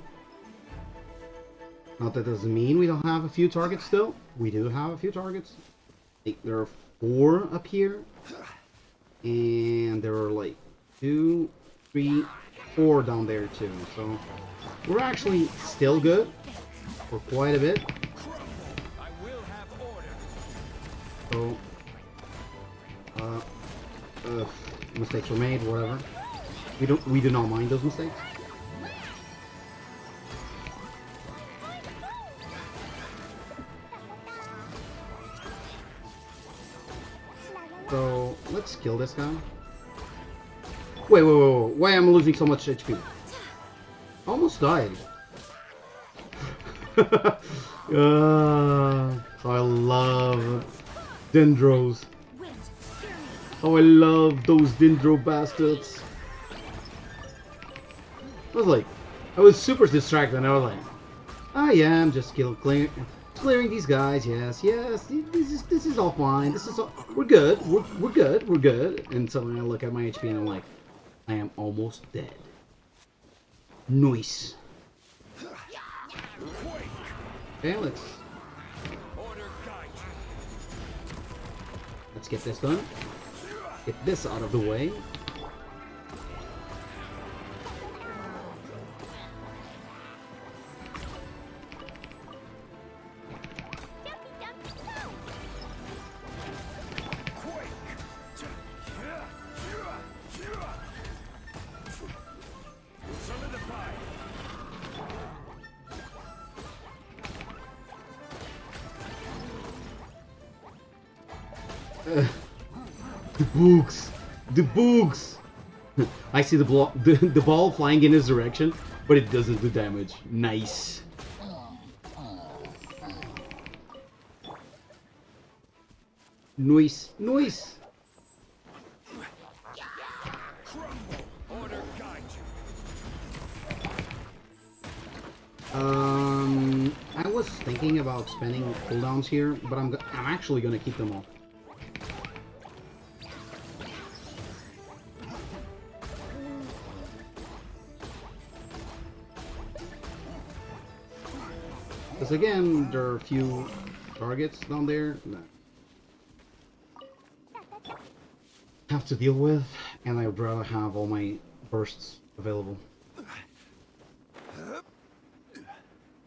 Not that doesn't mean we don't have a few targets still. We do have a few targets. There are 4 up here. And there are like 2, 3, 4 down there too. So we're actually still good for quite a bit. I will have order. So mistakes were made, whatever. We do not mind those mistakes. So let's kill this guy. Wait, why am I losing so much HP? Almost died. I love Dendros. Oh, I love those Dendro bastards. I was super distracted and I was like, oh yeah, I'm just clearing these guys, yes, this is all fine, we're good, we're good. And so when I look at my HP and I'm like, I am almost dead. Nice. Okay, let's get this done. Get this out of the way. The boogs! I see the ball flying in his direction, but it doesn't do damage. Nice. Nice. I was thinking about spending cooldowns here, but I'm actually gonna keep them all. Because again, there are a few targets down there that I have to deal with, and I would rather have all my bursts available.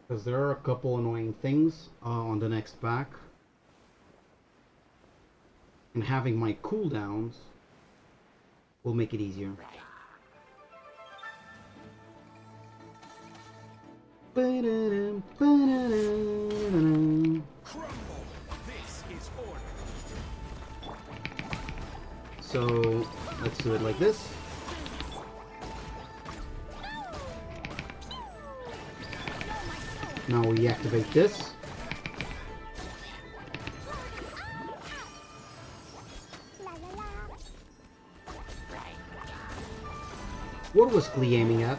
Because there are a couple annoying things on the next pack, and having my cooldowns will make it easier. Crumble. This is order. So let's do it like this. Now we activate this. What was Klee aiming at?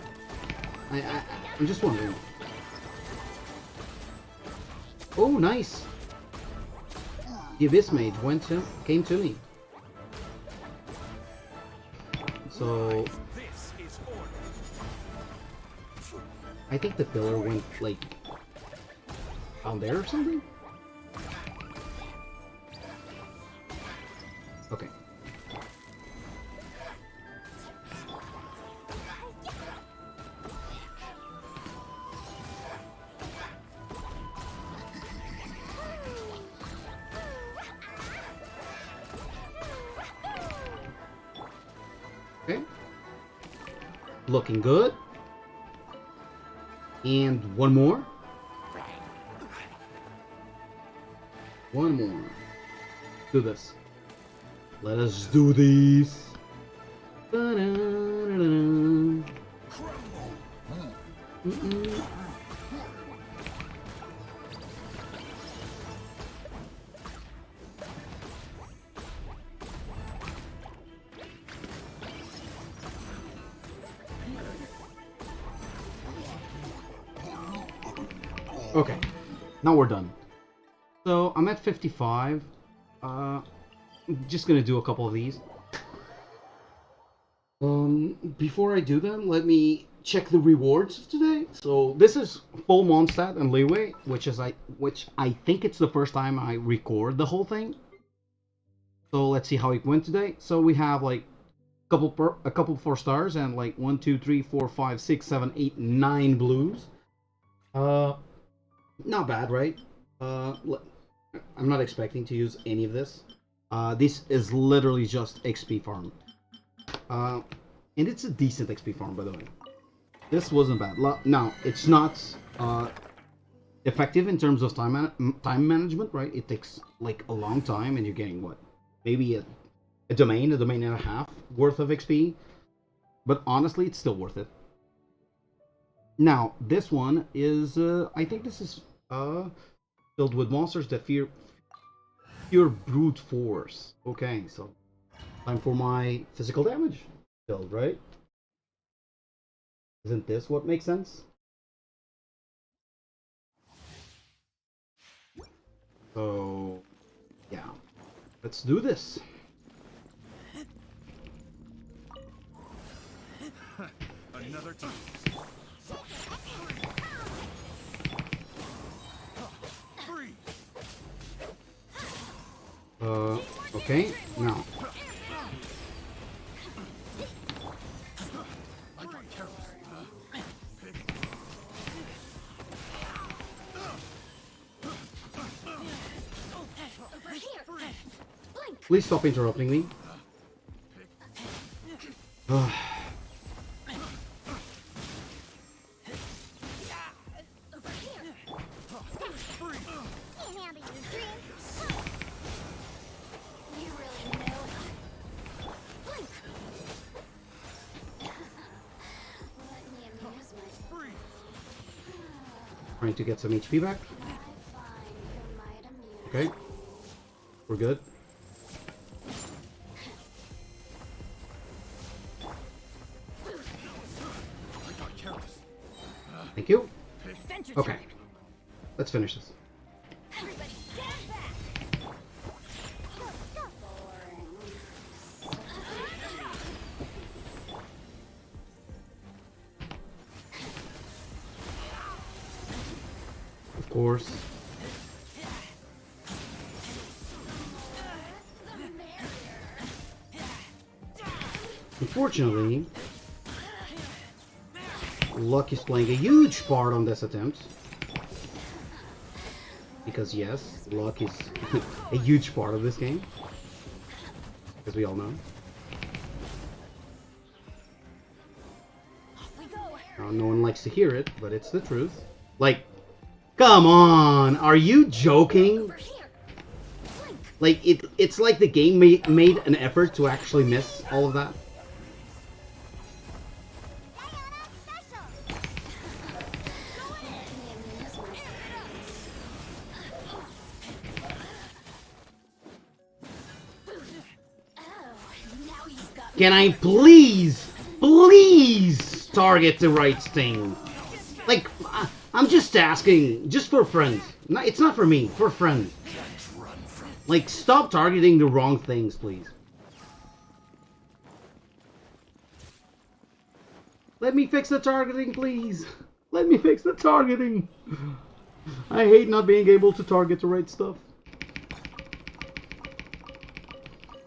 I'm just wondering. Oh, nice. The Abyss Mage came to me. So This is order. I think the pillar went like down there or something. Okay. Okay. Looking good. And one more. One more. Do this. Let us do this. Da-da-da-da. Mm-mm. Okay, now we're done. So I'm at 55. I'm just gonna do a couple of these. Before I do them, let me check the rewards of today. So this is full Mondstadt and Leeway, which I think it's the first time I record the whole thing. So let's see how it went today. So we have like a couple 4 stars and like 1, 2, 3, 4, 5, 6, 7, 8, 9 blues. Not bad, right? I'm not expecting to use any of this. This is literally just XP farm. And it's a decent XP farm, by the way. This wasn't bad. Now, it's not effective in terms of time management, right? It takes like a long time, and you're getting what? Maybe a domain and a half worth of XP. But honestly, it's still worth it. Now, this one is, I think this is filled with monsters that fear pure brute force. Okay, so time for my physical damage build, right? Isn't this what makes sense? So, yeah, let's do this. Another time. Okay, now. Please stop interrupting me. Trying to get some HP back. Okay, we're good. Thank you. Okay, let's finish this. Of course. Unfortunately, luck is playing a huge part on this attempt. Because yes, luck is a huge part of this game. As we all know. Now, no one likes to hear it, but it's the truth. Like, come on! Are you joking? Like, it's like the game made an effort to actually miss all of that. Can I please target the right thing? Like, I'm just asking, just for friends. No, it's not for me. For friends. Like, stop targeting the wrong things, please. Let me fix the targeting, please. Let me fix the targeting. I hate not being able to target the right stuff.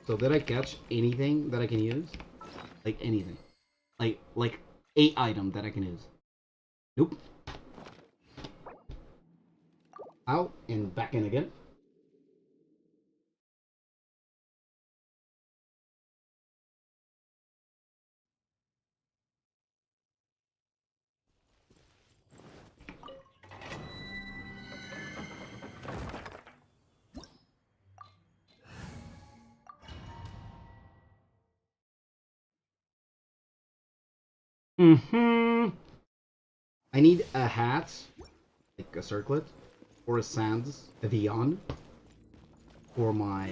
So did I catch anything that I can use? Like anything. Like a item that I can use. Nope. Out and back in again. I need a hat, like a circlet, or a sans, a Vion, for my...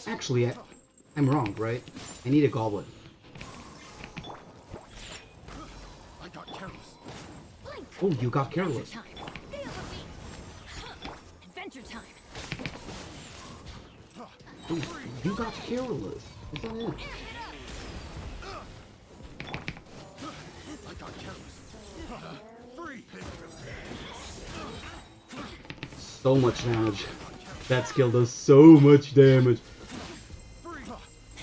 Actually, I'm wrong, right? I need a goblet. I got careless. Oh, you got careless. Adventure time. Oh, you got careless. Is that it? I got careless. Three. So much damage. That skill does so much damage.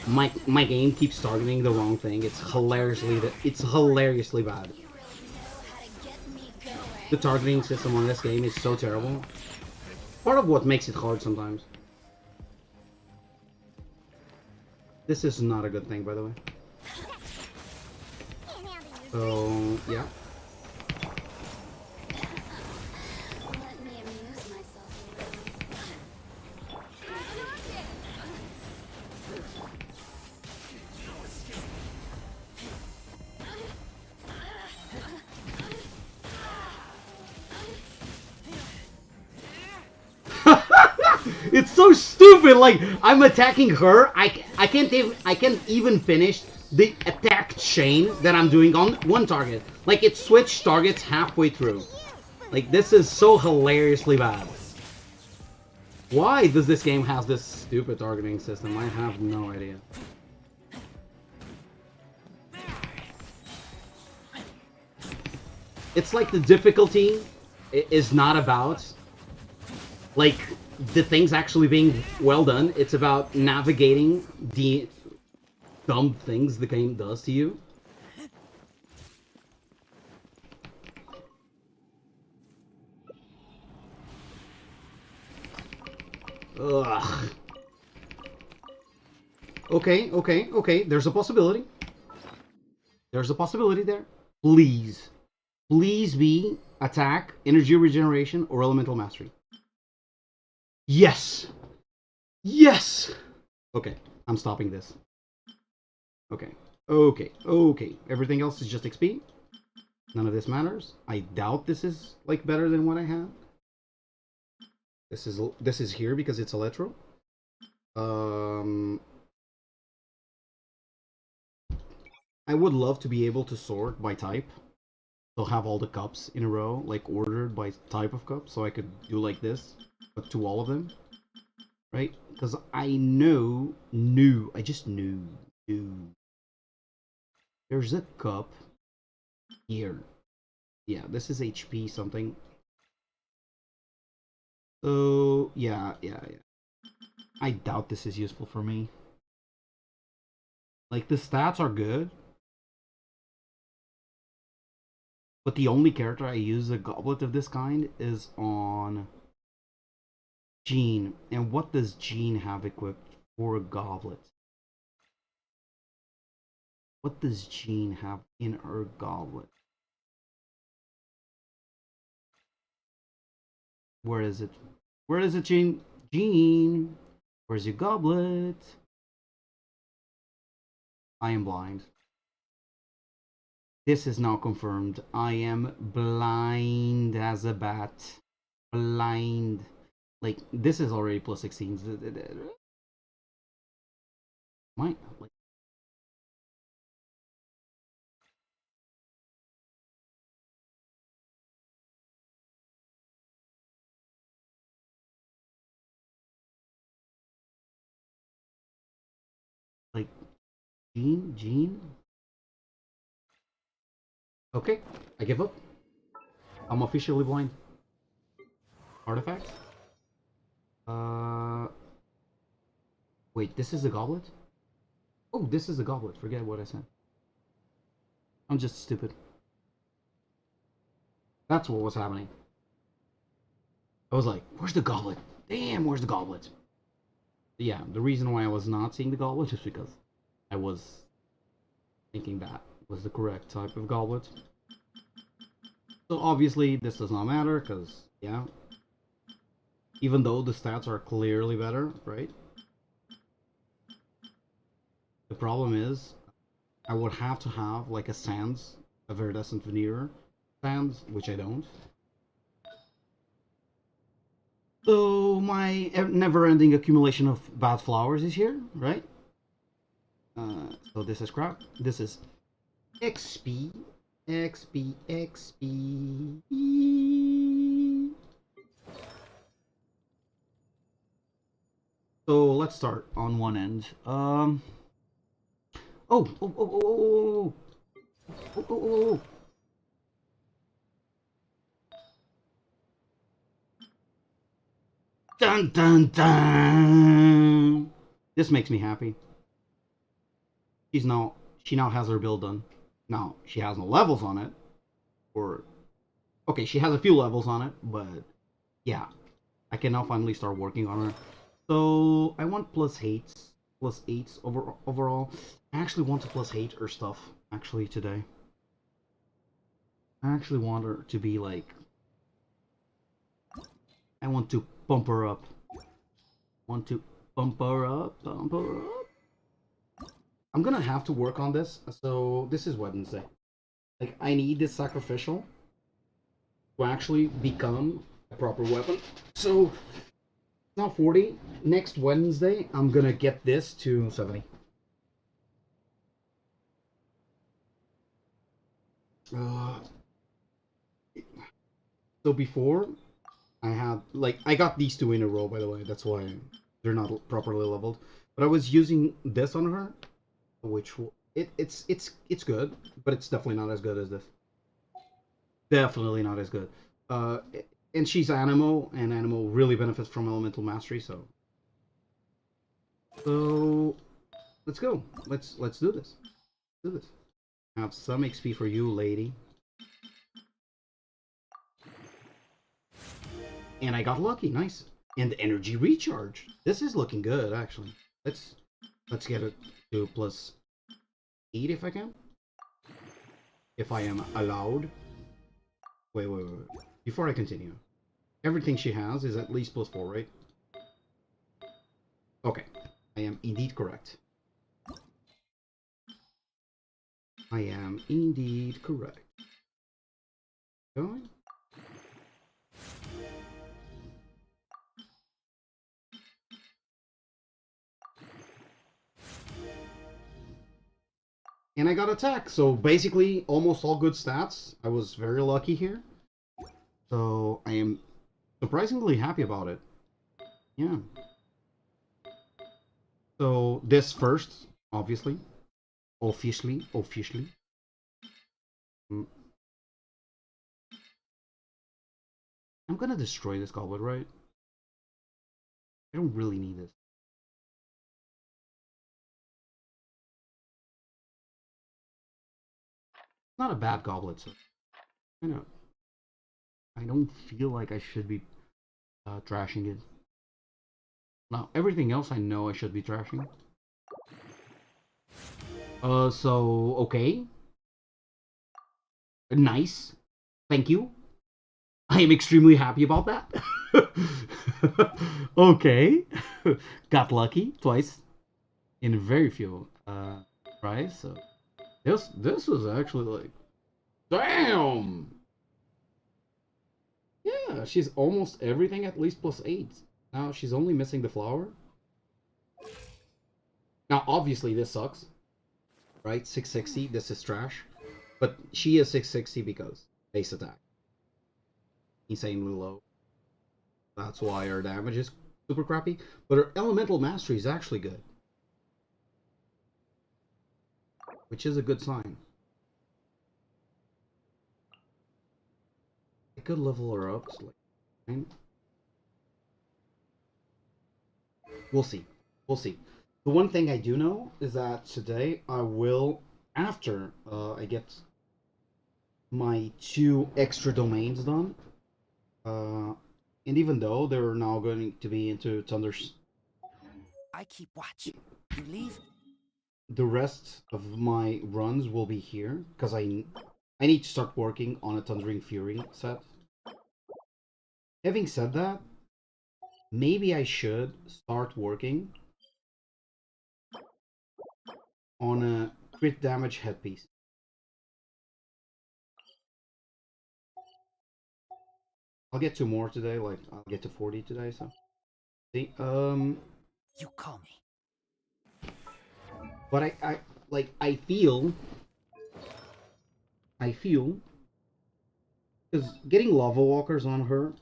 My game keeps targeting the wrong thing. It's hilariously bad. The targeting system on this game is so terrible. Part of what makes it hard sometimes. This is not a good thing, by the way. So, yeah. Let me amuse myself. It's so stupid. Like, I'm attacking her. I can't even finish the attack chain that I'm doing on one target. Like, it switched targets halfway through. Like, this is so hilariously bad. Why does this game have this stupid targeting system? I have no idea. It's like the difficulty is not about, like, the things actually being well done. It's about navigating the dumb things the game does to you. Ugh. Okay. There's a possibility. There's a possibility there. Please. Please be attack, energy regeneration, or elemental mastery. Yes! Yes! Okay, I'm stopping this. Okay. Everything else is just XP. None of this matters. I doubt this is, like, better than what I had. This is here because it's Electro. I would love to be able to sort by type. So have all the cups in a row, like ordered by type of cup, so I could do like this, but to all of them. Right? Because I I just knew. There's a cup here. Yeah, this is HP something. So, yeah. I doubt this is useful for me. Like, the stats are good. But the only character I use a goblet of this kind is on Jean. And what does Jean have equipped for a goblet? What does Jean have in her goblet? Where is it? Where is it, Jean? Jean! Where's your goblet? I am blind. This is now confirmed. I am blind as a bat. Blind. Like, this is already plus 16. Like, Jean. Okay, I give up. I'm officially blind. Artifact? Wait, this is a goblet? Oh, this is a goblet. Forget what I said. I'm just stupid. That's what was happening. I was like, where's the goblet? Damn, where's the goblet? Yeah, the reason why I was not seeing the goblet is because I was thinking that was the correct type of goblet. So obviously this does not matter because, yeah, even though the stats are clearly better, right? The problem is I would have to have like a Sands, a Viridescent Veneer Sands, which I don't. So my never-ending accumulation of bad flowers is here, right? So this is crap. This is XP. So let's start on one end. Oh. Dun dun dun. This makes me happy. She now has her build done. Now she has no levels on it, or okay, she has a few levels on it, but yeah, I can now finally start working on her. So I want +8s overall. I actually want to +8 her stuff actually today. I actually want her to be like, I want to bump her up. Want to bump her up. I'm gonna have to work on this. So this is Wednesday. Like, I need this sacrificial to actually become a proper weapon. So now 40. Next Wednesday, I'm gonna get this to 70. So before, I had, like, I got these two in a row, by the way. That's why they're not properly leveled. But I was using this on her, which it's good, but it's definitely not as good as this. Definitely not as good. And she's Anemo, and Anemo really benefits from elemental mastery. So let's go. Let's do this. Do this. Have some XP for you, lady. And I got lucky. Nice. And energy recharge. This is looking good, actually. Let's get it to +8 if I can. If I am allowed. Wait. Before I continue. Everything she has is at least +4, right? Okay. I am indeed correct. I am indeed correct. Going. And I got attack, so basically almost all good stats. I was very lucky here. So I am surprisingly happy about it. Yeah. So this first, obviously. Officially. I'm gonna destroy this goblet, right? I don't really need this. It's not a bad goblet, so I don't feel like I should be trashing it. Now, everything else I know I should be trashing. So, okay. Nice. Thank you. I am extremely happy about that. Okay. Got lucky twice. In very few tries, so... This was actually like... Damn! Yeah, she's almost everything at least +8. Now, she's only missing the flower. Now, obviously, this sucks. Right? 660, this is trash. But she is 660 because base attack. Insanely low. That's why her damage is super crappy. But her elemental mastery is actually good. which is a good sign. I could level her up to like 9. We'll see. We'll see. The one thing I do know is that today I will, after I get my 2 extra domains done, and even though they're now going to be into Thunder's, I keep watch. You leave? the rest of my runs will be here because I need to start working on a Thundering Fury set. Having said that, maybe I should start working on a crit damage headpiece. I'll get 2 more today, like I'll get to 40 today, so see, You call me. but I feel because getting lava walkers on her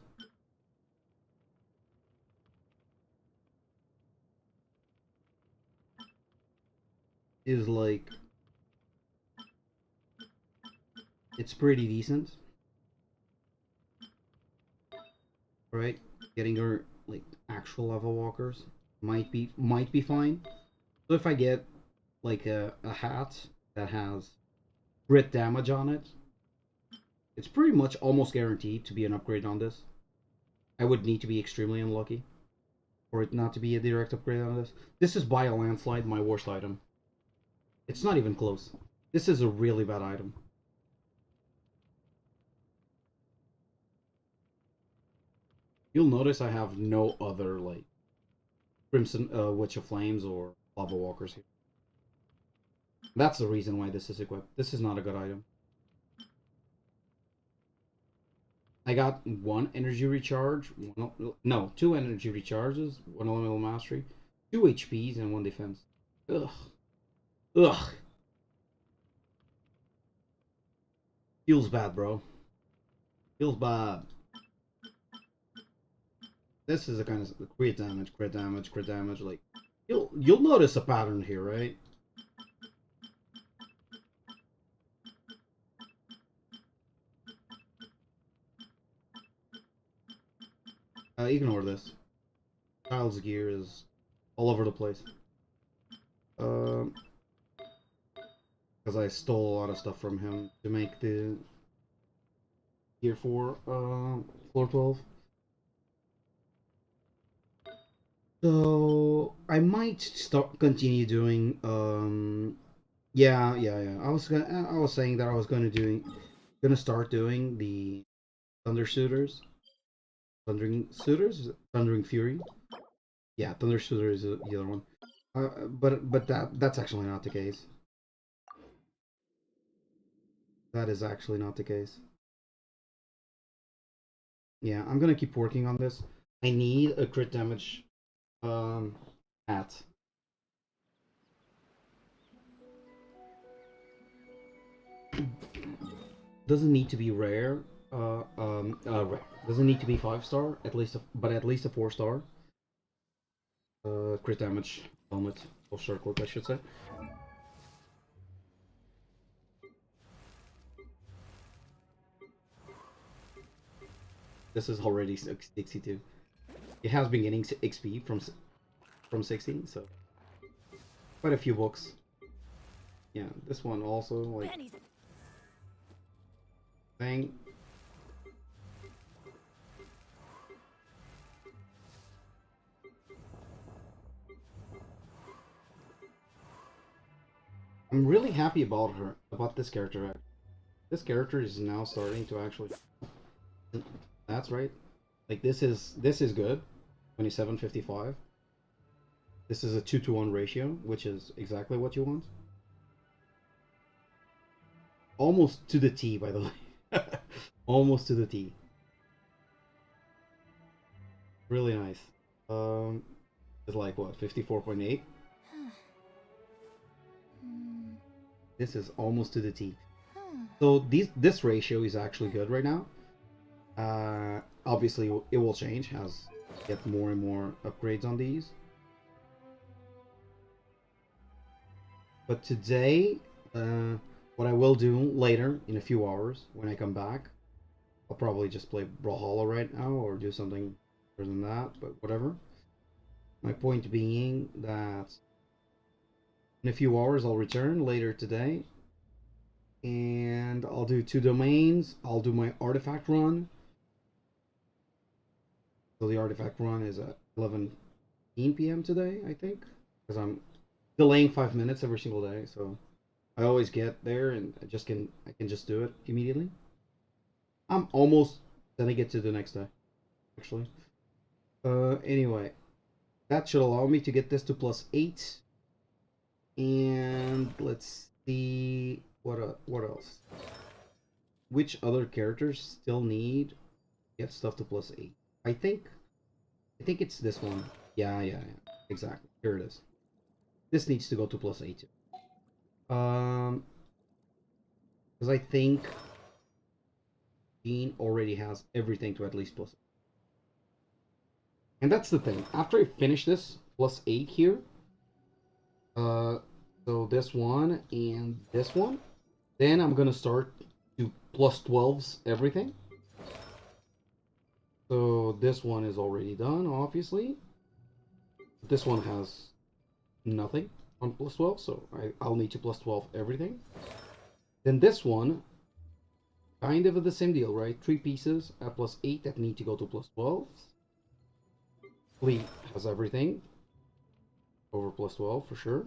is like, it's pretty decent, right? Getting her like actual lava walkers might be fine. So if I get like a hat that has crit damage on it, it's pretty much almost guaranteed to be an upgrade on this. I would need to be extremely unlucky for it not to be a direct upgrade on this. This is by a landslide my worst item. It's not even close. This is a really bad item. You'll notice I have no other like Crimson Witch of Flames or Lava Walkers here. That's the reason why this is equipped. This is not a good item. I got 1 energy recharge, no, 2 energy recharges, 1 elemental mastery, 2 HPs, and 1 defense. Ugh. Ugh. Feels bad, bro. Feels bad. This is a kind of crit damage, crit damage, crit damage. Like, you'll notice a pattern here, right? Ignore this. Child's gear is all over the place. Because I stole a lot of stuff from him to make the gear for floor 12. So I might continue doing yeah. I was saying that I was gonna start doing the Thunder Suitors. Thundering Fury. Yeah, Thunder Suitor is the other one. But that's actually not the case. That is actually not the case. Yeah, I'm gonna keep working on this. I need a crit damage hat. Doesn't need to be rare. Rare. Doesn't need to be 5-star. But at least a 4-star. Crit damage helmet or circlet, I should say. This is already 62. It has been getting XP from 16, so quite a few books. Yeah, this one also like thing. I'm really happy about this character. This character is now starting to actually. That's right. Like this is good. 2755. This is a 2-to-1 ratio, which is exactly what you want. Almost to the T, by the way. Almost to the T. Really nice. It's like what, 54.8? This is almost to the T. So this ratio is actually good right now. Obviously it will change as you get more and more upgrades on these. But today, What I will do later, in a few hours, when I come back, I'll probably just play Brawlhalla right now, or do something other than that, but whatever. My point being that in a few hours I'll return later today, and I'll do 2 domains. I'll do my artifact run. So the artifact run is at 11:15 p.m. today, I think, because I'm delaying 5 minutes every single day, so I always get there and I can just do it immediately. I'm almost sending it to the next day, actually. Anyway, that should allow me to get this to +8. And let's see what else. Which other characters still need to get stuff to +8? I think it's this one. Yeah, exactly. Here it is. This needs to go to +8 too. Because I think Jean already has everything to at least +8. And that's the thing. After I finish this +8 here, so this one and this one, then I'm gonna start to +12s everything. So this one is already done, obviously. This one has nothing on +12, so I'll need to +12 everything. Then this one, kind of the same deal, right? 3 pieces at +8 that need to go to +12. Fleet has everything over +12 for sure.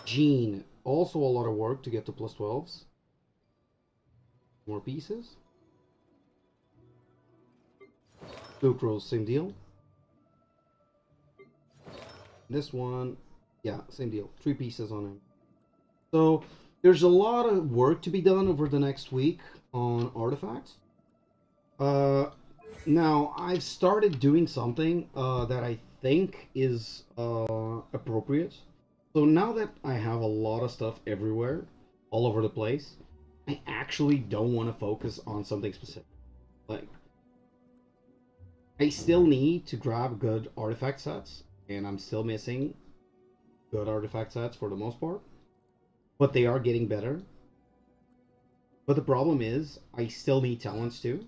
Jean, also a lot of work to get to +12s. More pieces. Sucrose, same deal. This one, yeah, same deal. 3 pieces on him. So there's a lot of work to be done over the next week on artifacts. Now I've started doing something that I think is appropriate. So now that I have a lot of stuff everywhere, all over the place, I actually don't want to focus on something specific. Like, I still need to grab good artifact sets, and I'm still missing good artifact sets for the most part. But they are getting better. But the problem is, I still need talents too.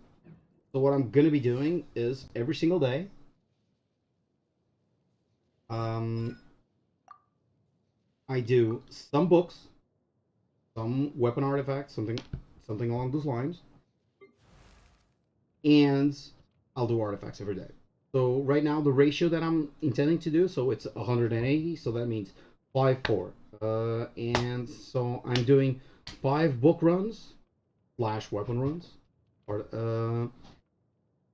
So what I'm going to be doing is, every single day, I do some books, some weapon artifacts, something along those lines, and I'll do artifacts every day. So right now the ratio that I'm intending to do, so it's 180, so that means 5-4. And so I'm doing 5 book runs / weapon runs,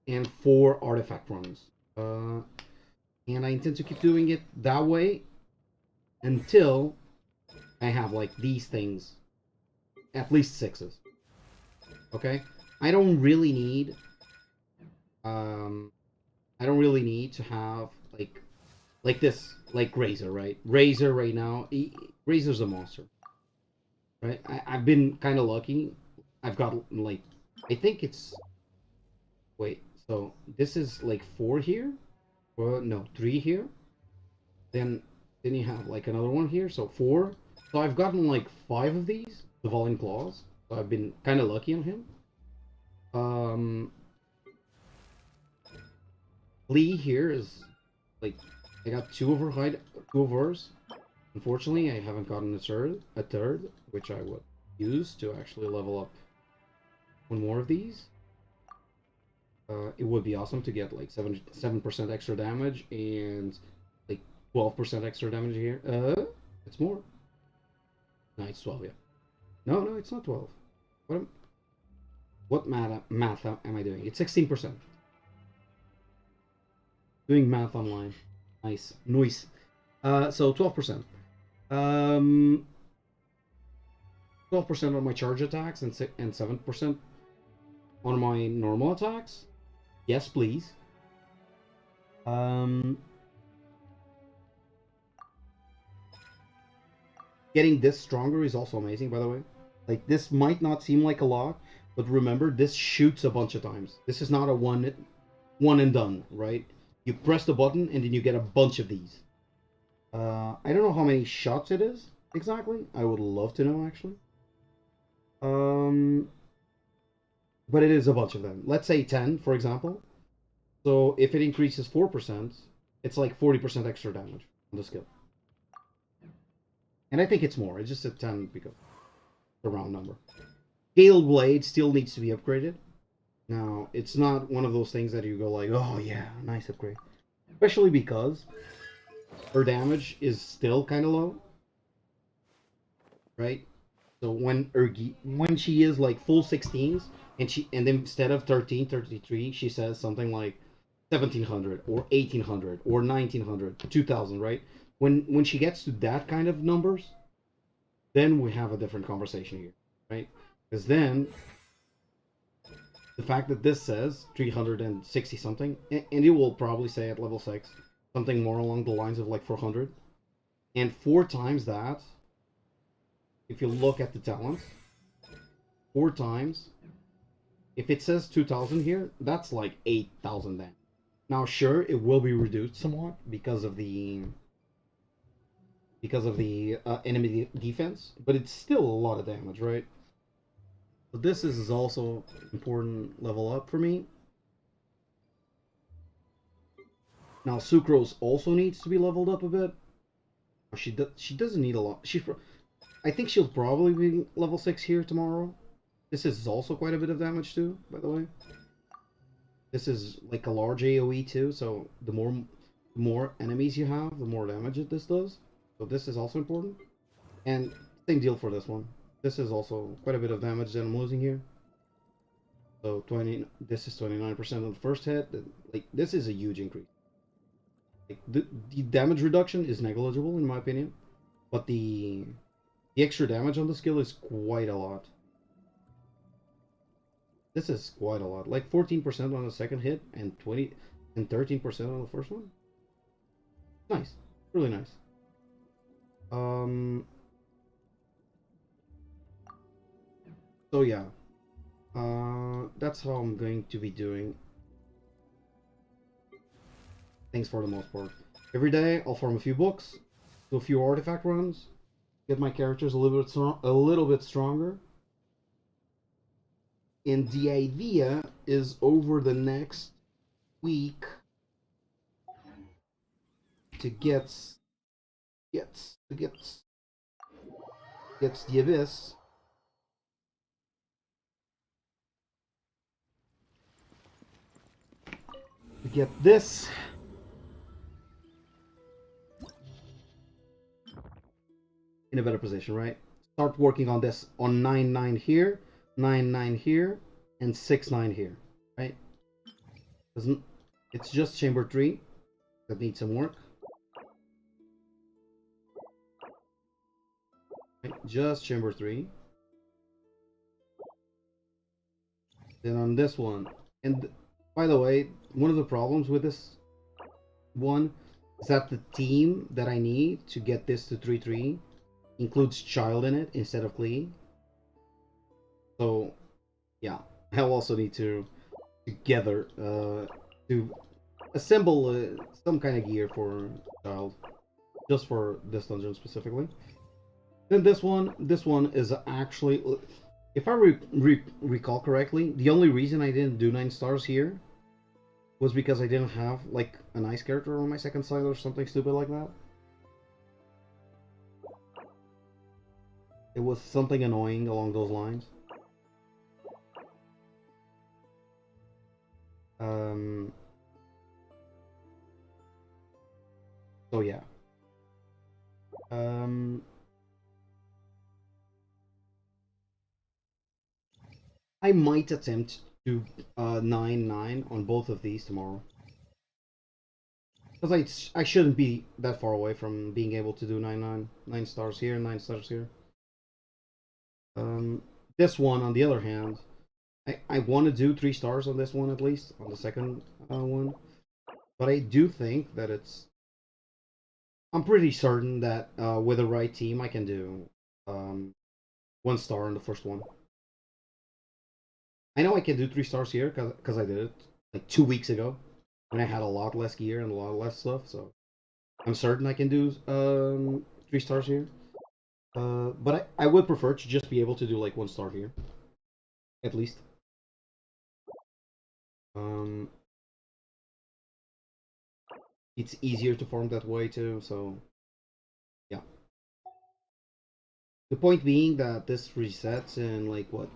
and 4 artifact runs. And I intend to keep doing it that way until I have like these things, at least 6s. Okay, I don't really need to have like this, like Razor, right? Razor right now, Razor's a monster, right? I've been kind of lucky. I've got like, I think it's, wait, so this is like 4 here, or no, 3 here. Then you have like another one here, so 4. So I've gotten like 5 of these, the Falling Claws. So I've been kind of lucky on him. Lee here is like, I got 2 of hers. Unfortunately, I haven't gotten a third, which I would use to actually level up 1 more of these. It would be awesome to get like 7% extra damage and like 12% extra damage here. It's more. No, it's 12, yeah. No, it's not 12. What math am I doing? It's 16%. Doing math online. Nice. So 12%. 12% on my charge attacks and 7% on my normal attacks. Yes, please. Getting this stronger is also amazing, by the way. Like, this might not seem like a lot, but remember, this shoots a bunch of times. This is not a one and done, right? You press the button and then you get a bunch of these. I don't know how many shots it is, exactly? I would love to know, actually. Um, but it is a bunch of them. Let's say 10, for example. So if it increases 4%, it's like 40% extra damage on the skill. And I think it's more. It's just a 10 because it's a round number. Gale Blade still needs to be upgraded. Now, it's not one of those things that you go like, oh yeah, nice upgrade. Especially because her damage is still kind of low. Right? So when she is like full 16s, and then instead of 1333, she says something like 1700 or 1800 or 1900, 2000, right? When she gets to that kind of numbers, then we have a different conversation here, right? Because then the fact that this says 360 something, and it will probably say at level 6 something more along the lines of like 400, and 4 times that, if you look at the talents, 4 times, if it says 2000 here, that's like 8000 then. Now sure, it will be reduced somewhat because of the enemy defense, but it's still a lot of damage, right? But this is also important level up for me. Now Sucrose also needs to be leveled up a bit. She doesn't need a lot. I think she'll probably be level 6 here tomorrow. This is also quite a bit of damage too, by the way. This is like a large AoE too, so the more enemies you have, the more damage this does. So this is also important. And same deal for this one. This is also quite a bit of damage that I'm losing here. So this is 29% on the first hit. Like, this is a huge increase. Like, the damage reduction is negligible in my opinion, but the extra damage on the skill is quite a lot. This is quite a lot. Like 14% on the second hit and 13% on the first one. Nice. Really nice. So yeah. That's how I'm going to be doing things for the most part. Every day I'll farm a few books, do a few artifact runs, get my characters a little bit stronger. And the idea is over the next week to get the Abyss. To get this in a better position, right? Start working on this on 9-9 here, 9-9 here, and 6-9 here, right? It's just chamber 3 that needs some work. Right? Just chamber 3. Then on this one, and by the way, one of the problems with this one is that the team that I need to get this to 3-3 includes Child in it instead of Klee. So yeah, I'll also need to together to assemble some kind of gear for Child, just for this dungeon specifically. Then this one is actually, if I recall correctly, the only reason I didn't do 9 stars here was because I didn't have like a nice character on my second side or something stupid like that. It was something annoying along those lines. So yeah. I might attempt to 9-9 on both of these tomorrow. Because I shouldn't be that far away from being able to do 9-9. 9 stars here, 9 stars here. This one, on the other hand, I want to do 3 stars on this one at least, on the second one. But I do think that I'm pretty certain that with the right team I can do 1 star on the first one. I know I can do 3 stars here because I did it like 2 weeks ago when I had a lot less gear and a lot less stuff. So I'm certain I can do 3 stars here. But I would prefer to just be able to do like 1 star here, at least. It's easier to farm that way too, so yeah. The point being that this resets in like what?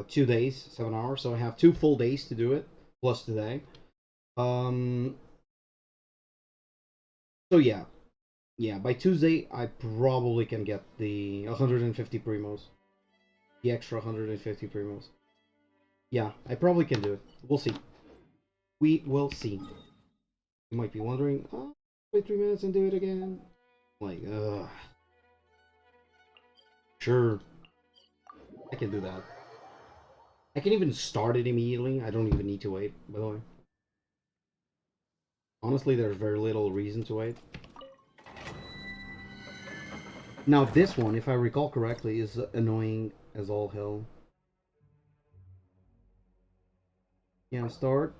2 days, 7 hours, so I have 2 full days to do it, plus today. So yeah. Yeah, by Tuesday I probably can get the 150 primos. The extra 150 primos. Yeah, I probably can do it. We'll see. We will see. You might be wondering, oh, wait 3 minutes and do it again. Like, sure. I can do that. I can even start it immediately. I don't even need to wait, by the way. Honestly, there's very little reason to wait. Now this one, if I recall correctly, is annoying as all hell. Yeah, start.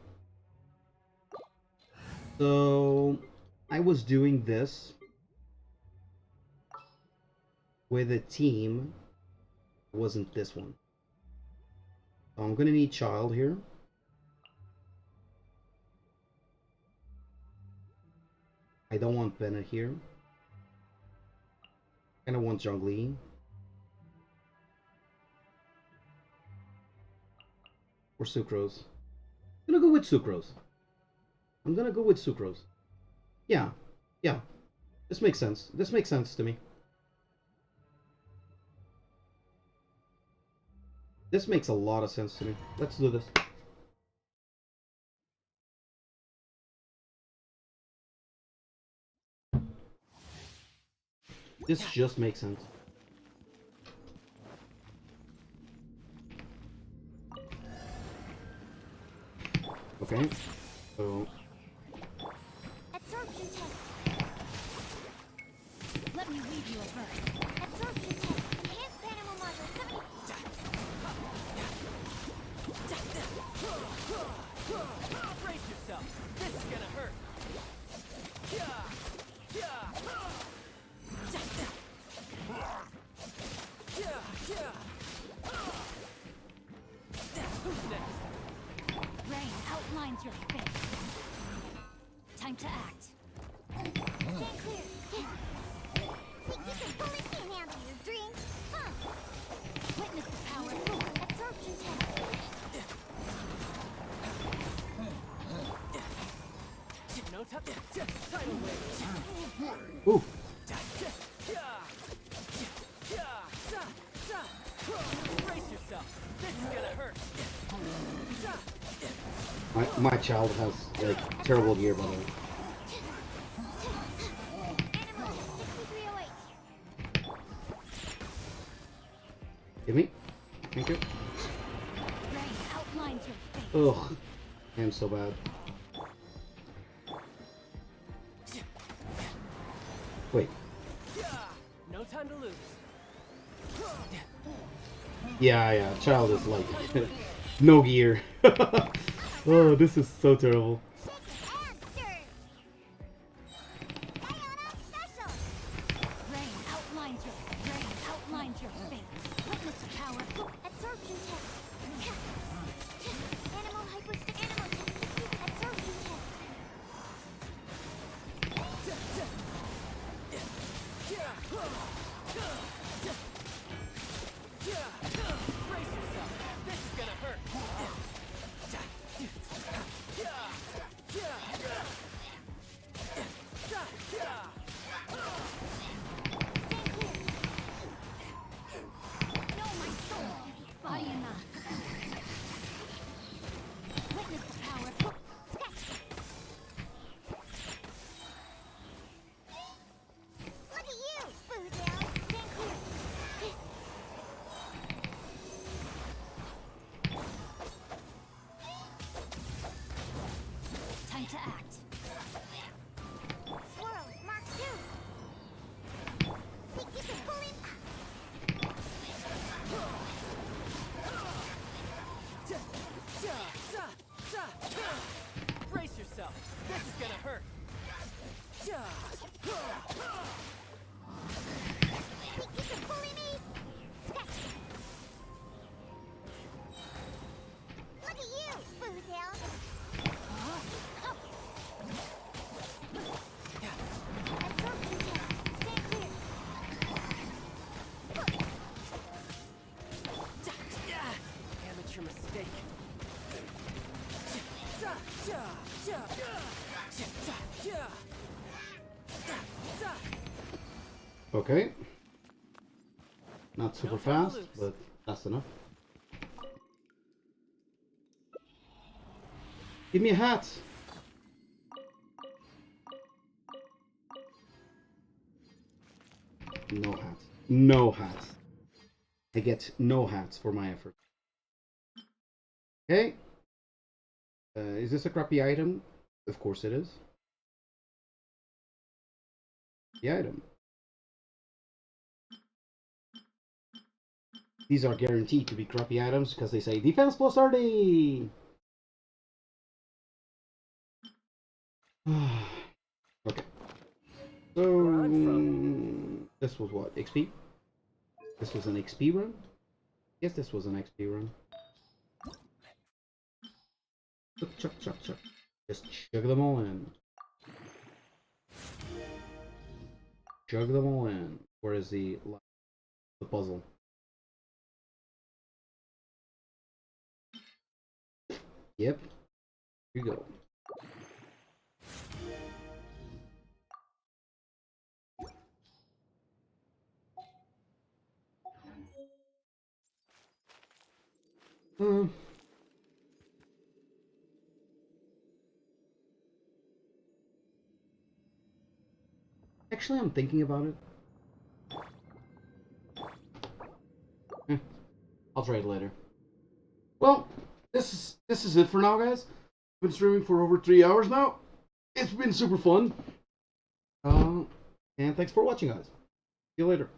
So, I was doing this with a team. It wasn't this one. So I'm gonna need child here. I don't want Bennett here. And I want Zhongli. Or Sucrose. I'm gonna go with Sucrose. I'm gonna go with Sucrose. Yeah. Yeah. This makes sense. This makes sense to me. This makes a lot of sense to me. Let's do this. This just makes sense. Okay, so... Absorption test. Let me read you a verse. Absorption test. Enhanced animal module 70. Brace yourself. This is gonna hurt. Who's next? Rain outlines your fate. Time to act. Stand clear. Think you can fully handle your dreams? Huh? Witness the power. Absorption test. No time. Time away. Ooh. Brace yourself. This is gonna hurt. My child has, like, terrible gear, by the way. Animal test 6308. Give me. Thank you. Rain outlines your fate. Ugh. I'm so bad. Wait. No time to lose. Yeah, child is like... no gear. Oh, this is so terrible. Rain outlines your fate. Witness the power. Absorption test. Animal animal test. Absorption test. Brace yourself. This is gonna hurt. Know my soul. Body enough. Witness the power. Sketch. Look at you, Boozle. Stand clear. Time to act. Swirl, Mark 2. Think you can pull it? Brace yourself. This is gonna hurt. you're fooling me? Scratch. Look at you, boozhound. Absorption test. Stand clear. Amateur mistake. Okay. Not super fast, but that's enough. Give me a hat! No hat. No hat. I get no hats for my effort. Okay. Is this a crappy item? Of course it is. The item. These are guaranteed to be crappy items because they say defense plus 30! Okay. So, this was what? XP? This was an XP run? Yes, this was an XP run. Chuck, chuck, chuck. Just chug them all in. Chug them all in. Where is the puzzle? Yep. Here you go. Actually, I'm thinking about it. I'll try it later. Well, this is it for now, guys. I've been streaming for over 3 hours now. It's been super fun. And thanks for watching, guys. See you later.